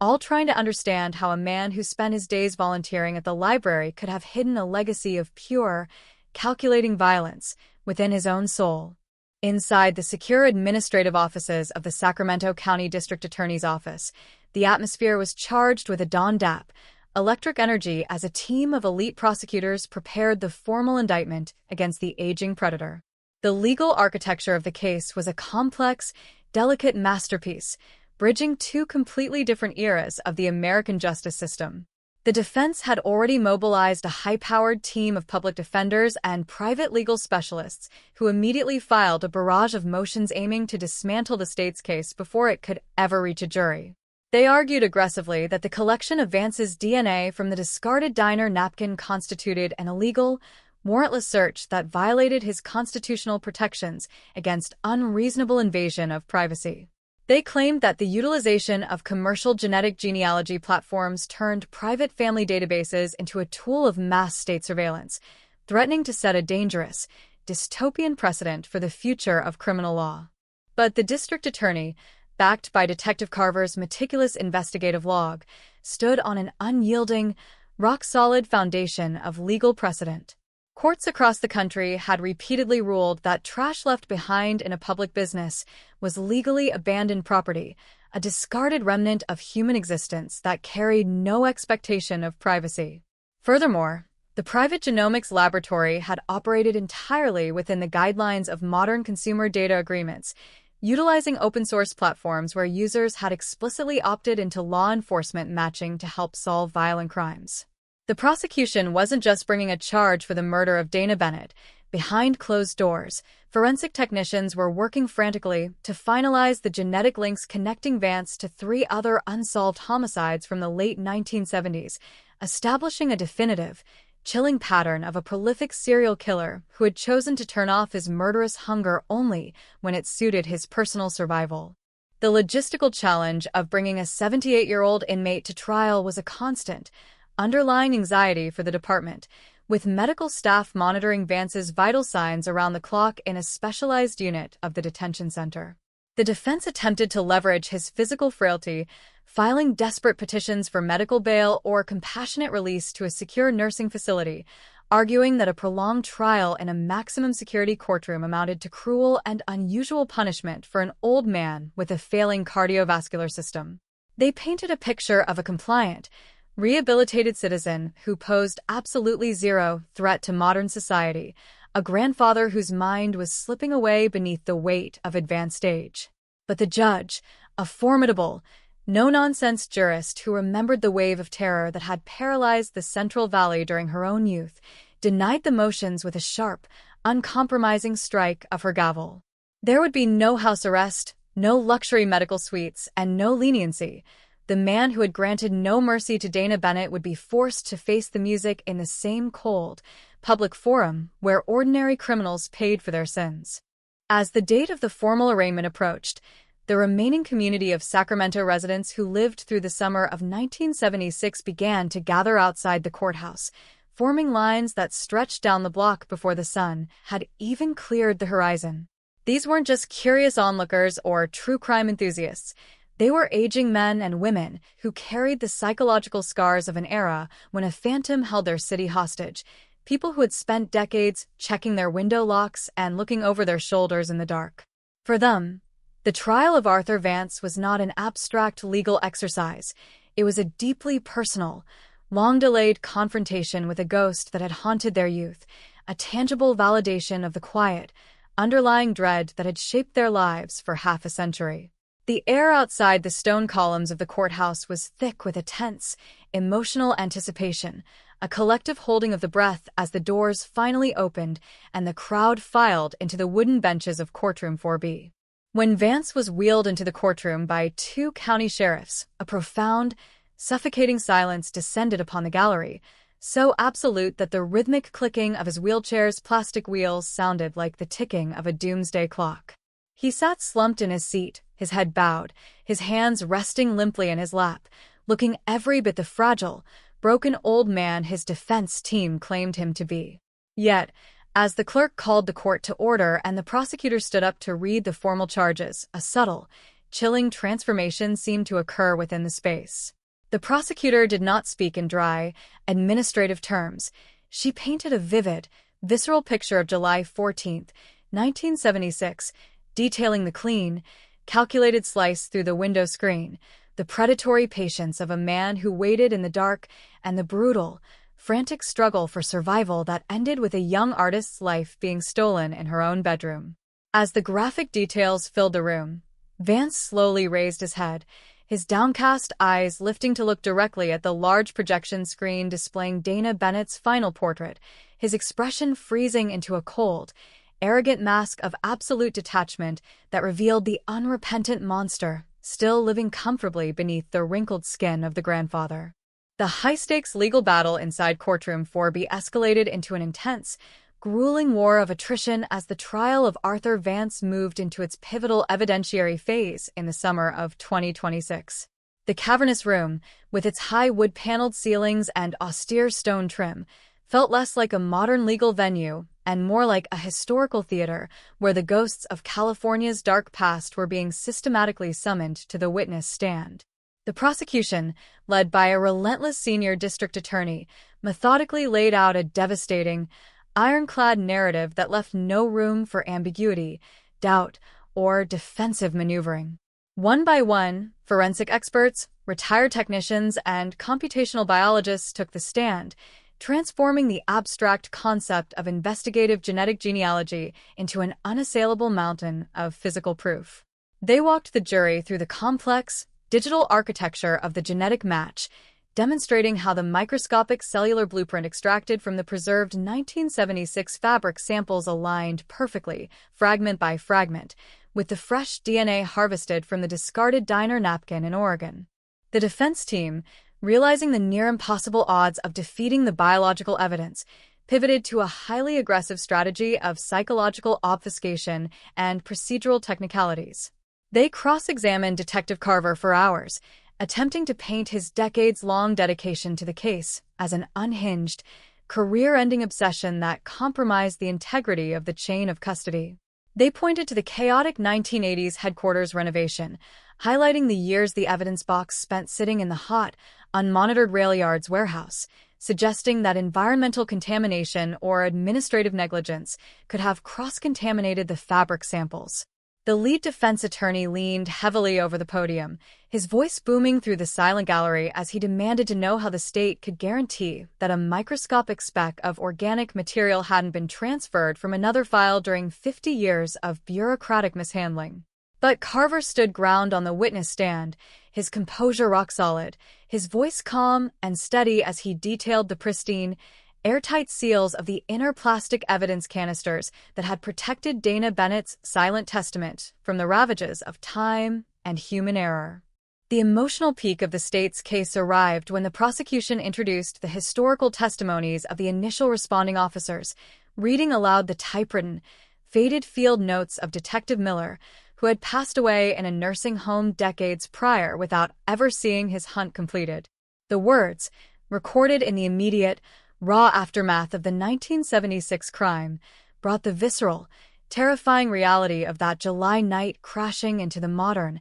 all trying to understand how a man who spent his days volunteering at the library could have hidden a legacy of pure, calculating violence within his own soul. Inside the secure administrative offices of the Sacramento County District Attorney's Office, the atmosphere was charged with a dawn dap, electric energy as a team of elite prosecutors prepared the formal indictment against the aging predator. The legal architecture of the case was a complex, delicate masterpiece, bridging two completely different eras of the American justice system. The defense had already mobilized a high-powered team of public defenders and private legal specialists who immediately filed a barrage of motions aiming to dismantle the state's case before it could ever reach a jury. They argued aggressively that the collection of Vance's DNA from the discarded diner napkin constituted an illegal, warrantless search that violated his constitutional protections against unreasonable invasion of privacy. They claimed that the utilization of commercial genetic genealogy platforms turned private family databases into a tool of mass state surveillance, threatening to set a dangerous, dystopian precedent for the future of criminal law. But the district attorney, backed by Detective Carver's meticulous investigative log, stood on an unyielding, rock-solid foundation of legal precedent. Courts across the country had repeatedly ruled that trash left behind in a public business was legally abandoned property, a discarded remnant of human existence that carried no expectation of privacy. Furthermore, the private genomics laboratory had operated entirely within the guidelines of modern consumer data agreements, utilizing open-source platforms where users had explicitly opted into law enforcement matching to help solve violent crimes. The prosecution wasn't just bringing a charge for the murder of Dana Bennett. Behind closed doors, forensic technicians were working frantically to finalize the genetic links connecting Vance to 3 other unsolved homicides from the late 1970s, establishing a definitive, chilling pattern of a prolific serial killer who had chosen to turn off his murderous hunger only when it suited his personal survival. The logistical challenge of bringing a 78-year-old inmate to trial was a constant, underlying anxiety for the department, with medical staff monitoring Vance's vital signs around the clock in a specialized unit of the detention center. The defense attempted to leverage his physical frailty, filing desperate petitions for medical bail or compassionate release to a secure nursing facility, arguing that a prolonged trial in a maximum security courtroom amounted to cruel and unusual punishment for an old man with a failing cardiovascular system. They painted a picture of a compliant, rehabilitated citizen who posed absolutely zero threat to modern society, a grandfather whose mind was slipping away beneath the weight of advanced age. But the judge, a formidable, no-nonsense jurist who remembered the wave of terror that had paralyzed the Central Valley during her own youth, denied the motions with a sharp, uncompromising strike of her gavel. There would be no house arrest, no luxury medical suites, and no leniency. The man who had granted no mercy to Dana Bennett would be forced to face the music in the same cold, public forum where ordinary criminals paid for their sins. As the date of the formal arraignment approached, the remaining community of Sacramento residents who lived through the summer of 1976 began to gather outside the courthouse, forming lines that stretched down the block before the sun had even cleared the horizon. These weren't just curious onlookers or true crime enthusiasts. They were aging men and women who carried the psychological scars of an era when a phantom held their city hostage, people who had spent decades checking their window locks and looking over their shoulders in the dark. For them, the trial of Arthur Vance was not an abstract legal exercise. It was a deeply personal, long-delayed confrontation with a ghost that had haunted their youth, a tangible validation of the quiet, underlying dread that had shaped their lives for half a century. The air outside the stone columns of the courthouse was thick with a tense, emotional anticipation, a collective holding of the breath as the doors finally opened and the crowd filed into the wooden benches of courtroom 4B. When Vance was wheeled into the courtroom by 2 county sheriffs, a profound, suffocating silence descended upon the gallery, so absolute that the rhythmic clicking of his wheelchair's plastic wheels sounded like the ticking of a doomsday clock. He sat slumped in his seat, his head bowed, his hands resting limply in his lap, looking every bit the fragile, broken old man his defense team claimed him to be. Yet, as the clerk called the court to order and the prosecutor stood up to read the formal charges, a subtle, chilling transformation seemed to occur within the space. The prosecutor did not speak in dry, administrative terms. She painted a vivid, visceral picture of July 14, 1976, detailing the clean, calculated slice through the window screen, the predatory patience of a man who waited in the dark, and the brutal, frantic struggle for survival that ended with a young artist's life being stolen in her own bedroom. As the graphic details filled the room, Vance slowly raised his head, his downcast eyes lifting to look directly at the large projection screen displaying Dana Bennett's final portrait, his expression freezing into a cold, arrogant mask of absolute detachment that revealed the unrepentant monster still living comfortably beneath the wrinkled skin of the grandfather. The high-stakes legal battle inside courtroom 4B escalated into an intense, grueling war of attrition as the trial of Arthur Vance moved into its pivotal evidentiary phase in the summer of 2026. The cavernous room, with its high wood-paneled ceilings and austere stone trim, felt less like a modern legal venue and more like a historical theater where the ghosts of California's dark past were being systematically summoned to the witness stand. The prosecution, led by a relentless senior district attorney, methodically laid out a devastating, ironclad narrative that left no room for ambiguity, doubt, or defensive maneuvering. One by one, forensic experts, retired technicians, and computational biologists took the stand, transforming the abstract concept of investigative genetic genealogy into an unassailable mountain of physical proof. They walked the jury through the complex, digital architecture of the genetic match, demonstrating how the microscopic cellular blueprint extracted from the preserved 1976 fabric samples aligned perfectly, fragment by fragment, with the fresh DNA harvested from the discarded diner napkin in Oregon. The defense team, realizing the near-impossible odds of defeating the biological evidence, pivoted to a highly aggressive strategy of psychological obfuscation and procedural technicalities. They cross-examined Detective Carver for hours, attempting to paint his decades-long dedication to the case as an unhinged, career-ending obsession that compromised the integrity of the chain of custody. They pointed to the chaotic 1980s headquarters renovation, highlighting the years the evidence box spent sitting in the hot, unmonitored rail yard's warehouse, suggesting that environmental contamination or administrative negligence could have cross-contaminated the fabric samples. The lead defense attorney leaned heavily over the podium, his voice booming through the silent gallery as he demanded to know how the state could guarantee that a microscopic speck of organic material hadn't been transferred from another file during 50 years of bureaucratic mishandling. But Carver stood ground on the witness stand, his composure rock solid, his voice calm and steady as he detailed the pristine, airtight seals of the inner plastic evidence canisters that had protected Dana Bennett's silent testament from the ravages of time and human error. The emotional peak of the state's case arrived when the prosecution introduced the historical testimonies of the initial responding officers, reading aloud the typewritten, faded field notes of Detective Miller, who had passed away in a nursing home decades prior without ever seeing his hunt completed. The words, recorded in the immediate, raw aftermath of the 1976 crime, brought the visceral, terrifying reality of that July night crashing into the modern,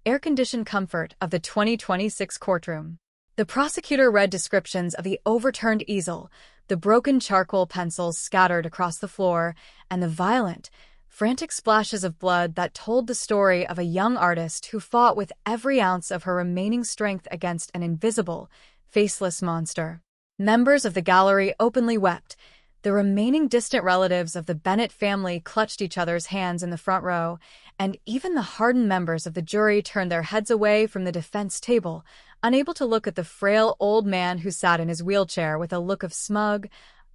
air-conditioned comfort of the 2026 courtroom. The prosecutor read descriptions of the overturned easel, the broken charcoal pencils scattered across the floor, and the violent, frantic splashes of blood that told the story of a young artist who fought with every ounce of her remaining strength against an invisible, faceless monster. Members of the gallery openly wept. The remaining distant relatives of the Bennett family clutched each other's hands in the front row, and even the hardened members of the jury turned their heads away from the defense table, unable to look at the frail old man who sat in his wheelchair with a look of smug,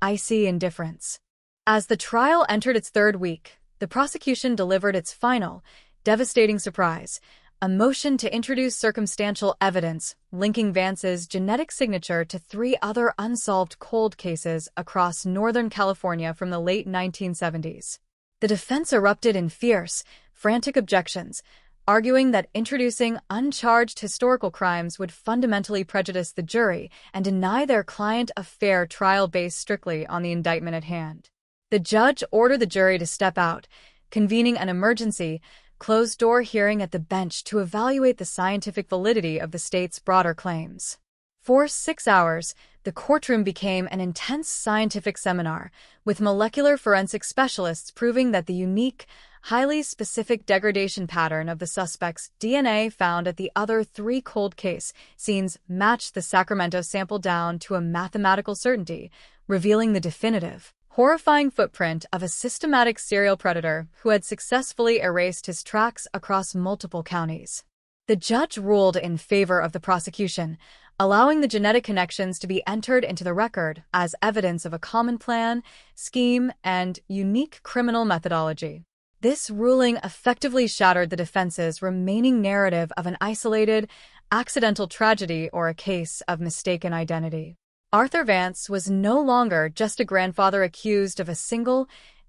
icy indifference. As the trial entered its third week, the prosecution delivered its final, devastating surprise, a motion to introduce circumstantial evidence linking Vance's genetic signature to 3 other unsolved cold cases across Northern California from the late 1970s. The defense erupted in fierce, frantic objections, arguing that introducing uncharged historical crimes would fundamentally prejudice the jury and deny their client a fair trial based strictly on the indictment at hand. The judge ordered the jury to step out, convening an emergency, closed-door hearing at the bench to evaluate the scientific validity of the state's broader claims. For 6 hours, the courtroom became an intense scientific seminar, with molecular forensic specialists proving that the unique, highly specific degradation pattern of the suspect's DNA found at the other 3 cold case scenes matched the Sacramento sample down to a mathematical certainty, revealing the definitive, horrifying footprint of a systematic serial predator who had successfully erased his tracks across multiple counties. The judge ruled in favor of the prosecution, allowing the genetic connections to be entered into the record as evidence of a common plan, scheme, and unique criminal methodology. This ruling effectively shattered the defense's remaining narrative of an isolated, accidental tragedy or a case of mistaken identity. Arthur Vance was no longer just a grandfather accused of a single,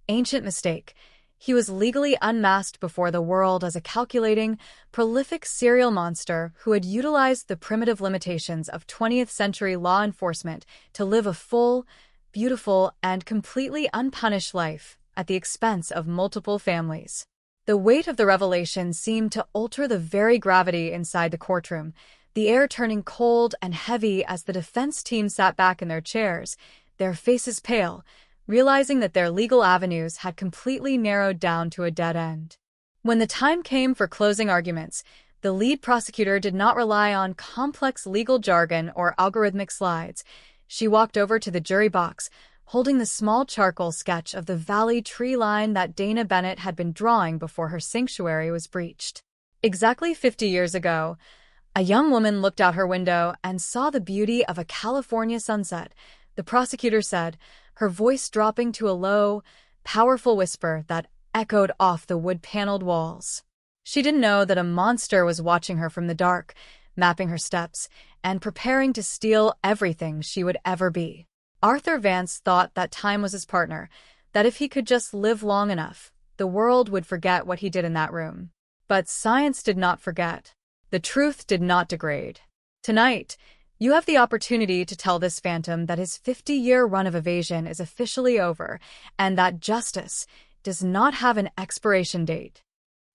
ancient mistake. He was legally unmasked before the world as a calculating, prolific serial monster who had utilized the primitive limitations of 20th-century law enforcement to live a full, beautiful, and completely unpunished life at the expense of multiple families. The weight of the revelation seemed to alter the very gravity inside the courtroom, the air turning cold and heavy as the defense team sat back in their chairs, their faces pale, realizing that their legal avenues had completely narrowed down to a dead end. When the time came for closing arguments, the lead prosecutor did not rely on complex legal jargon or algorithmic slides. She walked over to the jury box, holding the small charcoal sketch of the valley tree line that Dana Bennett had been drawing before her sanctuary was breached. Exactly 50 years ago, a young woman looked out her window and saw the beauty of a California sunset, the prosecutor said, her voice dropping to a low, powerful whisper that echoed off the wood-paneled walls. She didn't know that a monster was watching her from the dark, mapping her steps, and preparing to steal everything she would ever be. Arthur Vance thought that time was his partner, that if he could just live long enough, the world would forget what he did in that room. But science did not forget. The truth did not degrade. Tonight, you have the opportunity to tell this phantom that his 50-year run of evasion is officially over and that justice, does not have an expiration date.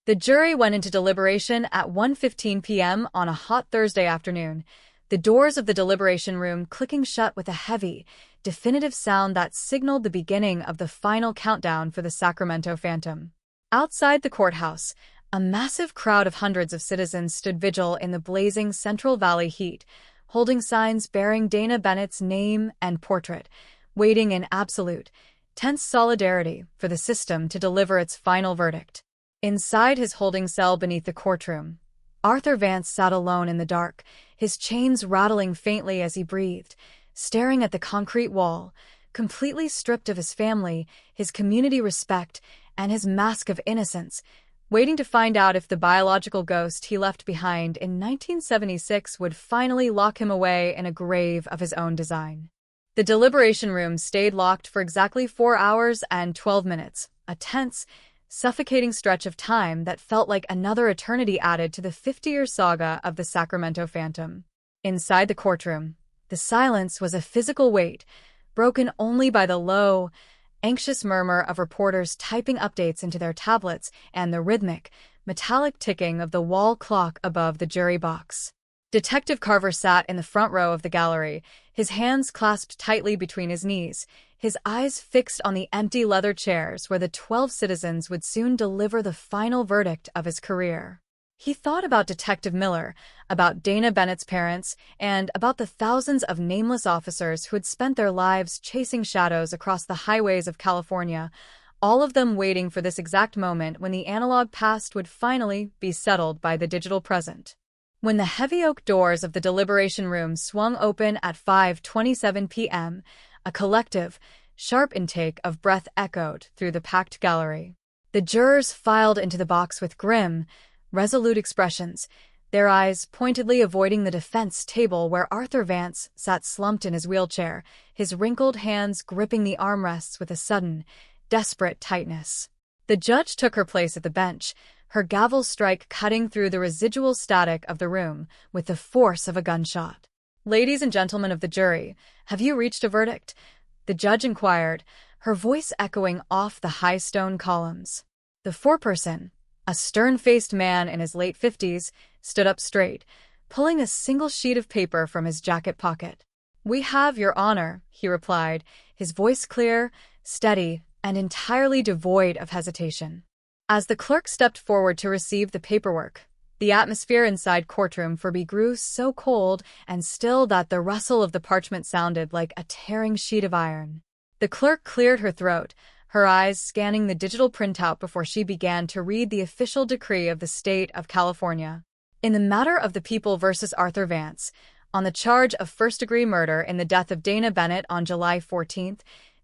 The jury went into deliberation at 1:15 p.m. on a hot Thursday afternoon, the doors of the deliberation room clicking shut with a heavy, definitive sound that signaled the beginning of the final countdown for the Sacramento Phantom. Outside the courthouse, a massive crowd of hundreds of citizens stood vigil in the blazing Central Valley heat, holding signs bearing Dana Bennett's name and portrait, waiting in absolute, tense solidarity for the system to deliver its final verdict. Inside his holding cell beneath the courtroom, Arthur Vance sat alone in the dark, his chains rattling faintly as he breathed, staring at the concrete wall, completely stripped of his family, his community respect, and his mask of innocence, waiting to find out if the biological ghost he left behind in 1976 would finally lock him away in a grave of his own design. The deliberation room stayed locked for exactly 4 hours and 12 minutes, a tense, suffocating stretch of time that felt like another eternity added to the 50-year saga of the Sacramento Phantom. Inside the courtroom, the silence was a physical weight, broken only by the low, anxious murmur of reporters typing updates into their tablets and the rhythmic, metallic ticking of the wall clock above the jury box. Detective Carver sat in the front row of the gallery, his hands clasped tightly between his knees, his eyes fixed on the empty leather chairs where the 12 citizens would soon deliver the final verdict of his career. He thought about Detective Miller, about Dana Bennett's parents, and about the thousands of nameless officers who had spent their lives chasing shadows across the highways of California, all of them waiting for this exact moment when the analog past would finally be settled by the digital present. When the heavy oak doors of the deliberation room swung open at 5:27 p.m., a collective, sharp intake of breath echoed through the packed gallery. The jurors filed into the box with grim, resolute expressions, their eyes pointedly avoiding the defense table where Arthur Vance sat slumped in his wheelchair, his wrinkled hands gripping the armrests with a sudden, desperate tightness. The judge took her place at the bench, her gavel strike cutting through the residual static of the room with the force of a gunshot. "Ladies and gentlemen of the jury, have you reached a verdict?" the judge inquired, her voice echoing off the high stone columns. The foreperson, a stern-faced man in his late 50s, stood up straight, pulling a single sheet of paper from his jacket pocket. "We have, Your Honor," he replied, his voice clear, steady, and entirely devoid of hesitation. As the clerk stepped forward to receive the paperwork, the atmosphere inside courtroom grew so cold and still that the rustle of the parchment sounded like a tearing sheet of iron. The clerk cleared her throat, her eyes scanning the digital printout before she began to read the official decree of the state of California. In the matter of the People versus Arthur Vance, on the charge of first-degree murder in the death of Dana Bennett on July 14,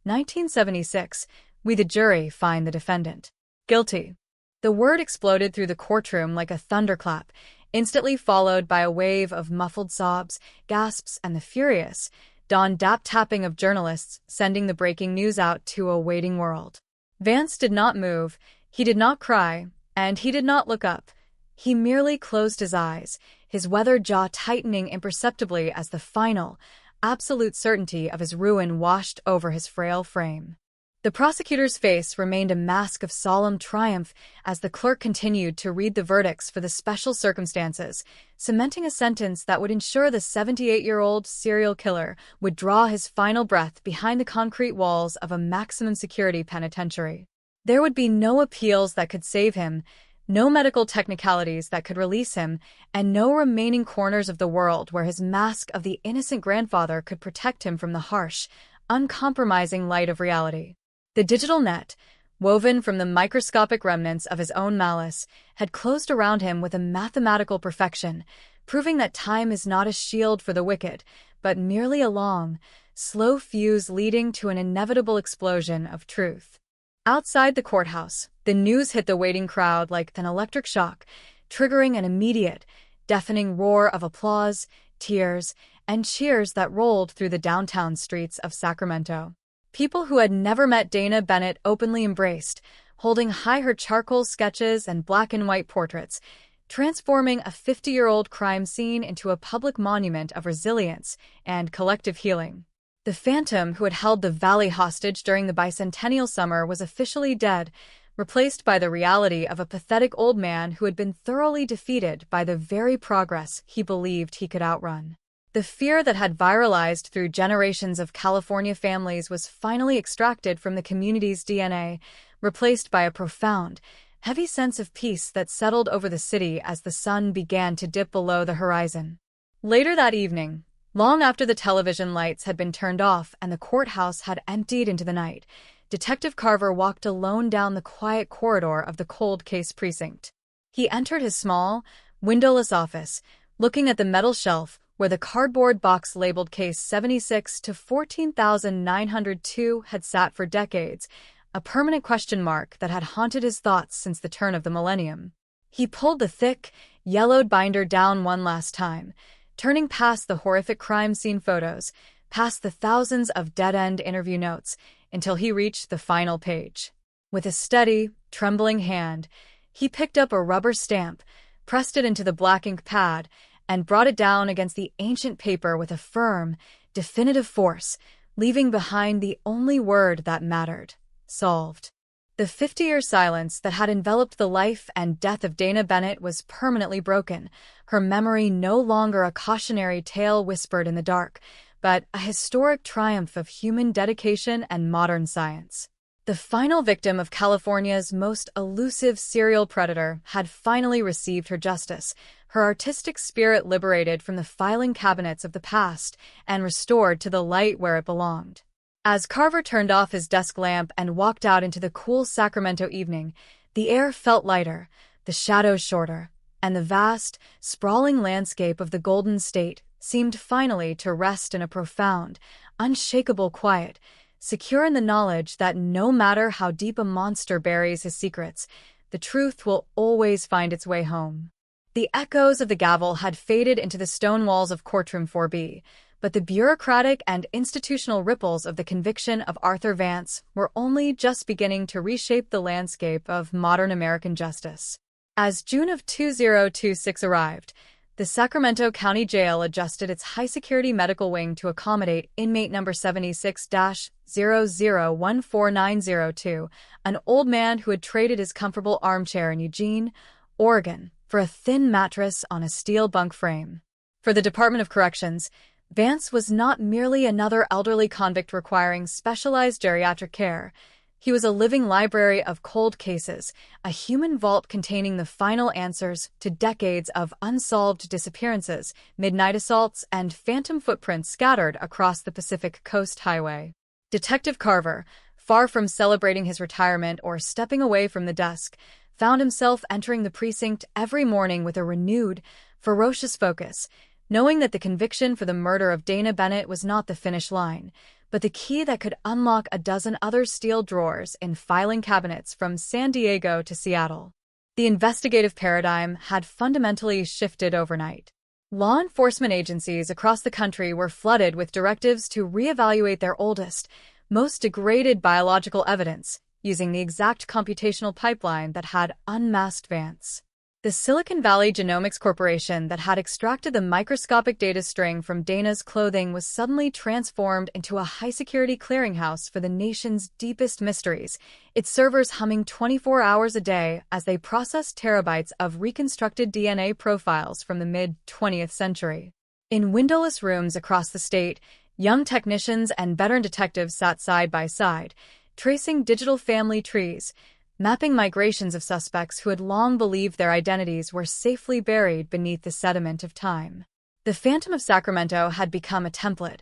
1976, we the jury find the defendant guilty. The word exploded through the courtroom like a thunderclap, instantly followed by a wave of muffled sobs, gasps, and the furious, dawn-dap tapping of journalists sending the breaking news out to a waiting world. Vance did not move, he did not cry, and he did not look up. He merely closed his eyes, his weathered jaw tightening imperceptibly as the final, absolute certainty of his ruin washed over his frail frame. The prosecutor's face remained a mask of solemn triumph as the clerk continued to read the verdicts for the special circumstances, cementing a sentence that would ensure the 78-year-old serial killer would draw his final breath behind the concrete walls of a maximum security penitentiary. There would be no appeals that could save him, no medical technicalities that could release him, and no remaining corners of the world where his mask of the innocent grandfather could protect him from the harsh, uncompromising light of reality. The digital net, woven from the microscopic remnants of his own malice, had closed around him with a mathematical perfection, proving that time is not a shield for the wicked, but merely a long, slow fuse leading to an inevitable explosion of truth. Outside the courthouse, the news hit the waiting crowd like an electric shock, triggering an immediate, deafening roar of applause, tears, and cheers that rolled through the downtown streets of Sacramento. People who had never met Dana Bennett openly embraced, holding high her charcoal sketches and black-and-white portraits, transforming a 50-year-old crime scene into a public monument of resilience and collective healing. The phantom who had held the valley hostage during the bicentennial summer was officially dead, replaced by the reality of a pathetic old man who had been thoroughly defeated by the very progress he believed he could outrun. The fear that had viralized through generations of California families was finally extracted from the community's DNA, replaced by a profound, heavy sense of peace that settled over the city as the sun began to dip below the horizon. Later that evening, long after the television lights had been turned off and the courthouse had emptied into the night, Detective Carver walked alone down the quiet corridor of the cold case precinct. He entered his small, windowless office, looking at the metal shelf where the cardboard box labeled Case 76 to 14,902 had sat for decades, a permanent question mark that had haunted his thoughts since the turn of the millennium. He pulled the thick, yellowed binder down one last time, turning past the horrific crime scene photos, past the thousands of dead-end interview notes, until he reached the final page. With a steady, trembling hand, he picked up a rubber stamp, pressed it into the black ink pad, and brought it down against the ancient paper with a firm, definitive force, leaving behind the only word that mattered: solved. The 50-year silence that had enveloped the life and death of Dana Bennett was permanently broken, her memory no longer a cautionary tale whispered in the dark, but a historic triumph of human dedication and modern science. The final victim of California's most elusive serial predator had finally received her justice, her artistic spirit liberated from the filing cabinets of the past and restored to the light where it belonged. As Carver turned off his desk lamp and walked out into the cool Sacramento evening, the air felt lighter, the shadows shorter, and the vast, sprawling landscape of the Golden State seemed finally to rest in a profound, unshakable quiet, secure in the knowledge that no matter how deep a monster buries his secrets, the truth will always find its way home. The echoes of the gavel had faded into the stone walls of Courtroom 4B, but the bureaucratic and institutional ripples of the conviction of Arthur Vance were only just beginning to reshape the landscape of modern American justice. As June of 2026 arrived, the Sacramento County Jail adjusted its high-security medical wing to accommodate inmate number 76-0014902, an old man who had traded his comfortable armchair in Eugene, Oregon, for a thin mattress on a steel bunk frame. For the Department of Corrections, Vance was not merely another elderly convict requiring specialized geriatric care. He was a living library of cold cases, a human vault containing the final answers to decades of unsolved disappearances, midnight assaults, and phantom footprints scattered across the Pacific Coast Highway. Detective Carver, far from celebrating his retirement or stepping away from the desk, found himself entering the precinct every morning with a renewed, ferocious focus, knowing that the conviction for the murder of Dana Bennett was not the finish line, but the key that could unlock a dozen other steel drawers in filing cabinets from San Diego to Seattle. The investigative paradigm had fundamentally shifted overnight. Law enforcement agencies across the country were flooded with directives to reevaluate their oldest, most degraded biological evidence, using the exact computational pipeline that had unmasked Vance. The Silicon Valley Genomics Corporation that had extracted the microscopic data string from Dana's clothing was suddenly transformed into a high-security clearinghouse for the nation's deepest mysteries, its servers humming 24 hours a day as they processed terabytes of reconstructed DNA profiles from the mid-20th century. In windowless rooms across the state, young technicians and veteran detectives sat side by side, tracing digital family trees, mapping migrations of suspects who had long believed their identities were safely buried beneath the sediment of time. The Phantom of Sacramento had become a template,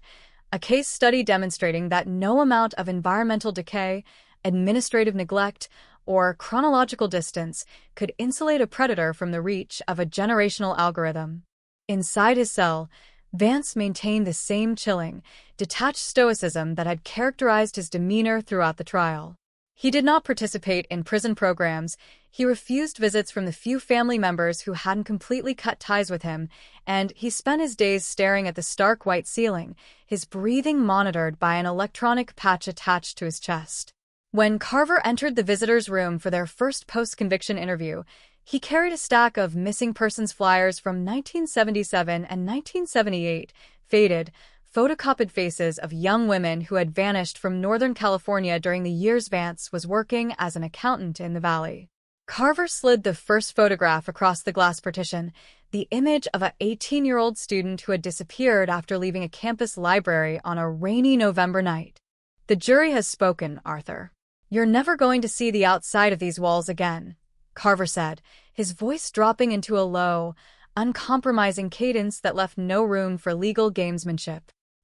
a case study demonstrating that no amount of environmental decay, administrative neglect, or chronological distance could insulate a predator from the reach of a generational algorithm. Inside his cell, Vance maintained the same chilling, detached stoicism that had characterized his demeanor throughout the trial. He did not participate in prison programs, he refused visits from the few family members who hadn't completely cut ties with him, and he spent his days staring at the stark white ceiling, his breathing monitored by an electronic patch attached to his chest. When Carver entered the visitors' room for their first post-conviction interview, he carried a stack of missing persons flyers from 1977 and 1978, faded, photocopied faces of young women who had vanished from Northern California during the years Vance was working as an accountant in the valley. Carver slid the first photograph across the glass partition, the image of an 18-year-old student who had disappeared after leaving a campus library on a rainy November night. "The jury has spoken, Arthur. You're never going to see the outside of these walls again," Carver said, his voice dropping into a low, uncompromising cadence that left no room for legal gamesmanship.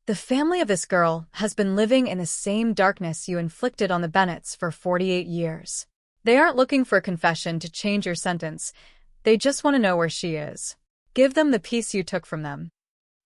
"The family of this girl has been living in the same darkness you inflicted on the Bennetts for 48 years. They aren't looking for a confession to change your sentence. They just want to know where she is. Give them the piece you took from them."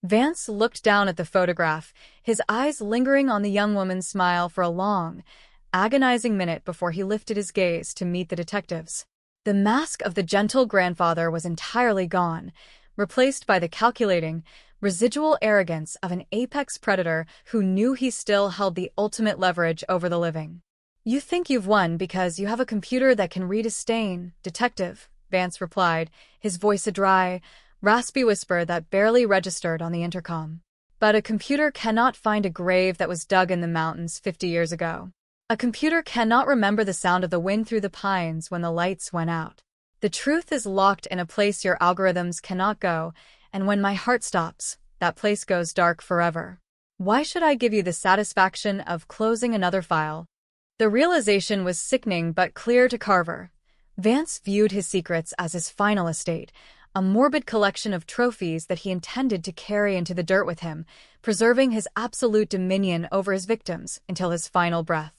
Vance looked down at the photograph, his eyes lingering on the young woman's smile for a long, agonizing minute before he lifted his gaze to meet the detective's. The mask of the gentle grandfather was entirely gone, replaced by the calculating, residual arrogance of an apex predator who knew he still held the ultimate leverage over the living. "You think you've won because you have a computer that can read a stain, Detective," Vance replied, his voice a dry, raspy whisper that barely registered on the intercom. "But a computer cannot find a grave that was dug in the mountains 50 years ago. A computer cannot remember the sound of the wind through the pines when the lights went out. The truth is locked in a place your algorithms cannot go, and when my heart stops, that place goes dark forever. Why should I give you the satisfaction of closing another file?" The realization was sickening but clear to Carver. Vance viewed his secrets as his final estate, a morbid collection of trophies that he intended to carry into the dirt with him, preserving his absolute dominion over his victims until his final breath.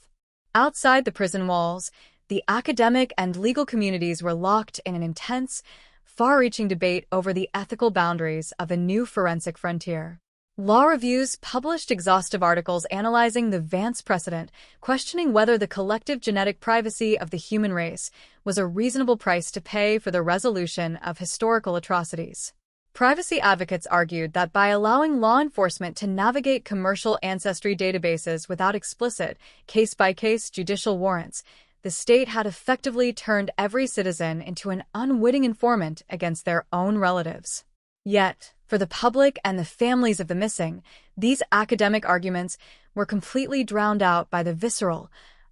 Outside the prison walls, the academic and legal communities were locked in an intense, far-reaching debate over the ethical boundaries of a new forensic frontier. Law reviews published exhaustive articles analyzing the Vance precedent, questioning whether the collective genetic privacy of the human race was a reasonable price to pay for the resolution of historical atrocities. Privacy advocates argued that by allowing law enforcement to navigate commercial ancestry databases without explicit, case-by-case judicial warrants, the state had effectively turned every citizen into an unwitting informant against their own relatives. Yet, for the public and the families of the missing, these academic arguments were completely drowned out by the visceral,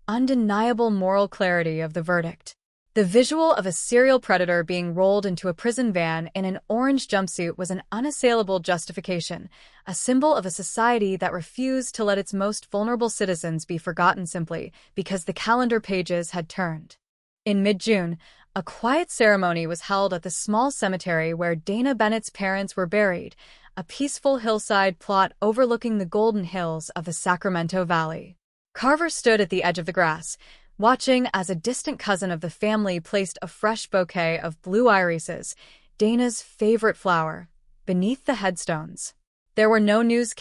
undeniable moral clarity of the verdict. The visual of a serial predator being rolled into a prison van in an orange jumpsuit was an unassailable justification, a symbol of a society that refused to let its most vulnerable citizens be forgotten simply because the calendar pages had turned. In mid-June, a quiet ceremony was held at the small cemetery where Dana Bennett's parents were buried, a peaceful hillside plot overlooking the golden hills of the Sacramento Valley. Carver stood at the edge of the grass, watching as a distant cousin of the family placed a fresh bouquet of blue irises, Dana's favorite flower, beneath the headstones. There were no news